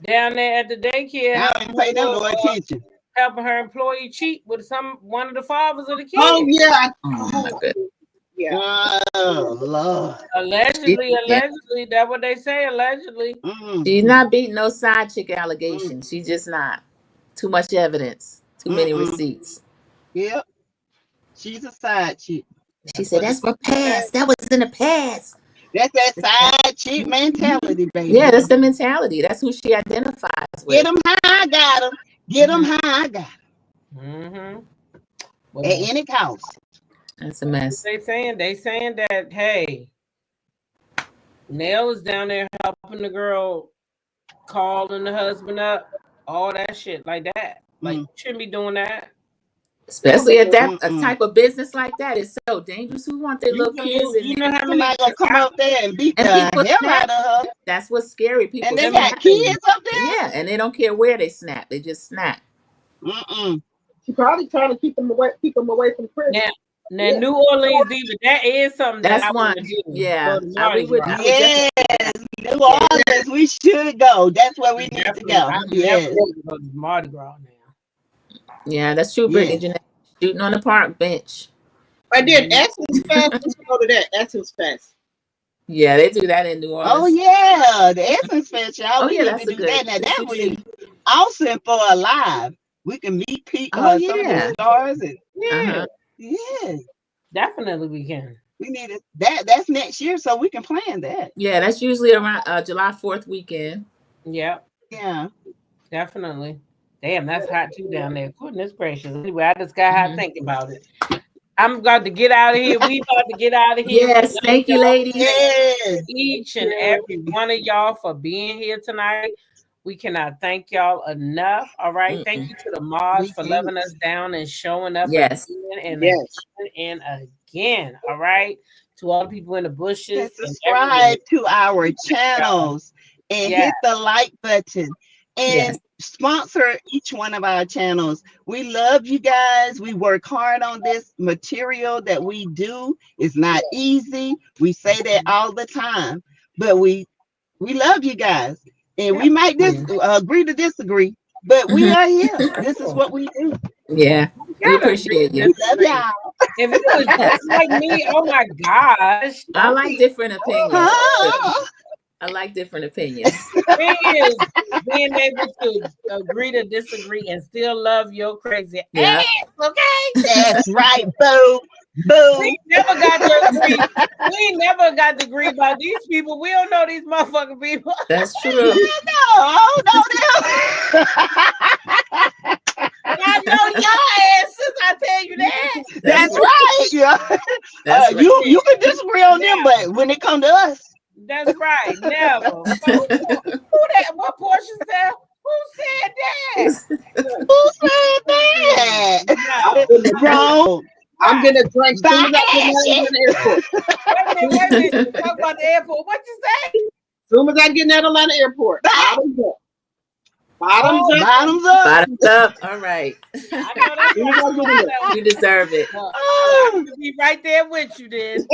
down there at the daycare, I don't pay them no attention. helping her employee cheat with one of the fathers of the kids. Oh, yeah. Oh my goodness. Yeah. Oh, Lord. Allegedly, Yeah. that's what they say, allegedly. Mm. She's not beating no side chick allegations. She's just not. Too much evidence. Too many receipts. Yep. She's a side chick. She said, that's my past. That was in the past. That's that side chick mentality, baby. Yeah, that's the mentality. That's who she identifies with. Get them how I got them. Get them how I got them. Well, At any cost. That's a mess. they saying that, hey, Nell is down there helping the girl, calling the husband up, all that shit like that. Like, you shouldn't be doing that. Especially at that a type of business like that. It's so dangerous. Who want their little kids in You there? know how many Somebody gonna come up there and beat the And people hell snap. out of her. That's what's scary. People And they snap got kids up there? Yeah, and they don't care where they snap. They just snap. Mm-mm. She probably trying to keep them away from prison. Now New Orleans Diva, that is something That's that I one. want to do. Yeah. Go to Mardi would- Gras. I would Yes, New Orleans, we should go. That's where we need to go. I'm Yes. definitely going to go to Mardi Gras now. Yeah, that's true, Brittany. Yeah. Jeanette. Shooting on the park bench. I did Essence Fest. Let's go to that Essence Fest. Yeah, they do that in New Orleans. Oh yeah, the Essence Fest, y'all. Oh, We yeah, need that's to a do good- that. Now that we would should. be awesome for a live. We can meet people, Oh, some of yeah. the stars, and Uh-huh. yeah, Definitely we can. we need it. That's next year, so we can plan that. Yeah, that's usually around July 4th weekend. Yep, Yeah. definitely. Damn, that's hot too down there. Goodness gracious. Anyway, I just got hot thinking about it. I'm about to get out of here. We about to get out of here. Yes, thank you, ladies. Yes. Each and every one of y'all for being here tonight. We cannot thank y'all enough. All right. Thank you to the mods for loving us down and showing up Yes. again and Yes. again and again. All right. To all the people in the bushes. And and subscribe to our channels and Yes. hit the like button and Yes. sponsor each one of our channels. We love you guys. We work hard on this material that we do. It's not easy. We say that all the time, but we love you guys. And we might agree to disagree, but we are here. This is what we do. Yeah. We appreciate you. We love y'all. If it was just like me, oh my gosh. I like different opinions. Oh. I like different opinions. Thing is being able to agree to disagree and still love your crazy Yeah. ass, okay? That's right, boo. Boo. We never got to agree. We never got to agree about these people. We don't know these motherfucking people. That's true. Oh, no. I know your asses, I tell you that. That's right. Yeah. That's right. You can disagree on them, but when it come to us, That's right. Never. Who that? What portion said? Who said that? who said that? No. Wrong. I'm gonna drink soon as I get out of the airport. Wait a minute. Talk about the airport. What you say? Soon as I get out of Atlanta airport. Bottoms up. Bottoms up. Bottoms up. Bottoms up. All right. I know that's Soon as I get in there. You deserve it. I could be right there with you, then.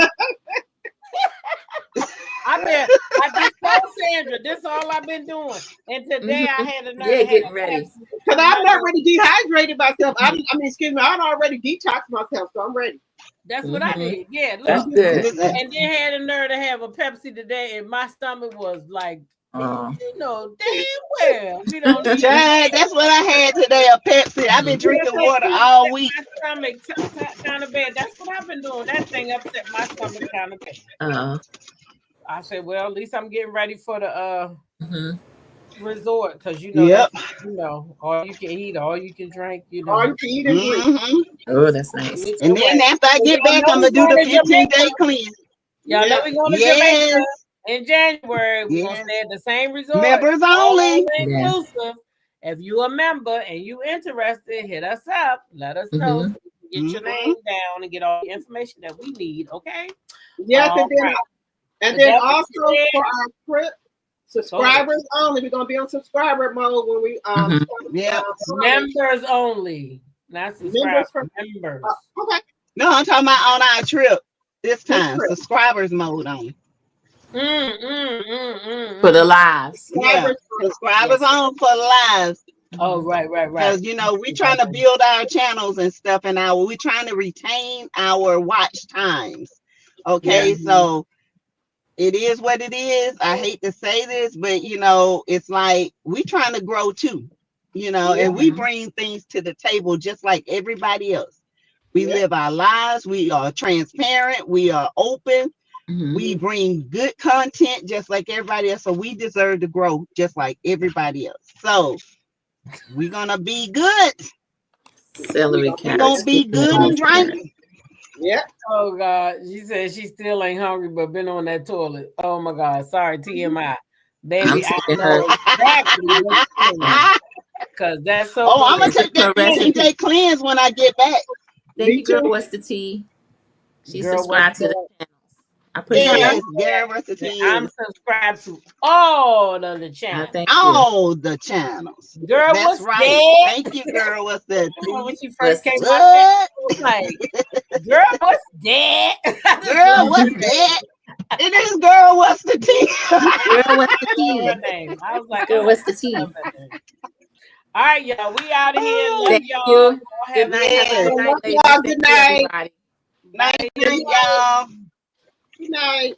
I just told Sandra, this is all I've been doing. And today I had another Yeah, getting ready. Because I'm already dehydrated myself. I mean, excuse me, I'd already detoxed myself, so I'm ready. That's what I did. Yeah, That's look. good. And then had a nerve to have a Pepsi today, and my stomach was like, you know, damn well we don't need Child, that's what I had today, a Pepsi. I've been drinking water all week. my stomach kind of bad. That's what I've been doing. That thing upset my stomach kind of bad. I said, well, at least I'm getting ready for the resort, because you know Yep. that's, you know, all you can eat, all you can drink, you know. All you can eat and drink. Mm-hmm. Oh, that's nice. Get And your way. then after I So get y'all back, know I'm we gonna do the going to 15-day Jamaica. cleanse. Y'all know we going to Yes. Jamaica in January. We're gonna Yes. stay at the same resort, Members all only. Yeah. inclusive. If you a member and you interested, hit us up. Let us know. So we can get your name down and get all the information that we need. Okay. Yes, All right. and then That also being for our trip, subscribers only. We're gonna be on subscriber mode when we Yep. members only, not subscribers. Members. Okay. No, I'm talking about on our trip this time. Subscribers mode on. For the lives. Yeah. Subscribers on for lives. Oh, right. Because you know we're trying to build our channels and stuff, and we're trying to retain our watch times. Okay, so it is what it is. I hate to say this, but you know, it's like we trying to grow too, you know, and we bring things to the table just like everybody else. We live our lives. We are transparent. We are open. We bring good content just like everybody else. So we deserve to grow just like everybody else. So we're gonna be good. Celery We're gonna be good and drinking. Yeah. Oh God, she said she still ain't hungry, but been on that toilet. Oh my God, sorry TMI, baby. I know exactly what's going on, because that's so. Oh, I'm gonna take that 15-day cleanse when I get back. Thank you, girl. What's the tea? She subscribed to the channels. I put yes, girl. What's the tea? I'm subscribed to all of the channels. All the channels. Girl, that's what's right. that? Thank you, girl. What's that? When she first came out, I was like, "Girl, what's that? Girl, what's that?" It is girl. What's the tea? Girl, what's the tea? I was like, girl, what's the tea? All right, y'all. We out of here. Love Thank y'all. you. Good night. Have a good night, ladies. Good night. Everybody. Night, y'all. Good night.